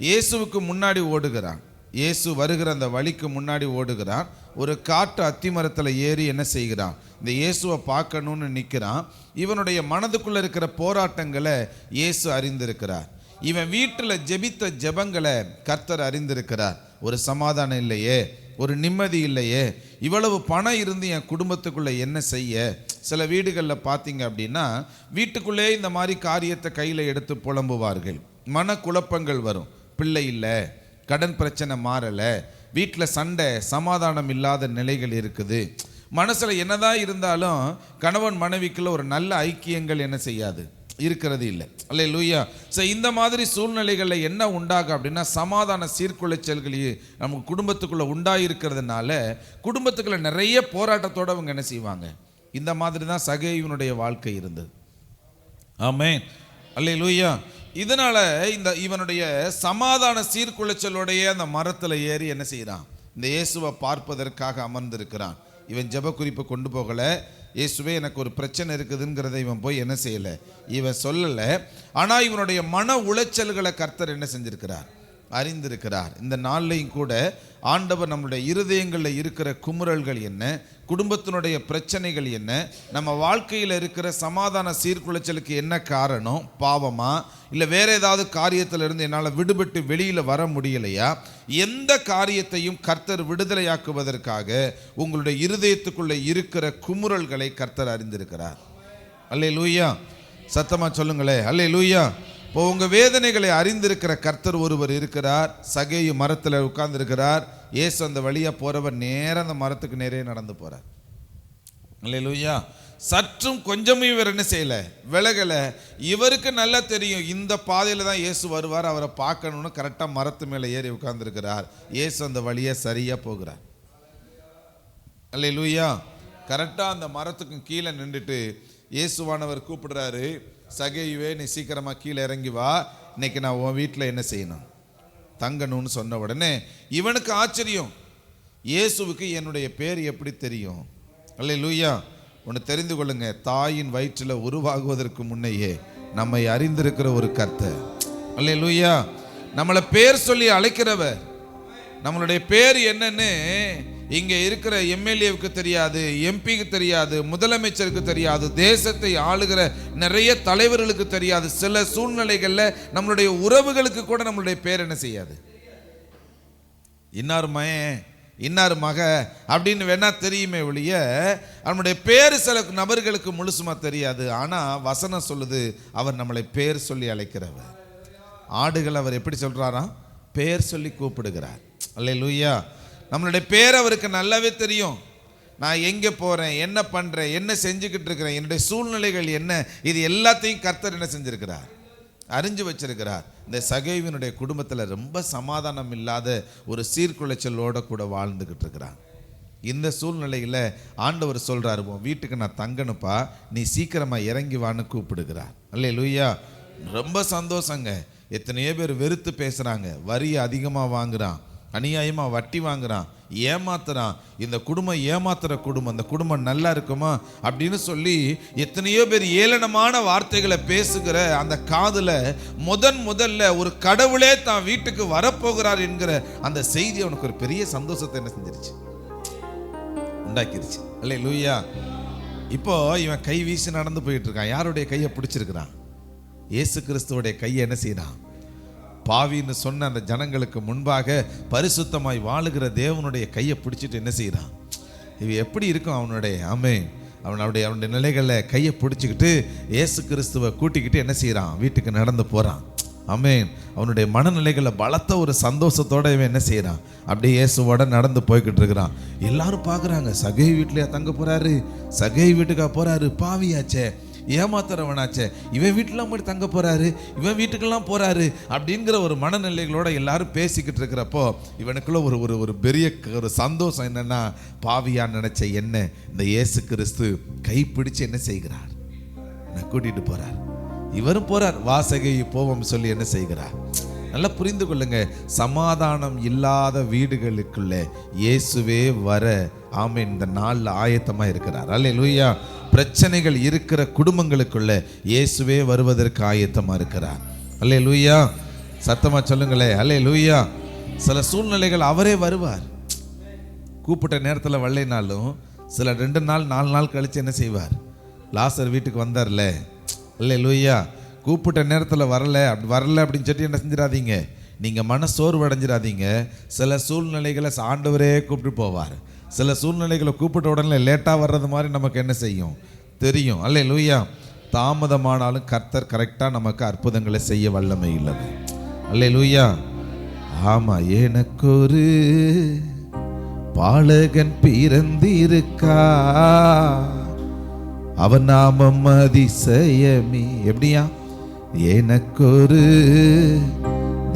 S10: இயேசுவுக்கு முன்னாடி ஓடுகிறான். இயேசு வருகிற அந்த வழிக்கு முன்னாடி ஓடுகிறான். ஒரு காட்டு அத்திமரத்தில் ஏறி என்ன செய்கிறான்? இந்த இயேசுவை பார்க்கணும்னு நிற்கிறான். இவனுடைய மனதுக்குள்ளே இருக்கிற போராட்டங்களை இயேசு அறிந்திருக்கிறார். இவன் வீட்டில் ஜெபித்த ஜெபங்களை கர்த்தர் அறிந்திருக்கிறார். ஒரு சமாதானம் இல்லையே, ஒரு நிம்மதி இல்லையே, இவ்வளவு பணம் இருந்து என் குடும்பத்துக்குள்ளே என்ன செய்ய? சில வீடுகளில் பார்த்தீங்க அப்படின்னா வீட்டுக்குள்ளே இந்த மாதிரி காரியத்தை கையில் எடுத்து புலம்புவார்கள். மனக்குழப்பங்கள் வரும். பிள்ளை இல்லை, கடன் பிரச்சனை மாறலை, வீட்டில் சண்டை, சமாதானம் இல்லாத நிலைகள் இருக்குது. மனசில் என்னதான் இருந்தாலும் கணவன் மனைவிக்குள்ள ஒரு நல்ல ஐக்கியங்கள் என்ன செய்யாது, இருக்கிறது இல்லை. அல்லேலூயா. ஸோ இந்த மாதிரி சூழ்நிலைகளில் என்ன உண்டாகும் அப்படின்னா சமாதான சீர்குலைச்சல்கள் நம்ம குடும்பத்துக்குள்ளே உண்டாயிருக்கிறதுனால குடும்பத்துக்குள்ள நிறைய போராட்டத்தோடு அவங்க என்ன செய்வாங்க. இந்த மாதிரி தான் சகேயுனுடைய வாழ்க்கை இருந்தது. ஆமென். அல்லேலூயா. இதனால இவனுடைய சமாதான சீர்குலைச்சலோடைய அந்த மரத்தில் ஏறி என்ன செய்கிறான்? இந்த இயேசுவை பார்ப்பதற்காக அமர்ந்திருக்கிறான். இவன் ஜெப குறிப்பை கொண்டு போகலை. இயேசுவே எனக்கு ஒரு பிரச்சனை இருக்குதுங்கிறத இவன் போய் என்ன செய்யலை, இவன் சொல்லலை. ஆனால் இவனுடைய மன உளைச்சல்களை கர்த்தர் என்ன செஞ்சிருக்கிறார்? அறிந்திருக்கிறார். இந்த நாள்லையும் கூட ஆண்டவர் நம்முடைய இருதயங்களில் இருக்கிற குமுறல்கள் என்ன, குடும்பத்தினுடைய பிரச்சனைகள் என்ன, நம்ம வாழ்க்கையில் இருக்கிற சமாதான சீர்குலைச்சலுக்கு என்ன காரணம், பாவமா இல்லை வேற ஏதாவது காரியத்திலிருந்து என்னால் விடுபட்டு வெளியில் வர முடியலையா, எந்த காரியத்தையும் கர்த்தர் விடுதலையாக்குவதற்காக உங்களுடைய இருதயத்துக்குள்ளே இருக்கிற குமுறல்களை கர்த்தர் அறிந்திருக்கிறார். அல்லேலூயா. சத்தமாக சொல்லுங்களே, அல்லேலூயா. இப்போ உங்கள் வேதனைகளை அறிந்திருக்கிற கர்த்தர் ஒருவர் இருக்கிறார். சகேயு மரத்தில் உட்கார்ந்துருக்கிறார். இயேசு அந்த வழியாக போகிறவர் நேராக அந்த மரத்துக்கு நேரே நடந்து போகிறார். அல்லேலூயா. சற்றும் கொஞ்சமும் இவர் என்ன செய்யலை, விலகலை. இவருக்கு நல்லா தெரியும் இந்த பாதையில் தான் இயேசு வருவார், அவரை பார்க்கணுன்னு கரெக்டாக மரத்து மேலே ஏறி உட்கார்ந்துருக்கிறார். இயேசு அந்த வழியை சரியாக போகிறார். அல்லேலூயா. கரெக்டாக அந்த மரத்துக்கு கீழே நின்றுட்டு இயேசுவானவர் கூப்பிடுறாரு, சகேயுவே நீ சீக்கிரமாக கீழே இறங்கி வா, இன்னைக்கு நான் உன் வீட்டில் என்ன செய்யணும், தங்கணும்னு சொன்ன உடனே இவனுக்கு ஆச்சரியம், இயேசுவுக்கு என்னுடைய பேர் எப்படி தெரியும்? அல்லேலூயா. ஒன்று தெரிந்து கொள்ளுங்க, தாயின் வயிற்றில் உருவாகுவதற்கு முன்னையே நம்மை அறிந்திருக்கிற ஒரு கர்த்தர். அல்லேலூயா. நம்மளை பேர் சொல்லி அழைக்கிறவர். நம்மளுடைய பேர் என்னன்னு இங்கே இருக்கிற எம்எல்ஏவுக்கு தெரியாது, எம்பிக்கு தெரியாது, முதலமைச்சருக்கு தெரியாது, தேசத்தை ஆளுகிற நிறைய தலைவர்களுக்கு தெரியாது. சில சூழ்நிலைகளில் நம்மளுடைய உறவுகளுக்கு கூட நம்மளுடைய பேர் என்ன செய்யாது. இன்னார் மகன், இன்னார் மக அப்படின்னு வேணா தெரியுமே ஒழிய நம்முடைய பேர் சில நபர்களுக்கு முழுசுமா தெரியாது. ஆனால் வசனம் சொல்லுது, அவர் நம்மளை பேர் சொல்லி அழைக்கிறவர். ஆடுகள் அவர் எப்படி சொல்றாராம்? பேர் சொல்லி கூப்பிடுகிறார். அல்லேலூயா. நம்மளுடைய பேர் அவருக்கு நல்லாவே தெரியும். நான் எங்கே போகிறேன், என்ன பண்ணுறேன், என்ன செஞ்சுக்கிட்டு இருக்கிறேன், என்னுடைய சூழ்நிலைகள் என்ன, இது எல்லாத்தையும் கர்த்தர் என்ன செஞ்சிருக்கிறார், அறிஞ்சு வச்சிருக்கிறார். இந்த சகேயுவினுடைய குடும்பத்தில் ரொம்ப சமாதானம் இல்லாத ஒரு சீர்குலைச்சலோட கூட வாழ்ந்துக்கிட்டு இருக்கிறான். இந்த சூழ்நிலையில் ஆண்டவர் சொல்கிறார், உன் வீட்டுக்கு நான் தங்கணுப்பா, நீ சீக்கிரமாக இறங்கி வான்னு கூப்பிடுகிறார். அல்லேலூயா. ரொம்ப சந்தோஷங்க. எத்தனையோ பேர் வெறுத்து பேசுகிறாங்க, வரியை அதிகமாக வாங்குறான், அநியாயமாக வட்டி வாங்குறான், ஏமாத்துறான், இந்த குடும்பம் ஏமாத்துற குடும்பம், இந்த குடும்பம் நல்லா இருக்குமா அப்படின்னு சொல்லி எத்தனையோ பேர் ஏளனமான வார்த்தைகளை பேசுகிற அந்த காதில் முதல்ல ஒரு கடவுளே தான் வீட்டுக்கு வரப்போகிறார் என்கிற அந்த செய்தி அவனுக்கு ஒரு பெரிய சந்தோஷத்தை என்ன செஞ்சிருச்சு, உண்டாக்கிருச்சு. அல்லேலூயா. இப்போ இவன் கை வீசி நடந்து போயிட்டு இருக்கான். யாருடைய கையை பிடிச்சிருக்கிறான்? இயேசு கிறிஸ்துவோடைய கையை என்ன செய்யறான்? பாவின்னு சொன்ன அந்த ஜனங்களுக்கு முன்பாக பரிசுத்தமாய் வாழுகிற தேவனுடைய கையை பிடிச்சிட்டு என்ன செய்யறான்? இது எப்படி இருக்கும் அவனுடைய அவனுடைய நிலைகளில் கையை பிடிச்சிக்கிட்டு இயேசு கிறிஸ்துவை கூட்டிக்கிட்டு என்ன செய்யறான்? வீட்டுக்கு நடந்து போறான். ஆமென். அவனுடைய மனநிலைகளில் பலத்த ஒரு சந்தோஷத்தோட இவன் என்ன செய்யறான்? அப்படியே இயேசுவோட நடந்து போய்கிட்டு இருக்கிறான். எல்லாரும் பார்க்குறாங்க, சகை வீட்டிலையா தங்க போறாரு, சகை வீட்டுக்கா போறாரு, பாவியாச்சே, ஏமாத்துறவனாச்சே, இவன் வீட்டிலாம் போய் தங்க போறாரு, இவன் வீட்டுக்கெல்லாம் போறாரு அப்படிங்கிற ஒரு மனநிலைகளோட எல்லாரும் பேசிக்கிட்டு இருக்கிறப்போ இவனுக்குள்ள ஒரு பெரிய ஒரு சந்தோஷம். என்னன்னா, பாவியா நினைச்ச என்ன இந்த இயேசு கிறிஸ்து கைப்பிடிச்சு என்ன செய்கிறார்? கூட்டிட்டு போறார். இவரும் போறார். வாசகை போவோம் சொல்லி என்ன செய்கிறார்? நல்லா புரிந்து கொள்ளுங்க, சமாதானம் இல்லாத வீடுகளுக்குள்ள இயேசுவே வர ஆமென் இந்த நாள்ல ஆயத்தமா இருக்கிறார். அல்லேலூயா. பிரச்சனைகள் இருக்கிற குடும்பங்களுக்குள்ள இயேசுவே வருவதற்கு ஆயத்தமா இருக்கிறார். அல்லேலூயா. சத்தமா சொல்லுங்களே, அல்லேலூயா. சில சூழ்நிலைகள் அவரே வருவார். கூப்பிட்ட நேரத்தில் வரலைனாலும் சில 2 நாள் 4 நாள் கழிச்சு என்ன செய்வார்? லாசர் வீட்டுக்கு வந்தார்ல, அல்லேலூயா. கூப்பிட்ட நேரத்தில் வரல அப்படின்னு சொல்லி என்ன செஞ்சிடாதீங்க, நீங்கள் மனசோர்வு அடைஞ்சிடாதீங்க. சில சூழ்நிலைகளை ஆண்டவரே கூப்பிட்டு போவார். சில சூழ்நிலைகளை கூப்பிட்ட உடனே லேட்டாக வர்றது மாதிரி நமக்கு என்ன செய்யும் தெரியும். அல்லேலூயா. தாமதமானாலும் கர்த்தர் கரெக்டாக நமக்கு அற்புதங்களை செய்ய வல்லமை உள்ளது. அல்லேலூயா. ஆமா, எனக்கு ஒரு பாலகன் பிறந்திருக்கா, அவன் நாமம் அதிசயமே. எப்படியா? எனக்கொரு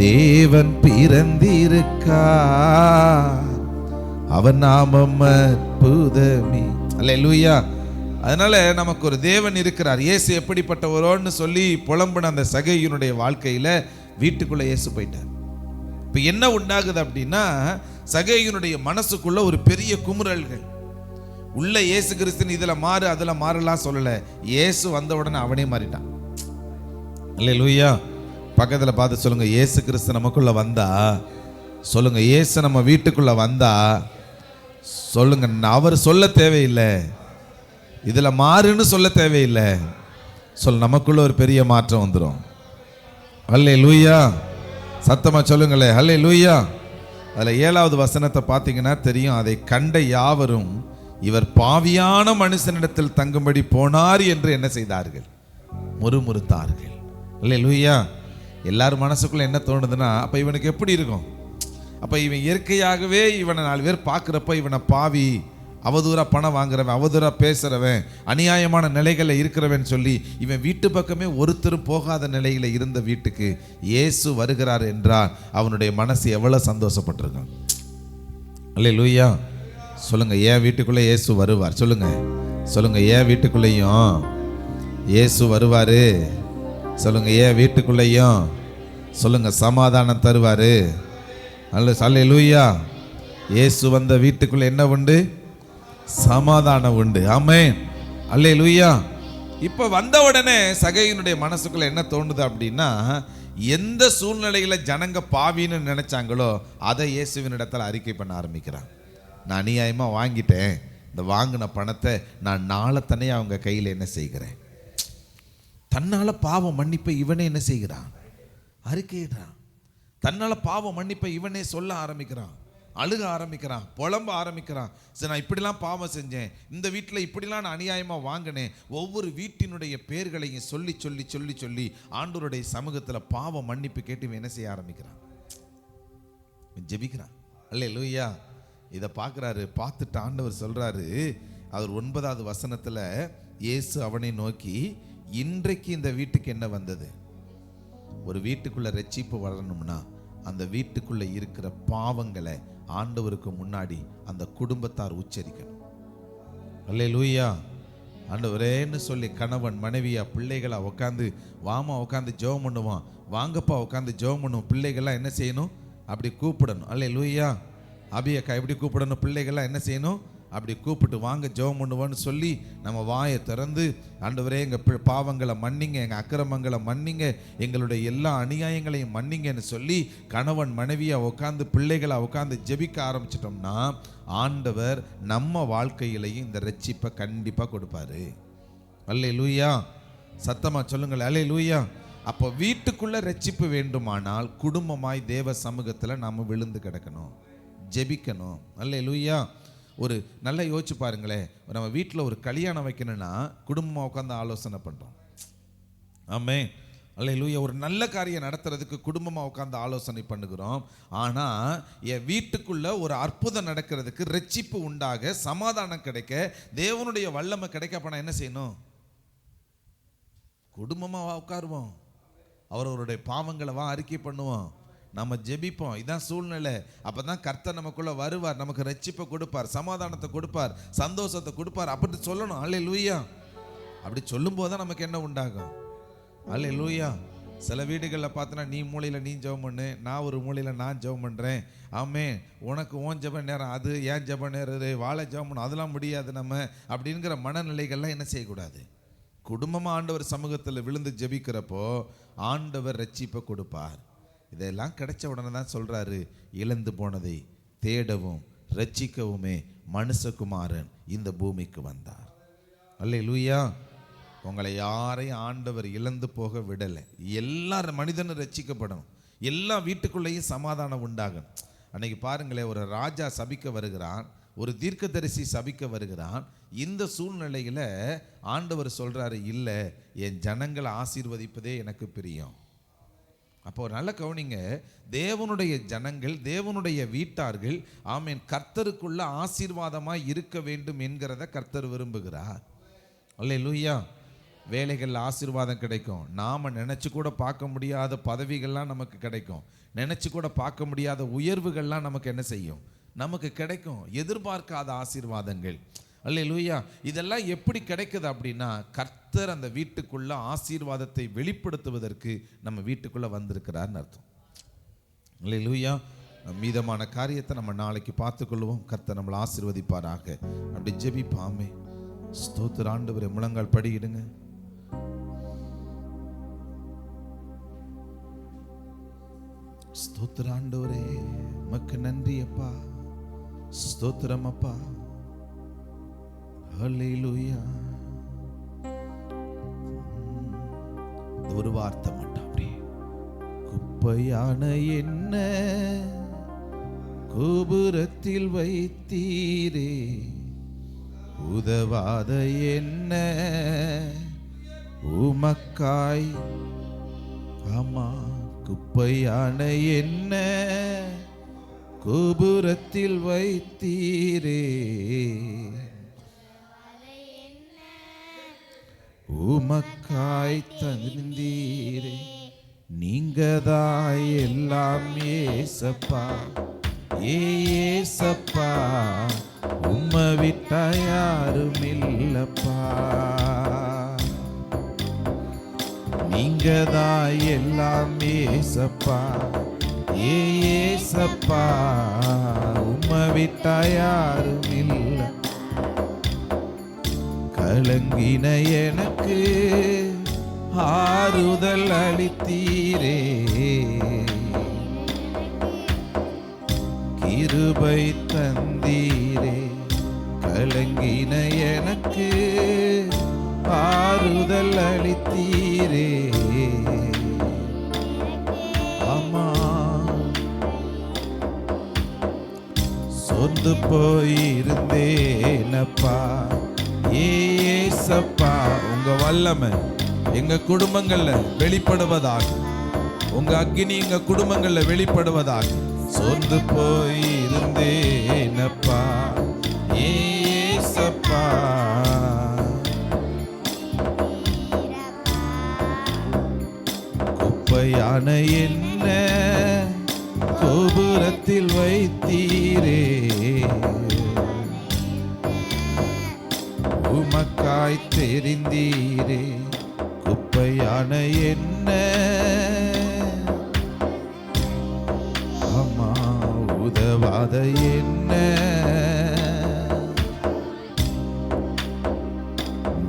S10: தேவன் பிறந்திருக்கா, அவன் நாமம் அற்புதமே. அல்லேலூயா. அதனால நமக்கு ஒரு தேவன் இருக்கிறார். இயேசு எப்படிப்பட்டவரோன்னு சொல்லி புலம்புன அந்த சகேயுனுடைய வாழ்க்கையில வீட்டுக்குள்ள இயேசு போயிட்டார். இப்ப என்ன உண்டாகுது அப்படின்னா, சகேயுனுடைய மனசுக்குள்ள ஒரு பெரிய குமுறல்கள் உள்ள. இயேசு கிறிஸ்துன்னு இதுல மாறு அதுல மாறலாம் சொல்லல, இயேசு வந்த உடனே அவனே மாறிட்டான். அல்லேலூயா. பக்கத்துல பார்த்து சொல்லுங்க, இயேசு கிறிஸ்து நமக்குள்ள வந்தா சொல்லுங்க, இயேசு நம்ம வீட்டுக்குள்ள வந்தா சொல்லுங்க, அவர் சொல்ல தேவையில்லை, இதுல மாறுன்னு சொல்ல தேவையில்லை, நமக்குள்ள ஒரு பெரிய மாற்றம் வந்துடும். அல்லேலூயா. சத்தமா சொல்லுங்களே, அல்லேலூயா. அதுல 7வது வசனத்தை பார்த்தீங்கன்னா தெரியும். அதை கண்ட யாவரும் இவர் பாவியான மனுஷனிடத்தில் தங்கும்படி போனார் என்று என்ன செய்தார்கள்? முறுமுறுத்தார்கள். அல்லேலூயா. எல்லாரும் மனசுக்குள்ள என்ன தோணுதுன்னா, அப்ப இவனுக்கு எப்படி இருக்கும்? அப்ப இவன் இயற்கையாகவே இவனை 4 பேர் பார்க்குறப்ப இவனை பாவி, அவதூறா பணம் வாங்குறவன், அவதூறா பேசுறவன், அநியாயமான நிலைகளில் இருக்கிறவன் சொல்லி இவன் வீட்டு பக்கமே ஒருத்தரும் போகாத நிலையில இருந்த வீட்டுக்கு இயேசு வருகிறார் என்றால் அவனுடைய மனசு எவ்வளவு சந்தோஷப்பட்டிருக்கும். அல்லேலூயா. சொல்லுங்க, ஏன் வீட்டுக்குள்ள இயேசு வருவார்? சொல்லுங்க, ஏன் வீட்டுக்குள்ளேயும் இயேசு வருவாரு? சொல்லுங்க, ஏன் வீட்டுக்குள்ளேயும் சொல்லுங்க, சமாதானம் தருவாரு. அல்லேலூயா. இயேசு வந்த வீட்டுக்குள்ள என்ன உண்டு? சமாதானம் உண்டு. ஆமென். அல்லேலூயா. இப்ப வந்த உடனே சகையினுடைய மனசுக்குள்ள என்ன தோணுது அப்படின்னா, எந்த சூழ்நிலையில ஜனங்க பாவின்னு நினைச்சாங்களோ அதை இயேசுவின் இடத்துல அறிக்கை பண்ண ஆரம்பிக்கிறான். நான் அநியாயமா வாங்கிட்டேன், இந்த வாங்கின பணத்தை நான் நாளைத்தனே அவங்க கையில் என்ன செய்கிறேன். தன்னால பாவம் மன்னிப்பை இவனே என்ன செய்கிறான்? அறிக்கையிடுறான். தன்னால பாவம் மன்னிப்பை இவனே சொல்ல ஆரம்பிக்கிறான், அழுக ஆரம்பிக்கிறான், புலம்ப ஆரம்பிக்கிறான். சரி, நான் இப்படிலாம் பாவம் செஞ்சேன், இந்த வீட்டில் இப்படிலாம் நான் அநியாயமாக வாங்கினேன். ஒவ்வொரு வீட்டினுடைய பேர்களையும் சொல்லி சொல்லி சொல்லி சொல்லி ஆண்டவருடைய சமூகத்தில் பாவம் மன்னிப்பு கேட்டு என்ன செய்ய ஆரம்பிக்கிறான்? ஜெபிக்கிறான். அல்லேலூயா. இதை பார்க்குறாரு. பார்த்துட்டு ஆண்டவர் சொல்கிறாரு, அவர் 9வது வசனத்தில், இயேசு அவனை நோக்கி, இன்றைக்கு இந்த வீட்டுக்கு என்ன வந்தது? ஒரு வீட்டுக்குள்ள ரட்சிப்பு வரணும்னா அந்த வீட்டுக்குள்ள இருக்கிற பாவங்களை ஆண்டவருக்கு முன்னாடி அந்த குடும்பத்தார் உச்சரிக்கணும். அல்லேலூயா. ஆண்டவரேன்னு சொல்லி கணவன் மனைவியா பிள்ளைகளா உட்காந்து, வாமா உட்காந்து ஜெபம் பண்ணுவான், வாங்கப்பா உட்காந்து ஜெபம் பண்ணுவோம். பிள்ளைகள்லாம் என்ன செய்யணும்? அப்படி கூப்பிடணும். அல்லேலூயா. அபியக்கா எப்படி கூப்பிடணும்? பிள்ளைகள்லாம் என்ன செய்யணும்? அப்படி கூப்பிட்டு வாங்க ஜெபம் பண்ணுவோன்னு சொல்லி நம்ம வாயை திறந்து, ஆண்டவரே எங்கள் பாவங்களை மன்னிங்க, எங்கள் அக்கிரமங்களை மன்னிங்க, எங்களுடைய எல்லா அநியாயங்களையும் மன்னிங்கன்னு சொல்லி கணவன் மனைவியாக உட்காந்து பிள்ளைகளை உட்காந்து ஜெபிக்க ஆரம்பிச்சிட்டோம்னா ஆண்டவர் நம்ம வாழ்க்கையிலையும் இந்த ரட்சிப்பை கண்டிப்பாக கொடுப்பாரு. அல்லேலூயா. சத்தமாக சொல்லுங்கள், அல்லேலூயா. அப்போ வீட்டுக்குள்ளே ரட்சிப்பு வேண்டுமானால் குடும்பமாய் தேவ சமூகத்தில் நாம் விழுந்து கிடக்கணும், ஜெபிக்கணும். அல்லேலூயா. ஒரு நல்லா யோசிச்சு பாருங்களேன், நம்ம வீட்டில் ஒரு கல்யாணம் வைக்கணும்னா குடும்பமாக உட்காந்து ஆலோசனை பண்ணுறோம். ஆமென். அல்லேலூயா. ஒரு நல்ல காரியம் நடத்துறதுக்கு குடும்பமாக உட்காந்து ஆலோசனை பண்ணுகிறோம். ஆனால் என் வீட்டுக்குள்ள ஒரு அற்புதம் நடக்கிறதுக்கு, ரட்சிப்பு உண்டாக, சமாதானம் கிடைக்க, தேவனுடைய வல்லமை கிடைக்க போனால் என்ன செய்யணும்? குடும்பமாக உட்காருவோம், அவரவருடைய பாவங்களை அறிக்கை பண்ணுவோம், நம்ம ஜெபிப்போம். இதான் சூழ்நிலை. அப்போ தான் கர்த்தர் நமக்குள்ளே வருவார், நமக்கு ரட்சிப்பை கொடுப்பார், சமாதானத்தை கொடுப்பார், சந்தோஷத்தை கொடுப்பார். அப்படி சொல்லணும். அல்லேலூயா. அப்படி சொல்லும்போது தான் நமக்கு என்ன உண்டாகும்? அல்லேலூயா. சில வீடுகளில் பார்த்தோன்னா நீ மூலையில் நீ ஜெபம் பண்ணு, நான் ஒரு மூலையில் நான் ஜெபம் பண்ணுறேன். ஆமென். உனக்கு ஓன் ஜெப நேரம், அது ஏன் ஜெப நேரம், வாழை ஜெபம் பண்ணணும், அதெல்லாம் முடியாது நம்ம அப்படிங்கிற மனநிலைகள்லாம் என்ன செய்யக்கூடாது. குடும்பமாக ஆண்டவர் சமூகத்தில் விழுந்து ஜெபிக்கிறப்போ ஆண்டவர் ரட்சிப்பை கொடுப்பார். இதெல்லாம் கிடைச்ச உடனே தான் சொல்கிறாரு, இழந்து போனதை தேடவும் ரட்சிக்கவுமே மனுஷகுமாரன் இந்த பூமிக்கு வந்தார். அல்லேலூயா. உங்களை யாரையும் ஆண்டவர் இழந்து போக விடலை. எல்லா மனிதனும் ரட்சிக்கப்படணும், எல்லா வீட்டுக்குள்ளேயும் சமாதானம் உண்டாகணும். அன்னைக்கு பாருங்களேன், ஒரு ராஜா சபிக்க வருகிறான், ஒரு தீர்க்கதரிசி சபிக்க வருகிறான். இந்த சூழ்நிலையில் ஆண்டவர் சொல்கிறாரு, இல்லை, என் ஜனங்களை ஆசீர்வதிப்பதே எனக்கு பிரியம். அப்போ நல்ல கவனிங்க, தேவனுடைய ஜனங்கள், தேவனுடைய வீட்டார்கள், ஆமீன், கர்த்தருக்குள்ள ஆசீர்வாதமாய் இருக்க வேண்டும் என்கிறத கர்த்தர் விரும்புகிறார். அல்லேலூயா. வேலைகளில் ஆசீர்வாதம் கிடைக்கும், நாம் நினச்சி கூட பார்க்க முடியாத பதவிகள்லாம் நமக்கு கிடைக்கும், நினச்சி கூட பார்க்க முடியாத உயர்வுகள்லாம் நமக்கு என்ன செய்யும்? நமக்கு கிடைக்கும். எதிர்பார்க்காத ஆசீர்வாதங்கள். அல்லேலூயா. இதெல்லாம் எப்படி கிடைக்குது அப்படின்னா, கர்த்தர் அந்த வீட்டுக்குள்ள ஆசீர்வாதத்தை வெளிப்படுத்துவதற்கு நம்ம வீட்டுக்குள்ள வந்திருக்கிறார்னு அர்த்தம். அல்லேலூயா. மீதமான காரியத்தை நம்ம நாளைக்கு பார்த்துக்கொள்வோம். கர்த்தர் நம்மளை ஆசீர்வதிப்பாராக. அப்படி ஜெபிப்பாமே. ஸ்தோத்திர ஆண்டவரே. முழங்கால் படியிடுங்க. ஸ்தோத்திர ஆண்டவரே, உமக்கு நன்றி அப்பா. ஸ்தோத்திரம் அப்பா. ஹல்லேலூயா. ஒரு வார்த்தை மட்டும் அப்படியே, குப்பையான என்ன கோபுரத்தில் வைத்தீரே, உதவாத என்ன உமக்காய், ஆமா, குப்பையான என்ன கோபுரத்தில் வைத்தீரே, உமக்காய் தந்தீரே, நீங்கதாய் எல்லாம் ஏசப்பா, ஏசப்பா, உம்மை விட்டா யாரும் இல்லப்பா, நீங்க தான் எல்லாம் ஏசப்பா, ஏசப்பா, உம்மை விட்டா யாரும் இல்லை. கலங்கின எனக்கு ஆறுதல் அளித்தீரே, கிருபை தந்தீரே. கலங்கின எனக்கு ஆறுதல் அளித்தீரே. ஆமா, சொந்து போயிருந்தேனப்பா, ஏசப்பா, உங்க வல்லமை எங்க குடும்பங்கள்ல வெளிப்படுவதாக, உங்க அக்கினி எங்க குடும்பங்கள்ல வெளிப்படுவதாக. சொந்து போயிருந்தேனப்பா, ஏசப்பா, குப்பையான என்ன கோபுரத்தில் வைத்தீரே, உமக்காய் தெரிந்தீரே. குப்பையான என்ன அம்மா உதவாத என்ன,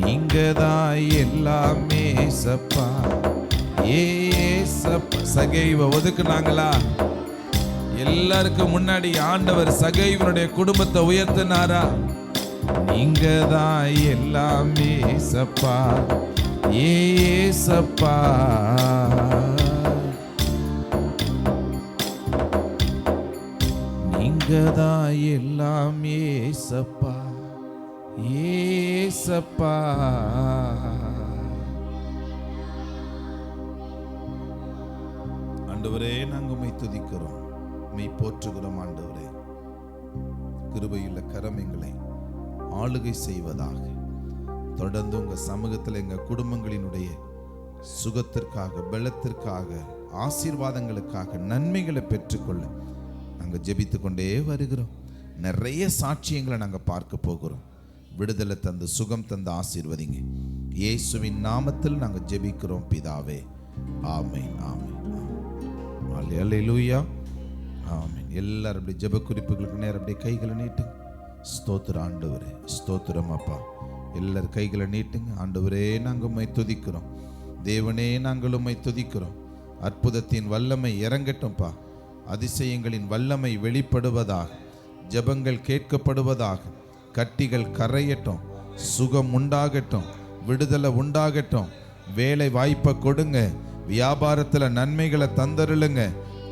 S10: நீங்க தான் எல்லாமே சப்பா, ஏசப்பா. சகைவ ஒதுக்குனாங்களா? எல்லாருக்கும் முன்னாடி ஆண்டவர் சகைவனுடைய குடும்பத்தை உயர்த்தினாரா? நீங்க தான் எல்லாமே சப்பா, ஏசப்பா. நீங்க தான் எல்லாமே சப்பா, ஏசப்பா. ஆண்டவரே, நாங்கள் உம்மை துதிக்கிறோம், உம்மை போற்றுகிறோம். ஆண்டவரே, கிருபையுள்ள கரம் எங்களை ஆளுகை செய்வதாக. தொடர்ந்து உங்க சமூகத்தில் எங்க குடும்பங்களினுடைய சுகத்திற்காக, பலத்திற்காக, ஆசீர்வாதங்களுக்காக, நன்மைகளை பெற்றுக்கொள்ள நாங்கள் ஜெபித்து கொண்டே வருகிறோம். நிறைய சாட்சியங்களை நாங்கள் பார்க்க போகிறோம். விடுதலை தந்து சுகம் தந்து ஆசீர்வதிங்க. இயேசுவின் நாமத்தில் நாங்கள் ஜெபிக்கிறோம் பிதாவே. ஆமென், ஆமென், ஆமென். அல்லேலூயா, ஆமென். எல்லாரும் அப்படி ஜெப குறிப்புகளுக்கு நேரம் அப்படியே கைகளை நீட்டுங்க. ஸ்தோத்திரம் ஆண்டவரே, ஸ்தோத்திரம் அப்பா. எல்லாரும் கைகளை நீட்டுங்க. ஆண்டவரே, நாங்கள் உம்மை துதிக்கிறோம். தேவனே, நாங்கள் உம்மை துதிக்கிறோம். அற்புதத்தின் வல்லமை இறங்கட்டும்பா. அதிசயங்களின் வல்லமை வெளிப்படுவதாக. ஜெபங்கள் கேட்கப்படுவதாக. கட்டிகள் கரையட்டும். சுகம் உண்டாகட்டும். விடுதலை உண்டாகட்டும். வேலை வாய்ப்பை கொடுங்க. வியாபாரத்தில் நன்மைகளை தந்தருளுங்க.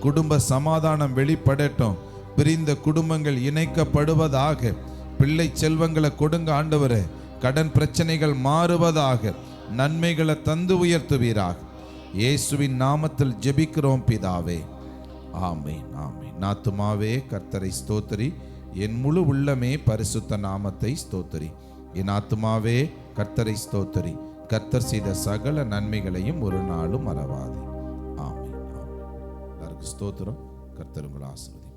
S10: குடும்ப சமாதானம் வெளிப்படட்டும். பிரிந்த குடும்பங்கள் இணைக்கப்படுவதாக. பிள்ளை செல்வங்களை கொடுங்க ஆண்டவரே. கடன் பிரச்சனைகள் மாறுவதாக. நன்மைகளை தந்து உயர்த்துவீராக. இயேசுவின் நாமத்தில் ஜெபிக்கிறோம் பிதாவே. ஆமென், ஆமென். ஆத்துமாவே கர்த்தரை ஸ்தோத்திரி, என் முழு உள்ளமே பரிசுத்த நாமத்தை ஸ்தோத்திரி. என் ஆத்துமாவே கர்த்தரை ஸ்தோத்திரி, கர்த்தர் செய்த சகல நன்மைகளையும் ஒரு நாளும் மறவாதே. ஆமென், ஆமென். எல்லாருக்கும் ஸ்தோத்திரம். கர்த்தர் உங்களை ஆசீர்வதிப்பார்.